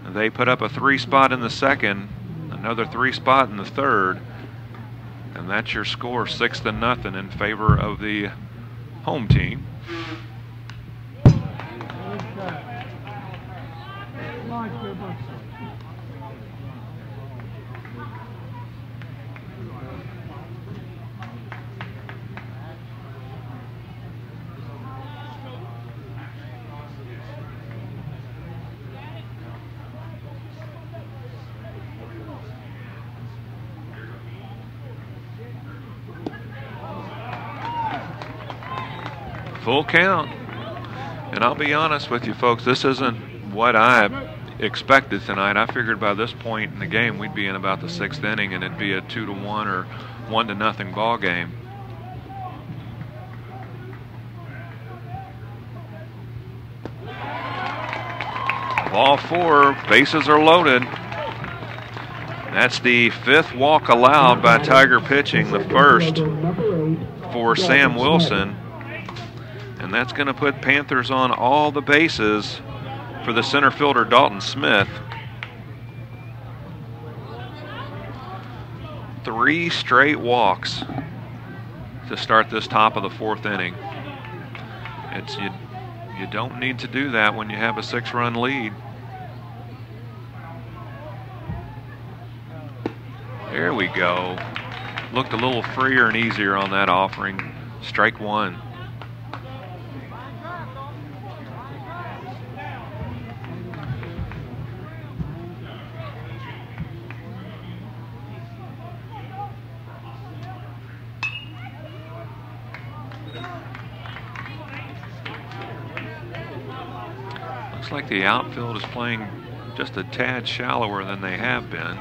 They put up a 3 spot in the second, another 3 spot in the third, and that's your score, 6-0 in favor of the home team. Full count. And I'll be honest with you folks, this isn't what I expected tonight. I figured by this point in the game we'd be in about the 6th inning and it'd be a 2-1 or 1-0 ball game. Ball 4, bases are loaded. That's the 5th walk allowed by Tiger pitching, the first for Sam Wilson. And that's going to put Panthers on all the bases for the center fielder, Dalton Smith. 3 straight walks to start this top of the 4th inning. You don't need to do that when you have a 6-run lead. There we go. Looked a little freer and easier on that offering. Strike 1. Looks like the outfield is playing just a tad shallower than they have been.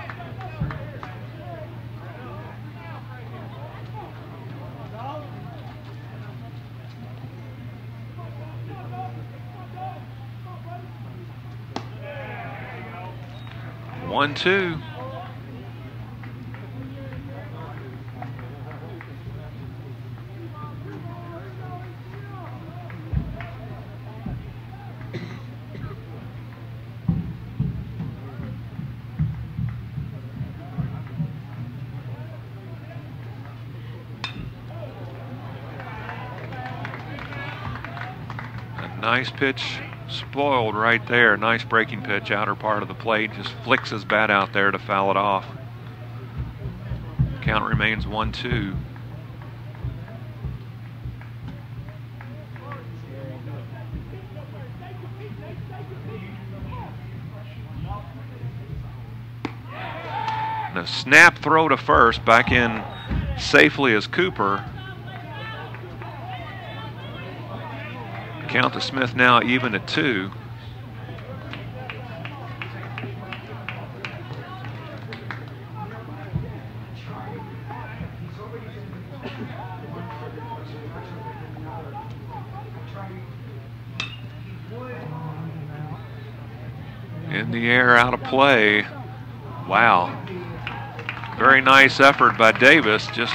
One, two. Nice pitch, spoiled right there. Nice breaking pitch, outer part of the plate. Just flicks his bat out there to foul it off. Count remains 1-2. And a snap throw to first, back in safely as Cooper. Count to Smith now even at 2. In the air, out of play. Wow. Very nice effort by Davis. Just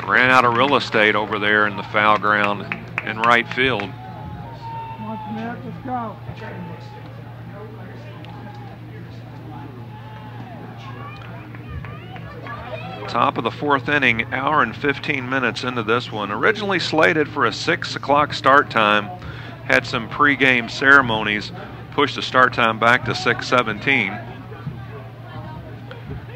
ran out of real estate over there in the foul ground in right field. Let's go. Top of the 4th inning, hour and 15 minutes into this one. Originally slated for a 6 o'clock start time. Had some pregame ceremonies, pushed the start time back to 6:17.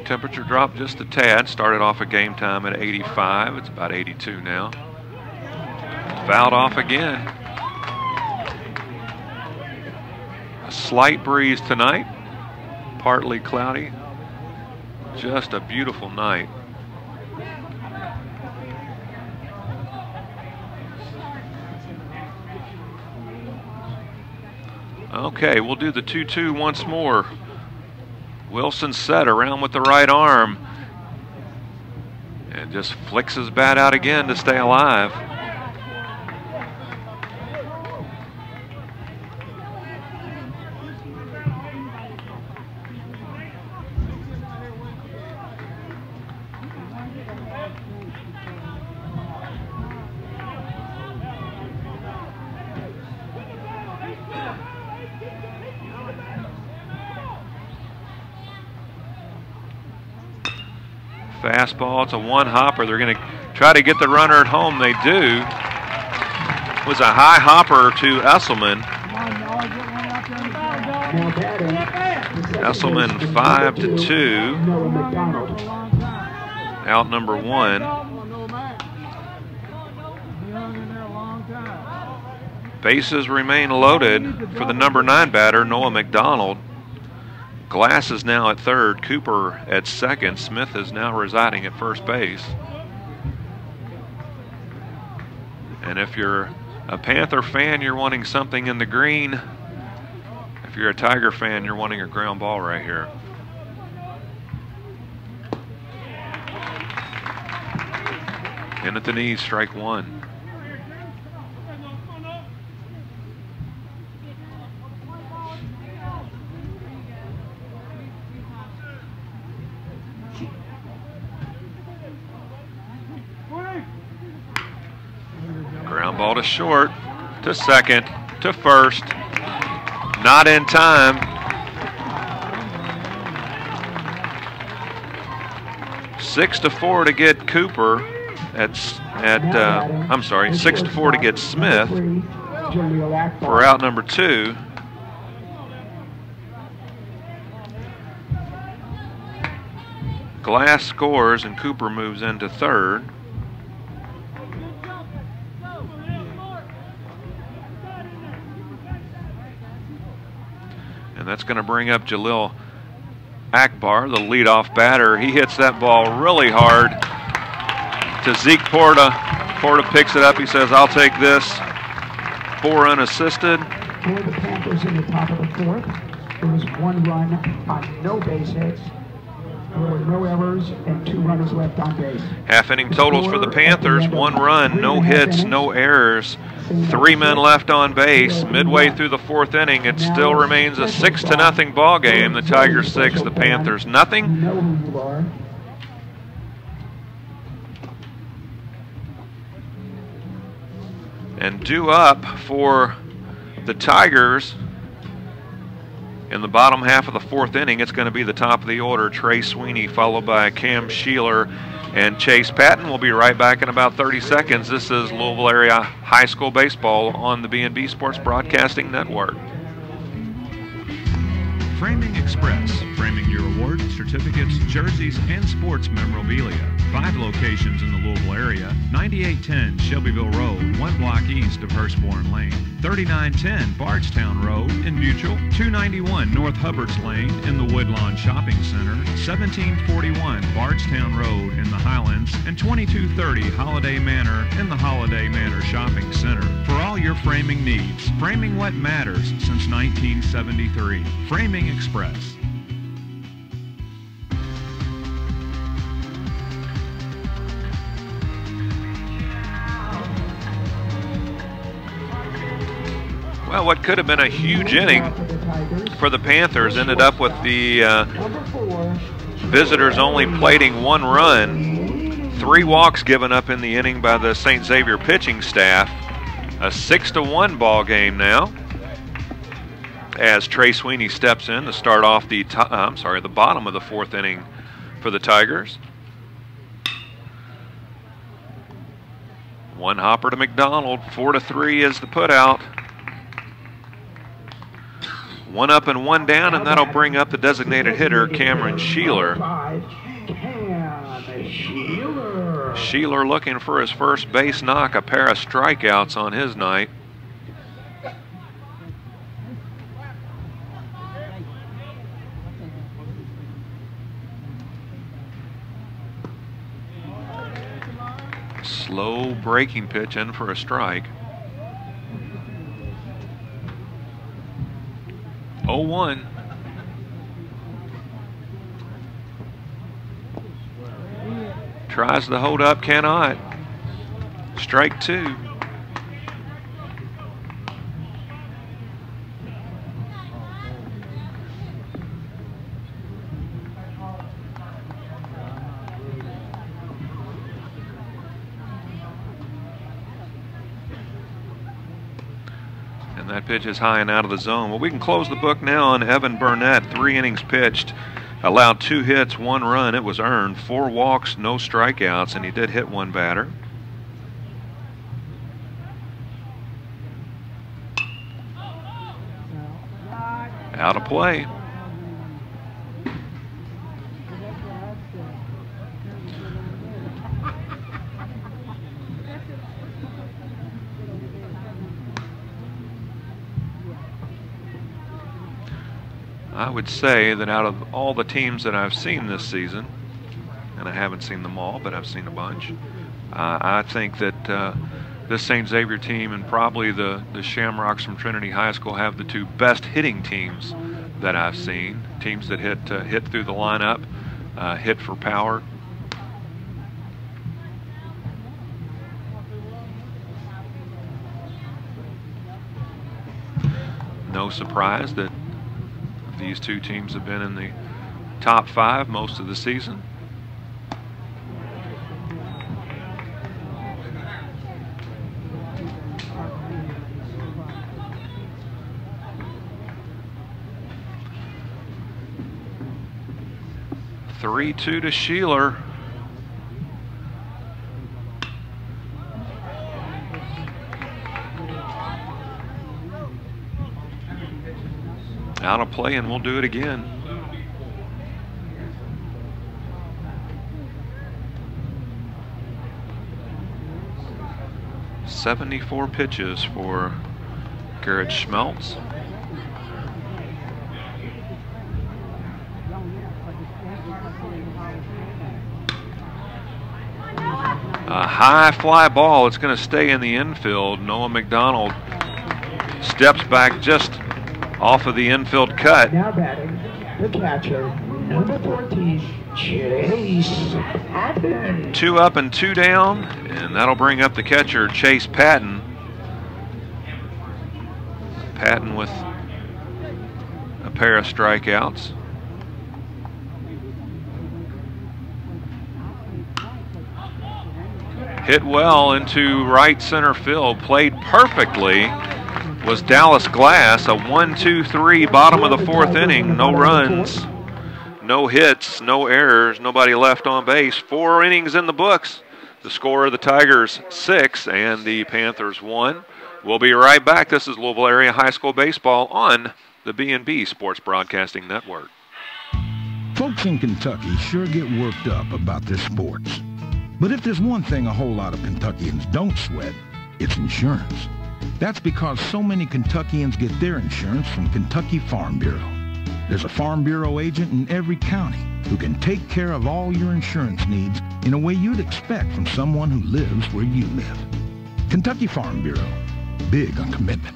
Temperature dropped just a tad. Started off a game time at 85. It's about 82 now. Fouled off again. Slight breeze tonight, partly cloudy, just a beautiful night. Okay, we'll do the 2-2 once more. Wilson set around with the right arm and just flicks his bat out again to stay alive. Fastball, it's a one-hopper. They're going to try to get the runner at home. They do. It was a high hopper to Esselman. Esselman 5-2. Out number 1. Bases remain loaded for the number 9 batter, Noah McDonald. Glass is now at 3rd, Cooper at 2nd. Smith is now residing at first base. And if you're a Panther fan, you're wanting something in the green. If you're a Tiger fan, you're wanting a ground ball right here. In at the knees, strike 1. Ground ball to short, to second, to first. Not in time. Six to 4 to get Cooper I'm sorry, 6-4 to get Smith for out number 2. Glass scores and Cooper moves into 3rd. And that's going to bring up Jalil Akbar, the leadoff batter. He hits that ball really hard to Zeke Porta. Porta picks it up. He says, "I'll take this." 4 unassisted. For the Panthers in the top of the fourth, there was 1 run on no base hits. There were no errors and 2 runners left on base. Half-inning totals for the Panthers: 1 run, no hits, no errors, 3 men left on base. Midway through the 4th inning, it still remains a 6-0 ball game. The Tigers 6, the Panthers nothing. Know who you are. And due up for the Tigers in the bottom half of the 4th inning, it's going to be the top of the order: Trey Sweeney, followed by Cam Sheeler and Chase Patton. We'll be right back in about 30 seconds. This is Louisville Area High School Baseball on the B&B Sports Broadcasting Network. Framing Express, framing your awards, certificates, jerseys, and sports memorabilia. 5 locations in the Louisville area: 9810 Shelbyville Road, 1 block east of Hurstbourne Lane; 3910 Bardstown Road in Mutual; 291 North Hubbards Lane in the Woodlawn Shopping Center; 1741 Bardstown Road in the Highlands; and 2230 Holiday Manor in the Holiday Manor Shopping Center. For all your framing needs, framing what matters since 1973. Framing Express. Well, what could have been a huge inning for the Panthers ended up with the visitors only plating 1 run. 3 walks given up in the inning by the St. Xavier pitching staff. A 6-1 ball game now, as Trey Sweeney steps in to start off the bottom of the 4th inning for the Tigers. 1 hopper to McDonald. 4-3 is the putout. 1 up and 1 down, and that'll bring up the designated hitter, Cameron Sheeler. Sheeler looking for his first base knock, a pair of strikeouts on his night. Slow breaking pitch in for a strike. 0-1. Tries the hold up, cannot. Strike 2. And that pitch is high and out of the zone. Well, we can close the book now on Evan Burnett. 3 innings pitched, allowed 2 hits, 1 run. It was earned. 4 walks, no strikeouts, and he did hit 1 batter. Out of play. I would say that out of all the teams that I've seen this season, and I haven't seen them all, but I've seen a bunch, I think that this St. Xavier team and probably the Shamrocks from Trinity High School have the 2 best hitting teams that I've seen. Teams that hit through the lineup, hit for power. No surprise that these 2 teams have been in the top 5 most of the season. Three-two to Sheeler. Out of play, and we'll do it again. .74 pitches for Garrett Schmeltz. A high fly ball. It's going to stay in the infield. Noah McDonald steps back just off of the infield cut. Now batting, the catcher, number 14, Chase Patton. 2 up and 2 down, and that'll bring up the catcher, Chase Patton. Patton with a pair of strikeouts. Hit well into right center field, played perfectly, was Dallas Glass. A 1-2-3 bottom of the 4th inning. No runs, no hits, no errors, nobody left on base. 4 innings in the books. The score of the Tigers 6 and the Panthers 1. We'll be right back. This is Louisville Area High School Baseball on the B&B Sports Broadcasting Network. Folks in Kentucky sure get worked up about their sports. But if there's one thing a whole lot of Kentuckians don't sweat, it's insurance. That's because so many Kentuckians get their insurance from Kentucky Farm Bureau. There's a Farm Bureau agent in every county who can take care of all your insurance needs in a way you'd expect from someone who lives where you live. Kentucky Farm Bureau, big on commitment.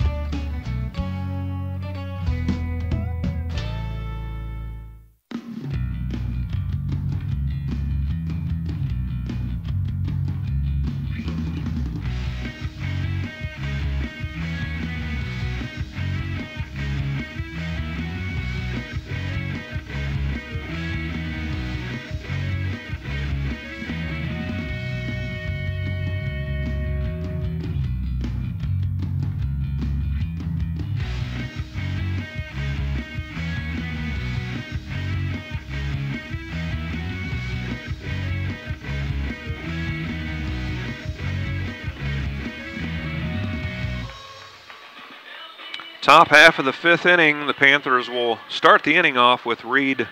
Top half of the 5th inning, the Panthers will start the inning off with Reed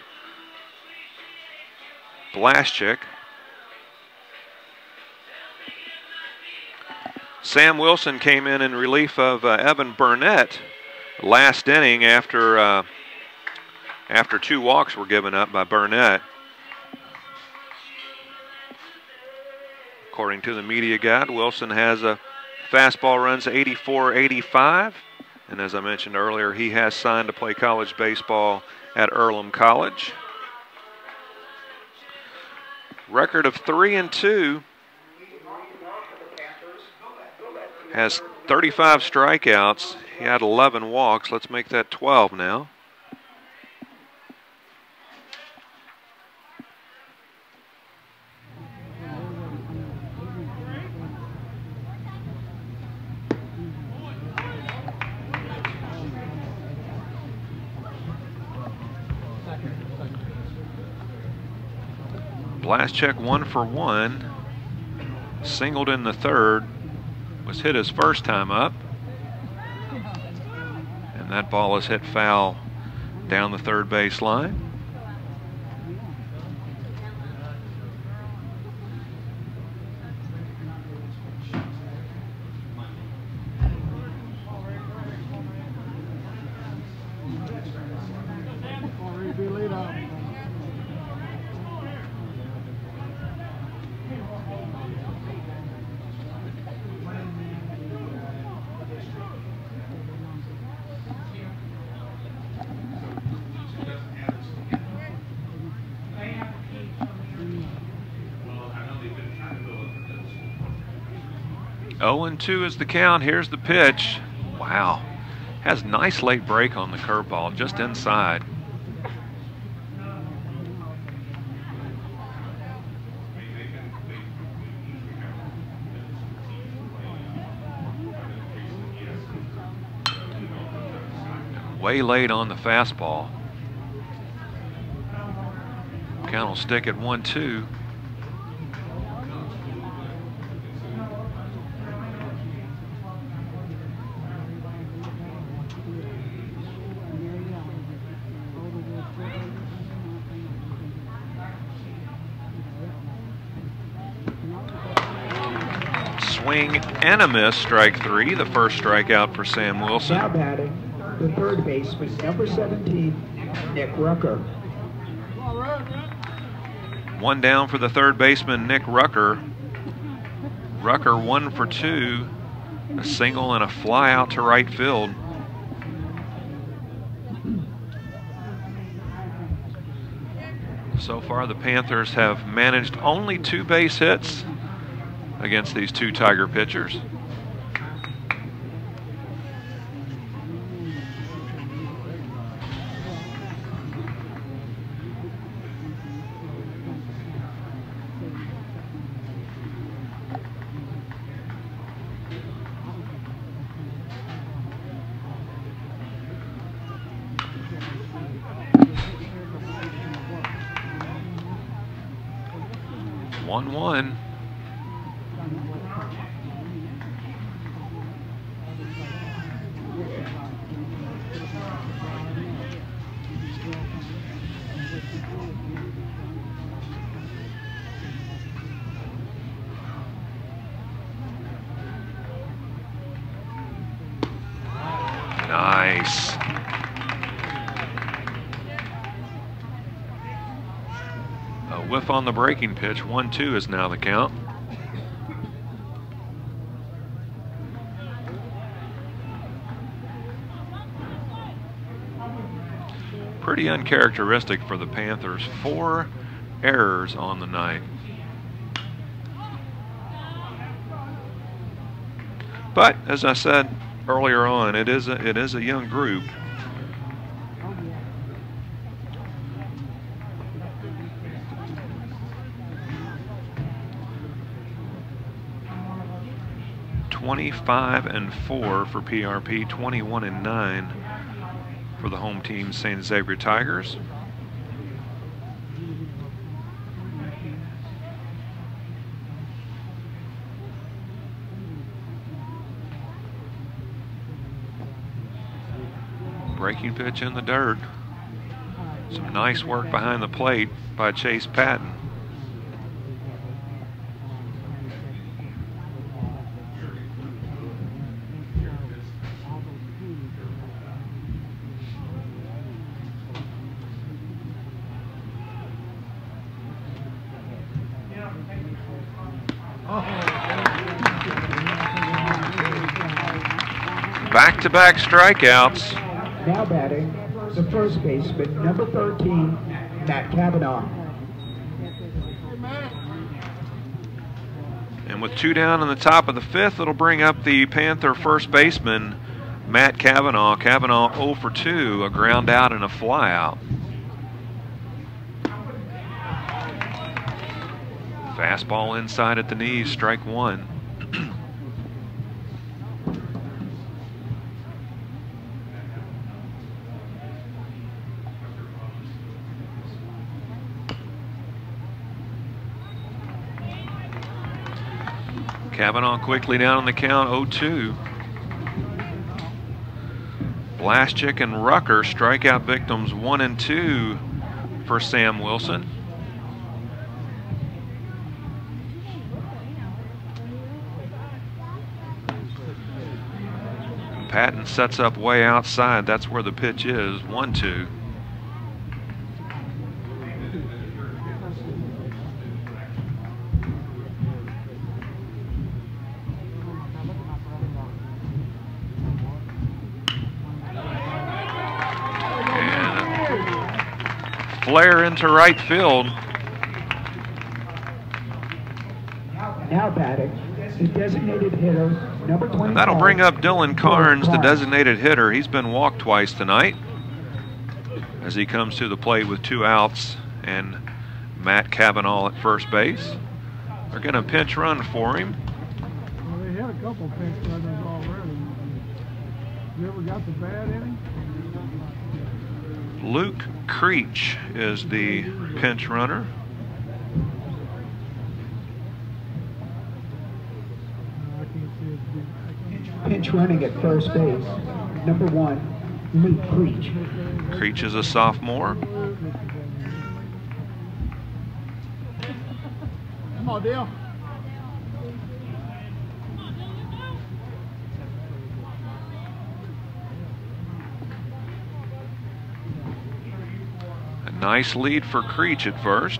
Blaschik. Sam Wilson came in relief of Evan Burnett last inning after 2 walks were given up by Burnett. According to the media guide, Wilson has a fastball runs 84-85. And as I mentioned earlier, he has signed to play college baseball at Earlham College. Record of 3-2. Has 35 strikeouts. He had 11 walks. Let's make that 12 now. Blaschik 1 for 1, singled in the 3rd, was hit his first time up, and that ball is hit foul down the 3rd base line. Oh, 2 is the count. Here's the pitch. Wow. Has nice late break on the curveball, just inside. Way late on the fastball. Count will stick at 1-2. Swing and a miss, strike 3, the first strikeout for Sam Wilson. Now batting, the 3rd baseman, number 17, Nick Rucker. 1 down for the 3rd baseman, Nick Rucker. Rucker 1 for 2, a single and a fly out to right field. So far, the Panthers have managed only 2 base hits against these 2 Tiger pitchers. One. Nice. A whiff on the breaking pitch. 1-2 is now the count. Pretty uncharacteristic for the Panthers. 4 errors on the night. But as I said earlier on, it is a young group. (25-4) for PRP, 21-9 for the home team, St. Xavier Tigers. Breaking pitch in the dirt. Some nice work behind the plate by Chase Patton. Back-to-back strikeouts. Now batting, the first baseman, number 13, Matt Cavanaugh. And with 2 down in the top of the 5th, it'll bring up the Panther first baseman, Matt Cavanaugh. Cavanaugh 0 for 2, a ground out and a fly out. Fastball inside at the knees, strike 1. Cavanaugh quickly down on the count, 0-2. Blaschick and Rucker strikeout victims, 1 and 2 for Sam Wilson. And Patton sets up way outside. That's where the pitch is, 1-2. Flare into right field. Now batting, the designated hitter, number 25. And that'll bring up Dylan Carnes, the designated hitter. He's been walked twice tonight as he comes to the plate with 2 outs and Matt Cavanaugh at first base. They're going to pinch run for him. Well, they had a couple pinch runners already. You ever got the bat in him? Luke Creech is the pinch runner. Pinch running at first base, number 1, Luke Creech. Creech is a sophomore. Come on, Dale. Nice lead for Creech at first.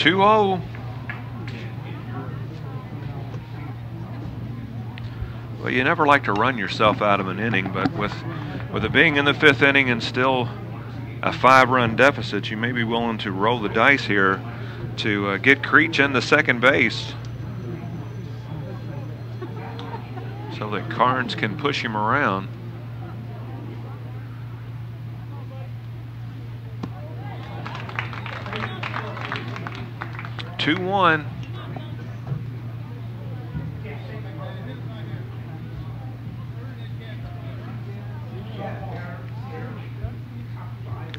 2-0. Well, you never like to run yourself out of an inning, but with it being in the 5th inning and still a 5-run deficit, you may be willing to roll the dice here to get Creech into second base so that Carnes can push him around. Two-one.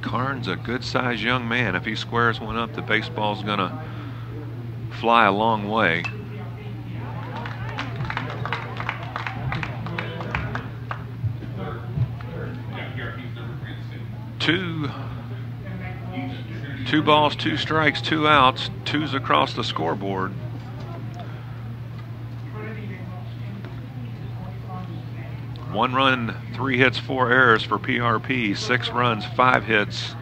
Carnes, a good-sized young man. If he squares one up, the baseball's going to fly a long way. Two balls, 2 strikes, 2 outs, 2s across the scoreboard. One run, 3 hits, 4 errors for PRP. 6 runs, 5 hits,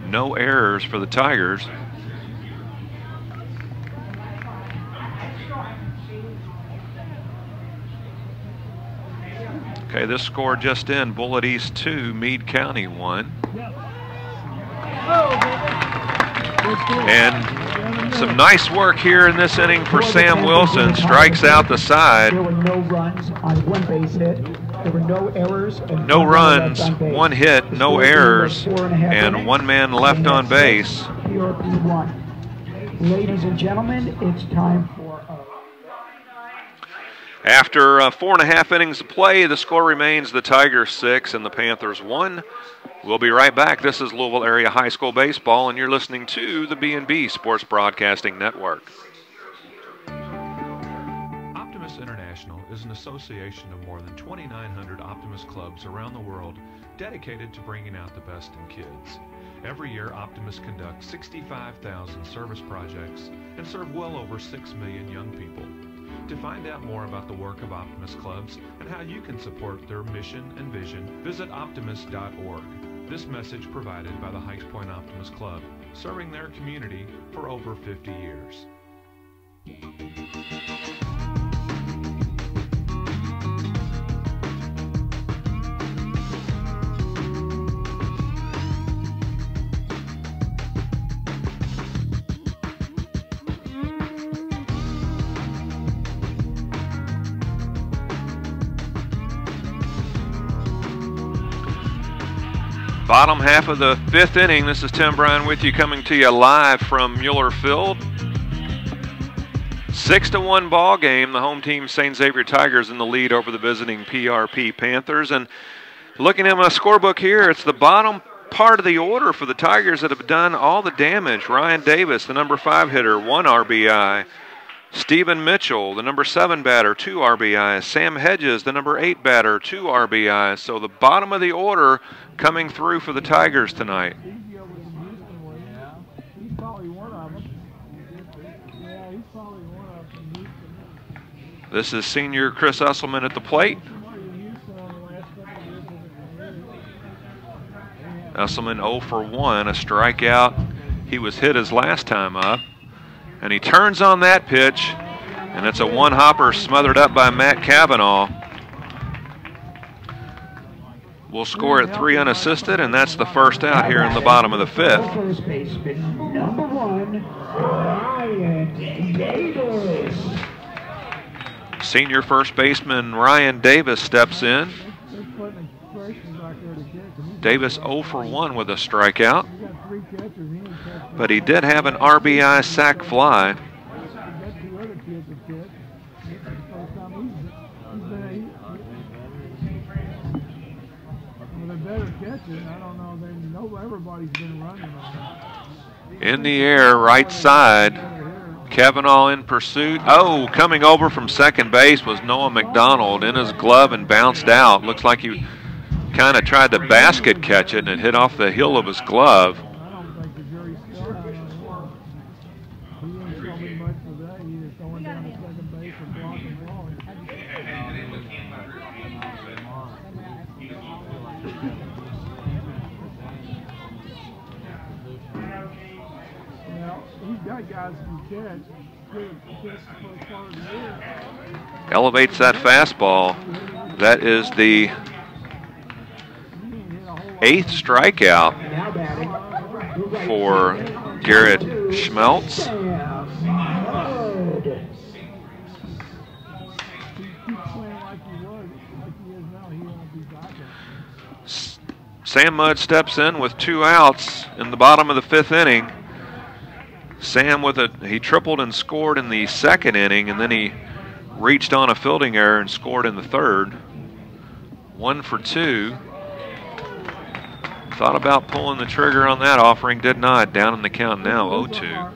no errors for the Tigers. Okay, this score just in: Bullitt East 2, Meade County 1. And some nice work here in this inning for Sam Wilson. Strikes out the side. There were no runs on 1 base hit. There were no errors. No runs, 1 hit, no errors, and 1 man left on base. PRP 1. Ladies and gentlemen, it's time for After 4.5 innings of play, the score remains the Tigers 6 and the Panthers 1. We'll be right back. This is Louisville Area High School Baseball, and you're listening to the B&B Sports Broadcasting Network. Optimus International is an association of more than 2,900 Optimus clubs around the world dedicated to bringing out the best in kids. Every year, Optimus conducts 65,000 service projects and serve well over 6 million young people. To find out more about the work of Optimus clubs and how you can support their mission and vision, visit optimus.org. This message provided by the Hikes Point Optimus Club, serving their community for over 50 years. Bottom half of the 5th inning. This is Tim Bryan with you, coming to you live from Mueller Field. 6-1 ball game. The home team, St. Xavier Tigers, in the lead over the visiting PRP Panthers. And looking at my scorebook here, it's the bottom part of the order for the Tigers that have done all the damage. Ryan Davis, the number 5 hitter, 1 RBI. Stephen Mitchell, the number 7 batter, 2 RBIs. Sam Hedges, the number 8 batter, 2 RBIs. So the bottom of the order coming through for the Tigers tonight. This is senior Chris Usselman at the plate. Usselman 0 for 1, a strikeout. He was hit his last time up. And he turns on that pitch, and it's a 1-hopper smothered up by Matt Cavanaugh. We'll score at 3 unassisted, and that's the first out here in the bottom of the 5th. First baseman, number 1, Ryan Davis. Senior first baseman Ryan Davis steps in. Davis 0 for 1 with a strikeout, but he did have an RBI sac fly. In the air, right side. Cavanaugh in pursuit. Oh, coming over from second base was Noah McDonald, in his glove and bounced out. Looks like he kind of tried to basket catch it, and it hit off the heel of his glove. got guys who catch. Elevates that fastball. That is the 8th strikeout for Garrett Schmeltz. Sam Mudd steps in with 2 outs in the bottom of the 5th inning. Sam he tripled and scored in the 2nd inning, and then he reached on a fielding error and scored in the 3rd. 1 for 2. Thought about pulling the trigger on that offering, did not. Down in the count now, 0-2.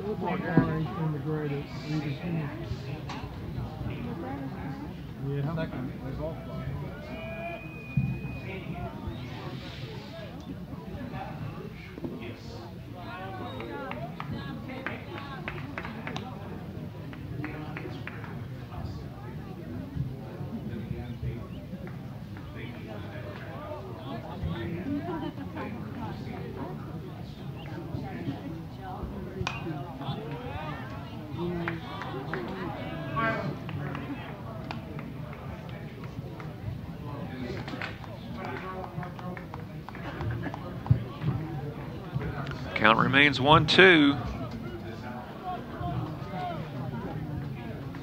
Count remains 1-2.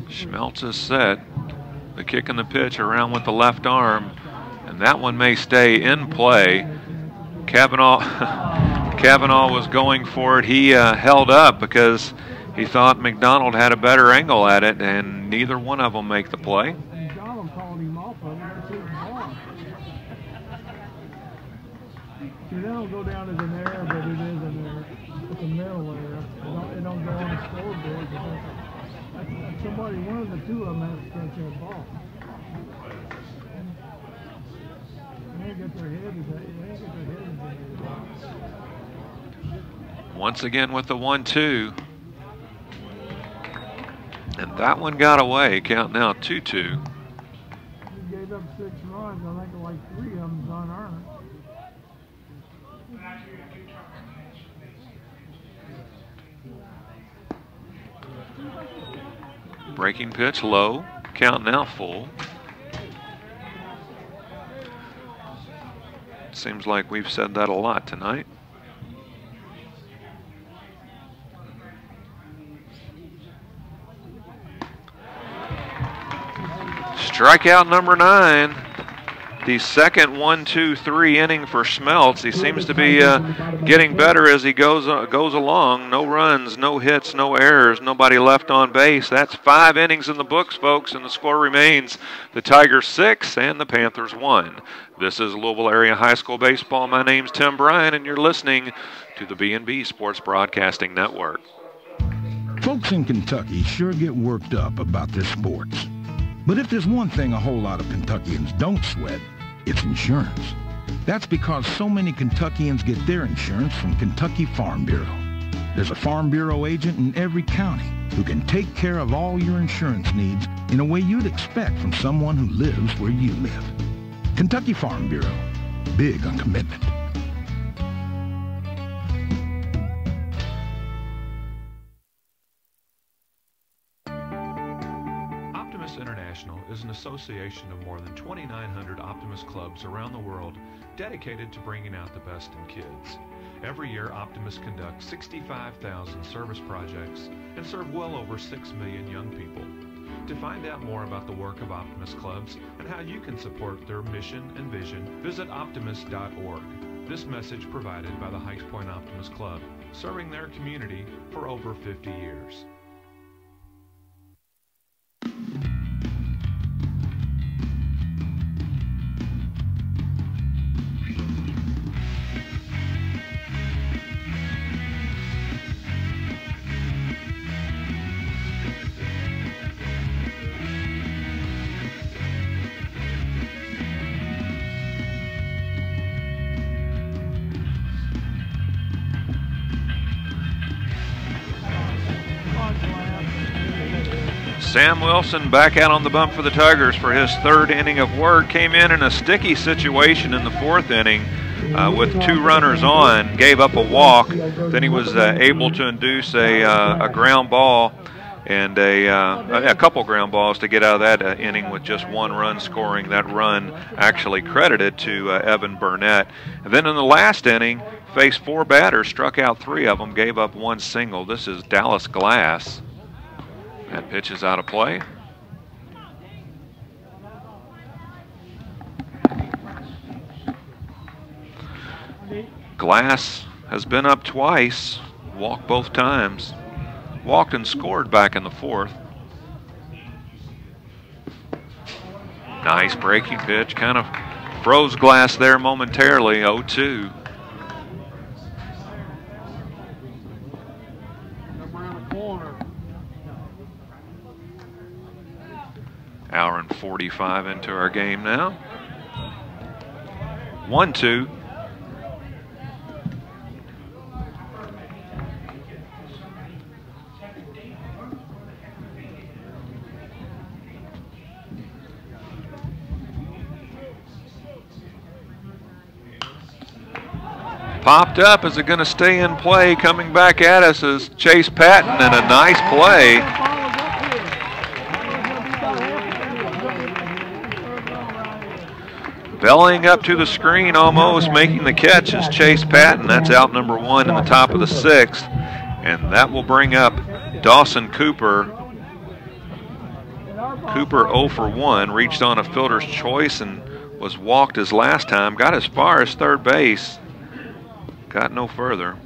Schmeltz is set. The kick and the pitch around with the left arm, and that one may stay in play. Cavanaugh was going for it. He held up because he thought McDonald had a better angle at it, and neither one of them make the play. They don't go down as an error, but it is an error. It's a mental error. It don't go on the scoreboard. That's somebody, one of the 2 of them has to catch that ball. They ain't got their head in. Once again with the 1-2. And that one got away. Count now 2-2. He gave up 6 runs. I think like 3 of them's unearned. Breaking pitch low. Count now full. Seems like we've said that a lot tonight. Strikeout number 9. The second 1-2-3 inning for Schmeltz. He seems to be getting better as he goes along. No runs, no hits, no errors, nobody left on base. That's 5 innings in the books, folks, and the score remains the Tigers 6 and the Panthers 1. This is Louisville Area High School Baseball. My name's Tim Bryan, and you're listening to the B&B Sports Broadcasting Network. Folks in Kentucky sure get worked up about their sports. But if there's one thing a whole lot of Kentuckians don't sweat, it's insurance. That's because so many Kentuckians get their insurance from Kentucky Farm Bureau. There's a Farm Bureau agent in every county who can take care of all your insurance needs in a way you'd expect from someone who lives where you live. Kentucky Farm Bureau, big on commitment. International is an association of more than 2,900 Optimus clubs around the world dedicated to bringing out the best in kids. Every year, Optimus conducts 65,000 service projects and serve well over 6 million young people. To find out more about the work of Optimus clubs and how you can support their mission and vision, visit optimus.org. This message provided by the Hikes Point Optimus Club, serving their community for over 50 years. Sam Wilson back out on the bump for the Tigers for his 3rd inning of work. Came in a sticky situation in the 4th inning. with 2 runners on, gave up a walk. Then he was able to induce a ground ball and a couple ground balls to get out of that inning with just 1 run scoring. That run actually credited to Evan Burnett. And then in the last inning, faced 4 batters, struck out 3 of them, gave up 1 single. This is Dallas Glass. That pitch is out of play. Glass has been up twice, walked both times. Walked and scored back in the 4th. Nice breaking pitch, kind of froze Glass there momentarily, 0-2. Hour and 45 into our game now. 1-2. Popped up. Is it going to stay in play? Coming back at us is Chase Patton, and a nice play. Bellying up to the screen, almost making the catch, is Chase Patton. That's out number 1 in the top of the 6th. And that will bring up Dawson Cooper. Cooper 0 for 1, reached on a fielder's choice and was walked his last time. Got as far as third base. Got no further.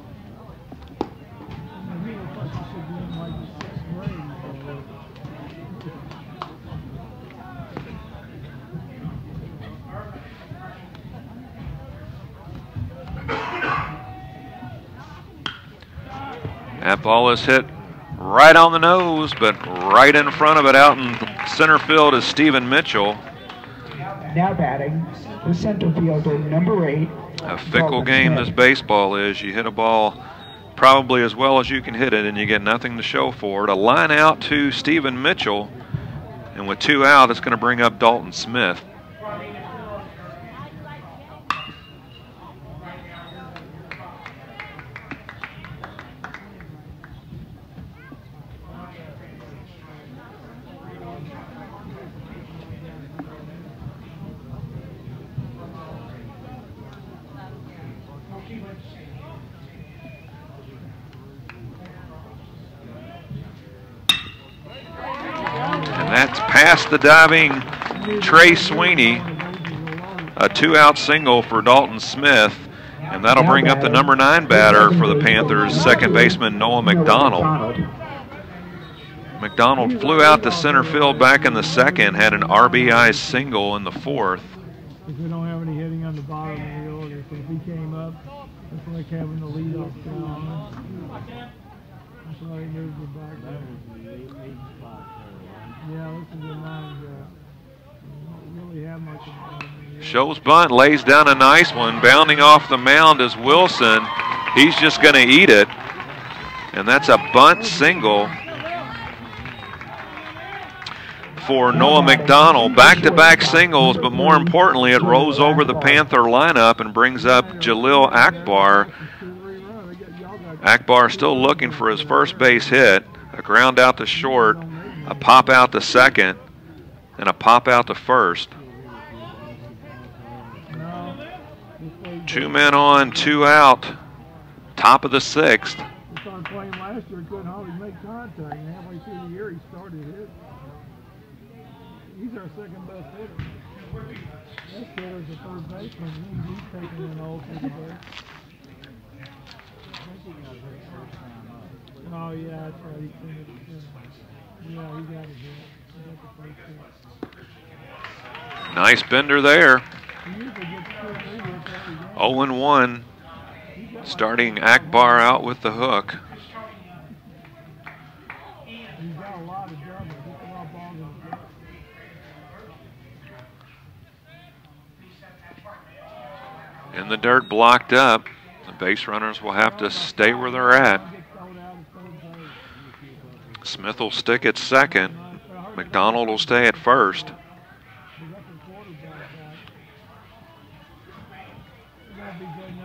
That ball is hit right on the nose, but right in front of it out in center field is Stephen Mitchell. Now batting, the center fielder, number 8. A fickle game this baseball is. You hit a ball probably as well as you can hit it, and you get nothing to show for it. A line out to Stephen Mitchell, and with 2 out, it's going to bring up Dalton Smith. That's past the diving Trey Sweeney. A 2-out single for Dalton Smith. And that'll bring up the number 9 batter for the Panthers, second baseman Noah McDonald. McDonald flew out to center field back in the 2nd, had an RBI single in the 4th. If we don't have any hitting on the bottom of the order, so if he came up, it's like having the lead off down. That's why he moved it back there. Yeah, this is a line don't really have much of Shows bunt, lays down a nice one. Bounding off the mound is Wilson. He's just going to eat it. And that's a bunt single for Noah McDonald. Back-to-back singles, but more importantly, it rolls over the Panther lineup and brings up Jalil Akbar. Akbar still looking for his first base hit. A ground out to short, a pop out to second, and a pop out to first. 2 men on, 2 out, top of the 6th. He started playing last year, couldn't hardly make contact, and halfway through the year he started hitting. He's our second best hitter. That hitter's a third baseman. He's taking an old to the base. Oh yeah, that's right. Yeah, he got it hit. Nice bender there. 0-1. Starting Akbar out with the hook. In the dirt, blocked up. The base runners will have to stay where they're at. Smith will stick at second. McDonald will stay at first.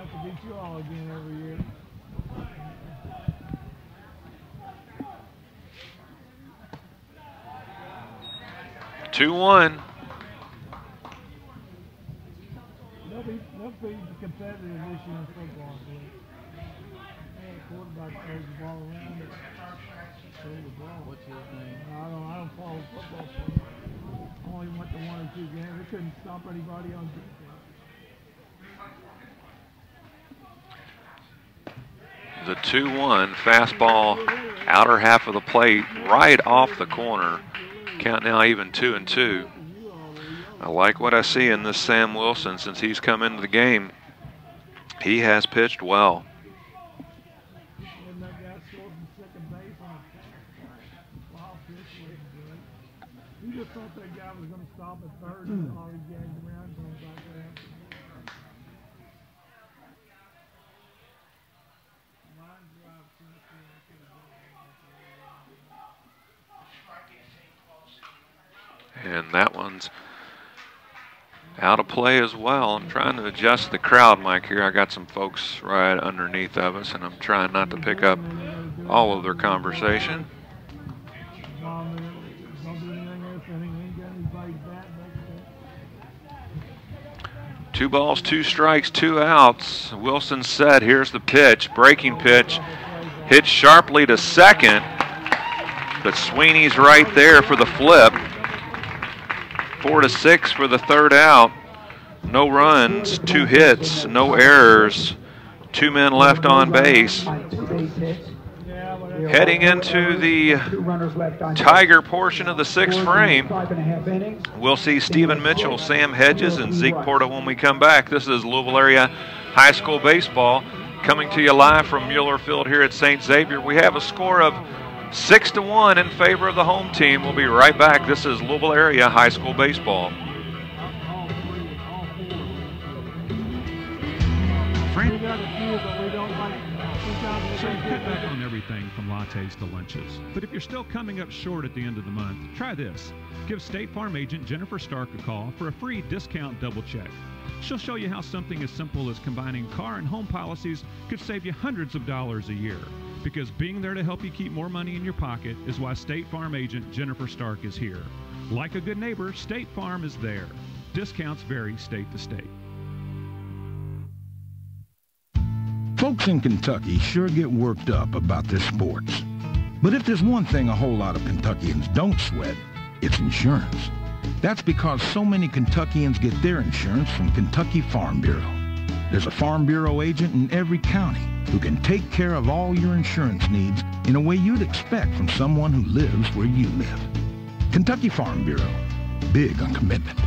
have to beat you all again every year. Two-one. They'll be competitive this year in football. The quarterback throws the ball around it. Throw the ball. What's his name? I don't follow football. I only went to 1 or 2 games. They couldn't stop anybody on defense. The 2-1 fastball, outer half of the plate, right off the corner. Count now even 2-2. I like what I see in this Sam Wilson since he's come into the game. He has pitched well. You just thought that guy was going to stop at third and all these games around going back there. And that one's out of play as well. I'm trying to adjust the crowd mic here. I got some folks right underneath of us, and I'm trying not to pick up all of their conversation. 2 balls, 2 strikes, 2 outs. Wilson set. Here's the pitch. Breaking pitch. Hit sharply to second, but Sweeney's right there for the flip. 4-6 for the 3rd out. No runs, 2 hits, no errors. 2 men left on base. Heading into the Tiger portion of the 6th frame, we'll see Stephen Mitchell, Sam Hedges, and Zeke Porta when we come back. This is Louisville Area High School Baseball coming to you live from Mueller Field here at St. Xavier. We have a score of 6-1 in favor of the home team. We'll be right back. This is Louisville Area High School Baseball. So you cut back on everything from lattes to lunches. But if you're still coming up short at the end of the month, try this. Give State Farm agent Jennifer Stark a call for a free discount double check. She'll show you how something as simple as combining car and home policies could save you hundreds of dollars a year. Because being there to help you keep more money in your pocket is why State Farm agent Jennifer Stark is here. Like a good neighbor, State Farm is there. Discounts vary state to state. Folks in Kentucky sure get worked up about their sports. But if there's one thing a whole lot of Kentuckians don't sweat, it's insurance. That's because so many Kentuckians get their insurance from Kentucky Farm Bureau. There's a Farm Bureau agent in every county who can take care of all your insurance needs in a way you'd expect from someone who lives where you live. Kentucky Farm Bureau, big on commitment.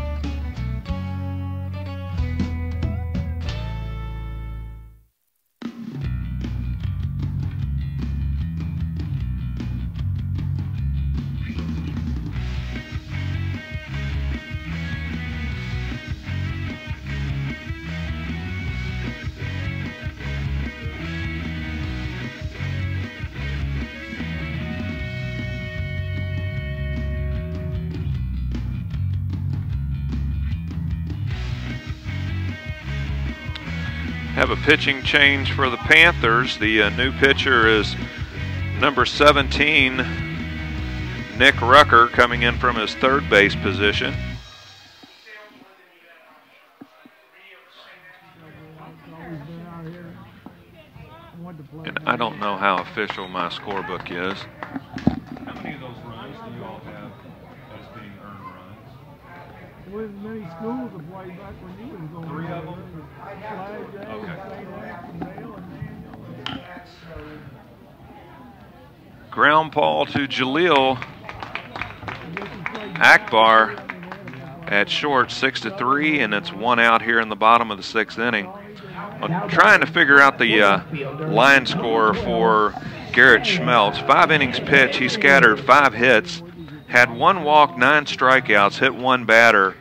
Have a pitching change for the Panthers. The new pitcher is number 17, Nick Rucker, coming in from his 3rd base position. And I don't know how official my scorebook is. How many of those runs do you all have as being earned runs? There wasn't many schools that played back when you was going. 3 of them? Okay. Ground ball to Jaleel Akbar at short, 6-3, and it's 1 out here in the bottom of the 6th inning. I'm trying to figure out the line score for Garrett Schmeltz. 5 innings pitched, he scattered 5 hits, had 1 walk, 9 strikeouts, hit 1 batter.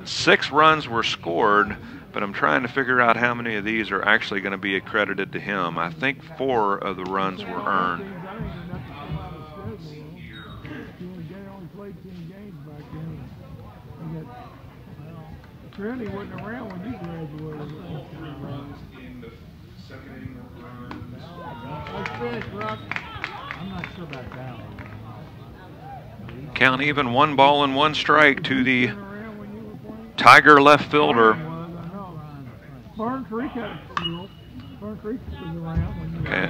6 runs were scored, but I'm trying to figure out how many of these are actually going to be accredited to him. I think 4 of the runs were earned. Really wasn't around when you graduated. I'm not sure about that. Count even, 1 ball and 1 strike to the Tiger left fielder. Burn Creek had a steal. Burn Creek was around when you were Okay.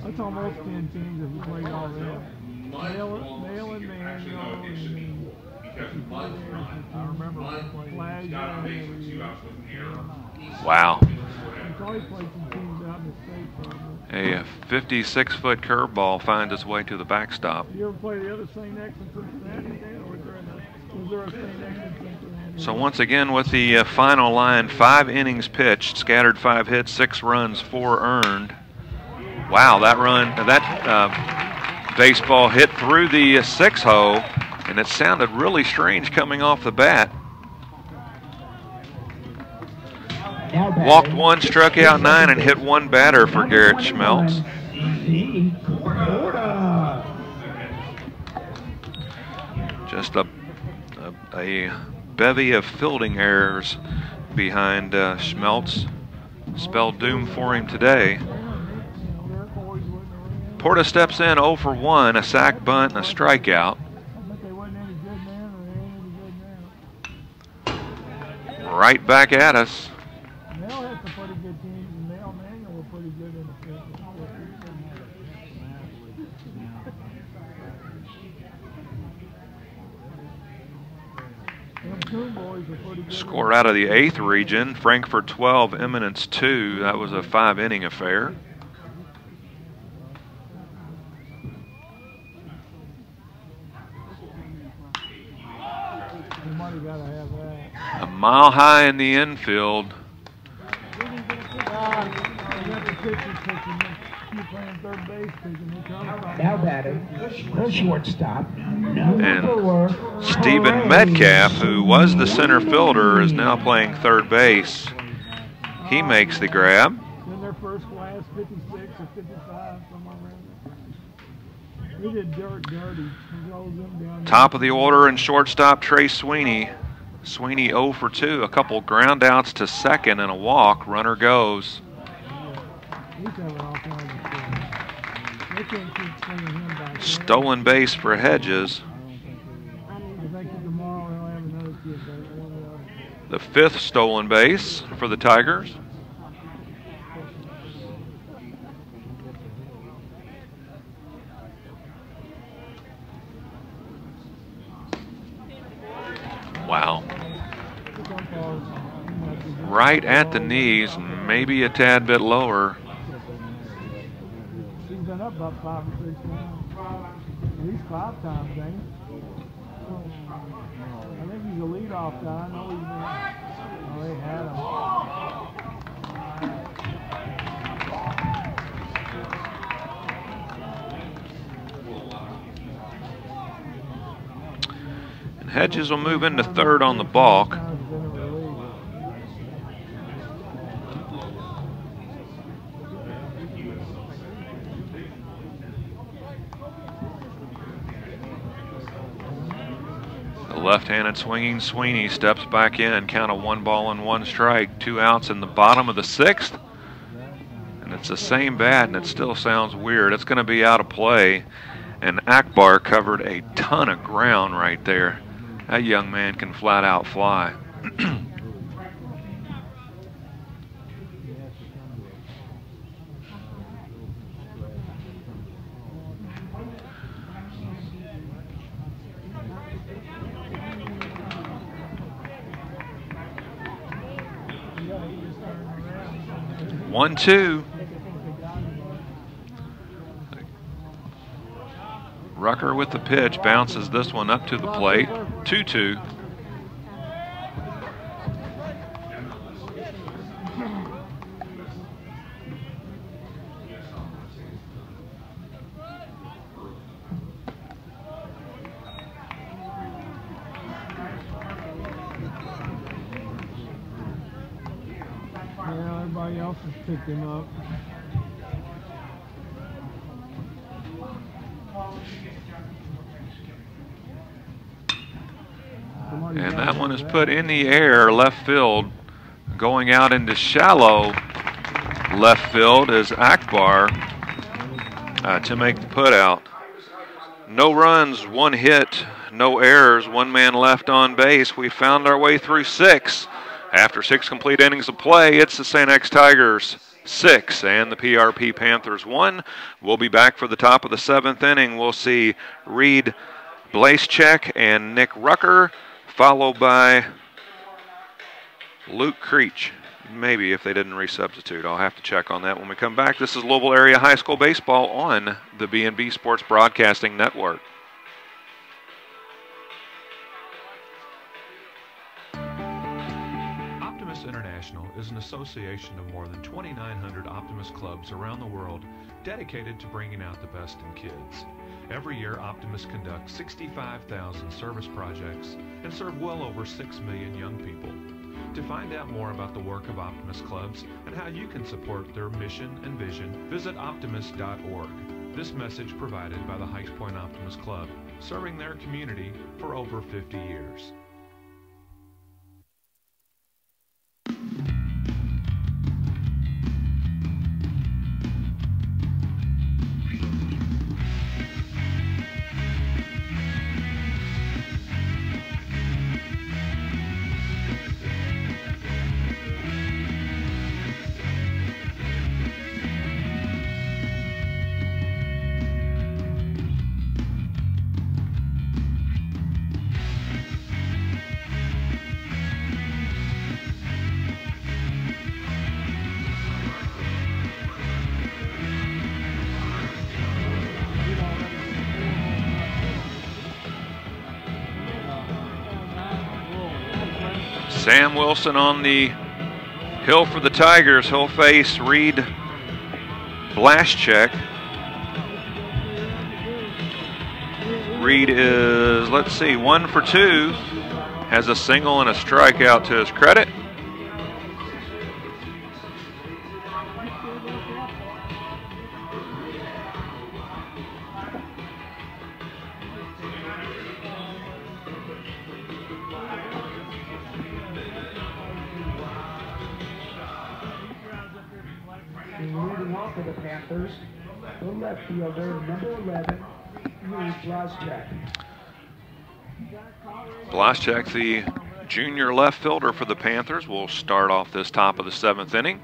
That's almost 10 teams if you played all that. Nail and Manual and I remember Flag. Wow. He probably played some teams out in the state. A 56-foot curveball finds its way to the backstop. You ever play the other St. X in Cincinnati, Dan? Or was there a St. X in Cincinnati? So once again with the final line, 5 innings pitched, scattered 5 hits, 6 runs, 4 earned. Wow, that baseball hit through the 6-hole, and it sounded really strange coming off the bat. Walked 1, struck out 9, and hit 1 batter for Garrett Schmeltz. Just a bevy of fielding errors behind Schmeltz. Spelled doom for him today. Porta steps in 0 for 1, a sac bunt and a strikeout. Right back at us. Nell had some pretty good teams, and Nell and Manual were pretty good in the field. Score out of the 8th region, Frankfurt 12, Eminence 2. That was a 5-inning affair. A mile high in the infield. Now batting, the shortstop, And Stephen Metcalf, who was the center fielder, is now playing third base. He makes the grab. In their first class, 56 or 55, somewhere around there. He did dirty. He rolls them down. Top of the order and shortstop Trey Sweeney. Sweeney 0 for 2, a couple ground outs to second and a walk. Runner goes. He's having all kinds of fun. They can't keep swinging him back. Stolen base for Hedges. I think tomorrow he'll have another kid. The 5th stolen base for the Tigers. Wow. Right at the knees, maybe a tad bit lower. He's been up about 5 or 6 times. At least 5 times, ain't he? I think he's a leadoff guy. I know he's been. Oh, they had him. And Hedges will move into third on the balk. Left-handed swinging Sweeney steps back in, count of 1 ball and 1 strike, 2 outs in the bottom of the 6th. And it's the same bat, and it still sounds weird. It's going to be out of play, and Akbar covered a ton of ground right there. That young man can flat out fly. 1-2. Rucker with the pitch, bounces this one up to the plate. 2-2. Everybody else has picked him up. And that one is put in the air, left field. Going out into shallow left field is Akbar to make the put out. No runs, 1 hit, no errors, 1 man left on base. We found our way through 6. After 6 complete innings of play, it's the St. X Tigers 6 and the PRP Panthers 1. We'll be back for the top of the 7th inning. We'll see Reed Blaschek and Nick Rucker, followed by Luke Creech. Maybe if they didn't resubstitute. I'll have to check on that when we come back. This is Louisville Area High School Baseball on the B&B Sports Broadcasting Network. Optimus International is an association of more than 2,900 Optimus clubs around the world dedicated to bringing out the best in kids. Every year, Optimus conducts 65,000 service projects and serve well over 6 million young people. To find out more about the work of Optimus clubs and how you can support their mission and vision, visit optimus.org. This message provided by the Heights Point Optimus Club, serving their community for over 50 years. Sam Wilson on the hill for the Tigers. He'll face Reed Blaschek. Reed is, let's see, 1 for 2. Has a single and a strikeout to his credit. The left fielder, number 11, Reed Blaschek. Blaschek, the junior left fielder for the Panthers, will start off this top of the 7th inning.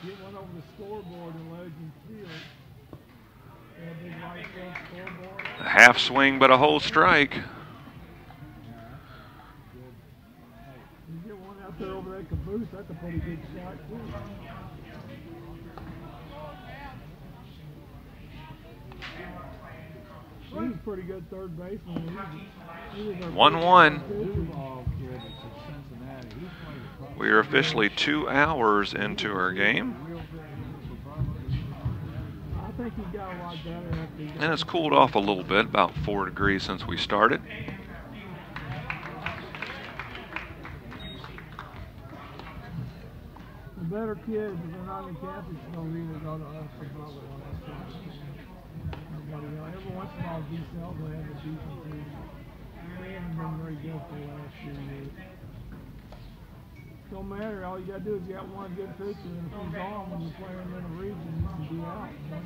Get one over the scoreboard in Legends Field. A half swing, but a whole strike. You get one out there over that caboose, that's a pretty big shot, too. He's a pretty good third baseman. 1-1. We are officially 2 hours into our game. I think he got a lot better. And it's cooled off a little bit, about 4 degrees since we started. The better kids, if they're not in campus, don't either go to us or brother. Every once in a while, DeSales will have a decent team. They haven't been very good for the last few years. Don't matter. All you got to do is you got one good pitcher, and if he's gone when you're playing in a region, you can be out in one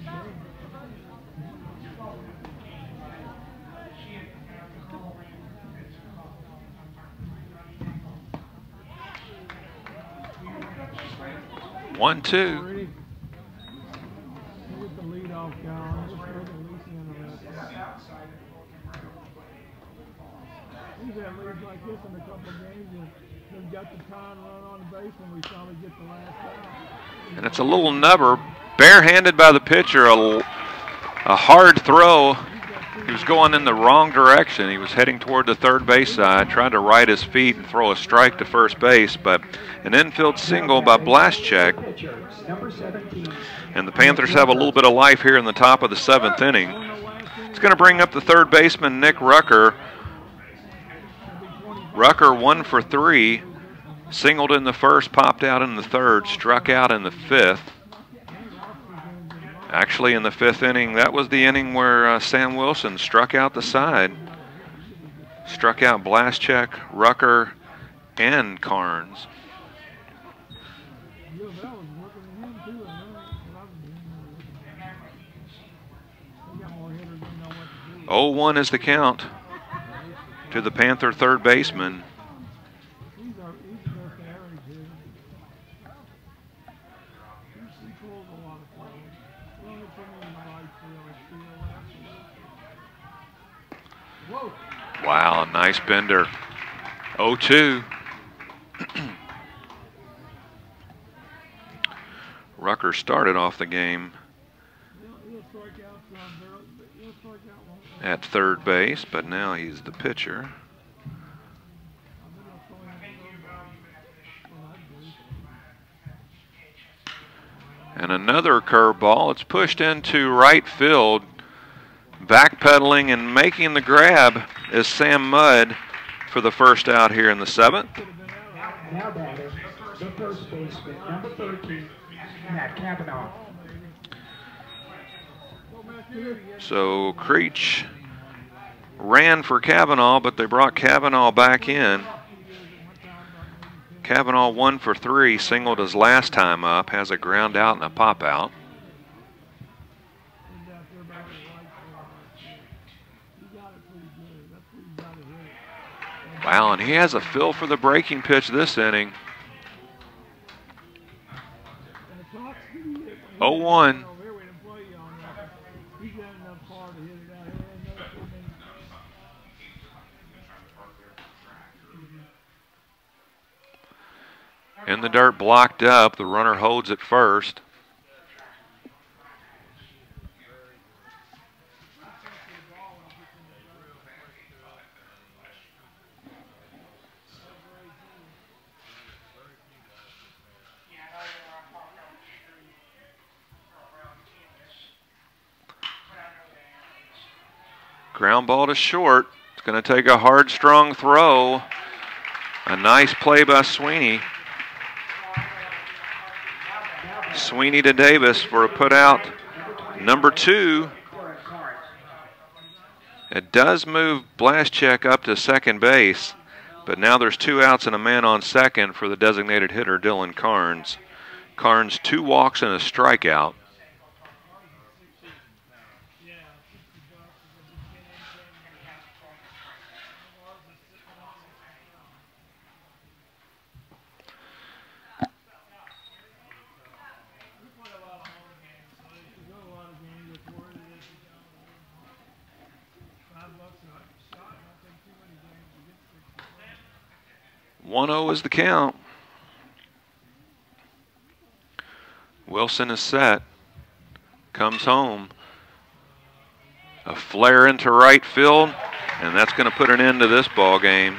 game. One, two. Look at the leadoff guy. He's had leads like this in a couple of games, and they've got the time run on the base when we finally get the last out. And it's a little nubber, barehanded by the pitcher, a hard throw. He was going in the wrong direction. He was heading toward the third base side, trying to right his feet and throw a strike to first base, but an infield single by Blaschek. And the Panthers have a little bit of life here in the top of the 7th inning. It's going to bring up the third baseman, Nick Rucker. Rucker 1 for 3, singled in the first, popped out in the third, struck out in the 5th. Actually, in the 5th inning, that was the inning where Sam Wilson struck out the side. Struck out Blaschek, Rucker, and Carnes. 0-1 is the count to the Panther third baseman. Wow, nice bender. 0-2. Rucker started off the game at third base, but now he's the pitcher. And another curveball. It's pushed into right field. Backpedaling and making the grab is Sam Mudd for the first out here in the seventh. Now batter, the first baseman, number 13, Matt Cavanaugh. So Creech ran for Cavanaugh, but they brought Cavanaugh back in. Cavanaugh 1 for 3, singled his last time up, has a ground out and a pop out. Wow, and he has a feel for the breaking pitch this inning. 0-1. In the dirt, blocked up. The runner holds at first. Ground ball to short. It's going to take a hard, strong throw. A nice play by Sweeney. Sweeney to Davis for a put out number 2. It does move Blaschek up to second base, but now there's 2 outs and a man on second for the designated hitter, Dylan Carnes. Carnes 2 walks and a strikeout. One-0 is the count. Wilson is set. Comes home. A flare into right field, and that's going to put an end to this ball game.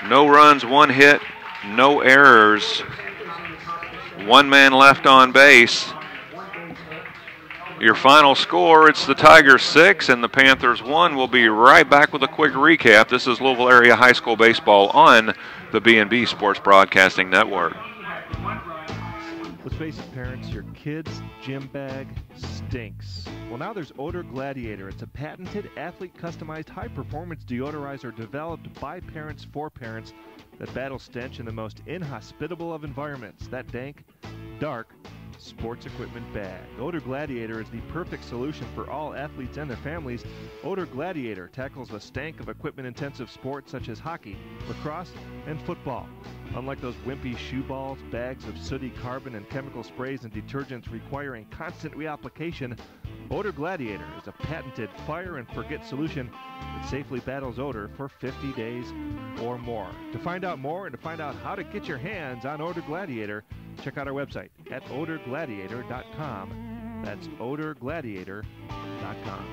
No runs, 1 hit, no errors. 1 man left on base. Your final score, it's the Tigers 6 and the Panthers 1. We'll be right back with a quick recap. This is Louisville Area High School Baseball on the B&B Sports Broadcasting Network. Let's face it, parents, your kid's gym bag stinks. Well, now there's Odor Gladiator. It's a patented athlete-customized high-performance deodorizer developed by parents for parents that battle stench in the most inhospitable of environments. That dank, dark, sports equipment bag. Odor Gladiator is the perfect solution for all athletes and their families. Odor Gladiator tackles the stank of equipment-intensive sports such as hockey, lacrosse, and football. Unlike those wimpy shoe balls, bags of sooty carbon and chemical sprays and detergents requiring constant reapplication, Odor Gladiator is a patented fire-and-forget solution that safely battles odor for 50 days or more. To find out more and to find out how to get your hands on Odor Gladiator, check out our website at odorgladiator.com. That's odorgladiator.com.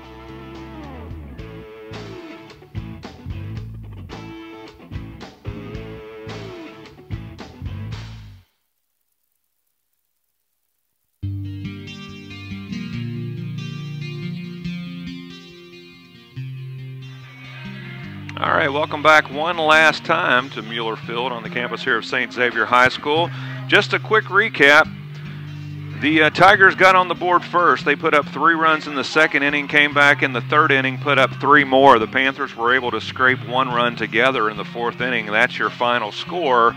All right, welcome back one last time to Mueller Field on the campus here of St. Xavier High School. Just a quick recap. The Tigers got on the board first. They put up 3 runs in the second inning, came back in the third inning, put up 3 more. The Panthers were able to scrape 1 run together in the fourth inning. That's your final score.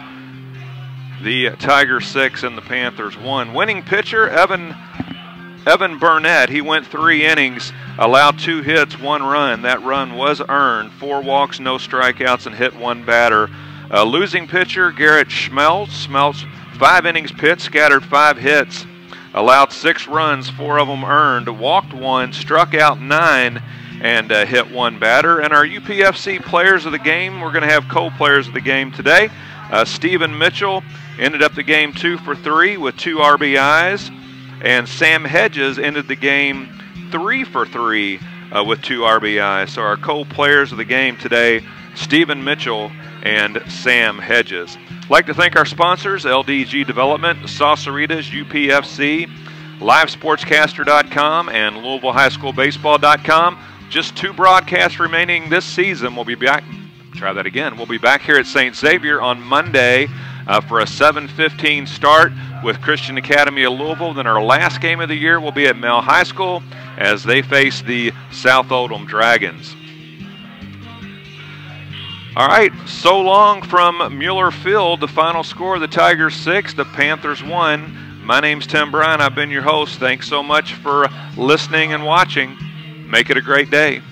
The Tigers 6 and the Panthers 1. Winning pitcher, Evan Burnett. He went 3 innings, allowed 2 hits, 1 run. That run was earned. 4 walks, no strikeouts, and hit 1 batter. Losing pitcher, Garrett Schmelz. Schmelz, 5 innings pitched, scattered 5 hits, allowed 6 runs, 4 of them earned, walked 1, struck out 9, and hit 1 batter. And our UPFC players of the game, we're going to have co-players of the game today. Stephen Mitchell ended up the game 2 for 3 with 2 RBIs. And Sam Hedges ended the game 3 for 3 with 2 RBIs. So our co-players of the game today, Stephen Mitchell and Sam Hedges. I'd like to thank our sponsors, LDG Development, Sauceritas, UPFC, Livesportscaster.com, and Louisville High School Baseball.com. Just 2 broadcasts remaining this season. We'll be back. Try that again. We'll be back here at St. Xavier on Monday for a 7:15 start with Christian Academy of Louisville. Then our last game of the year will be at Mel High School as they face the South Oldham Dragons. All right, so long from Mueller Field. The final score, the Tigers 6, the Panthers 1. My name's Tim Bryan. I've been your host. Thanks so much for listening and watching. Make it a great day.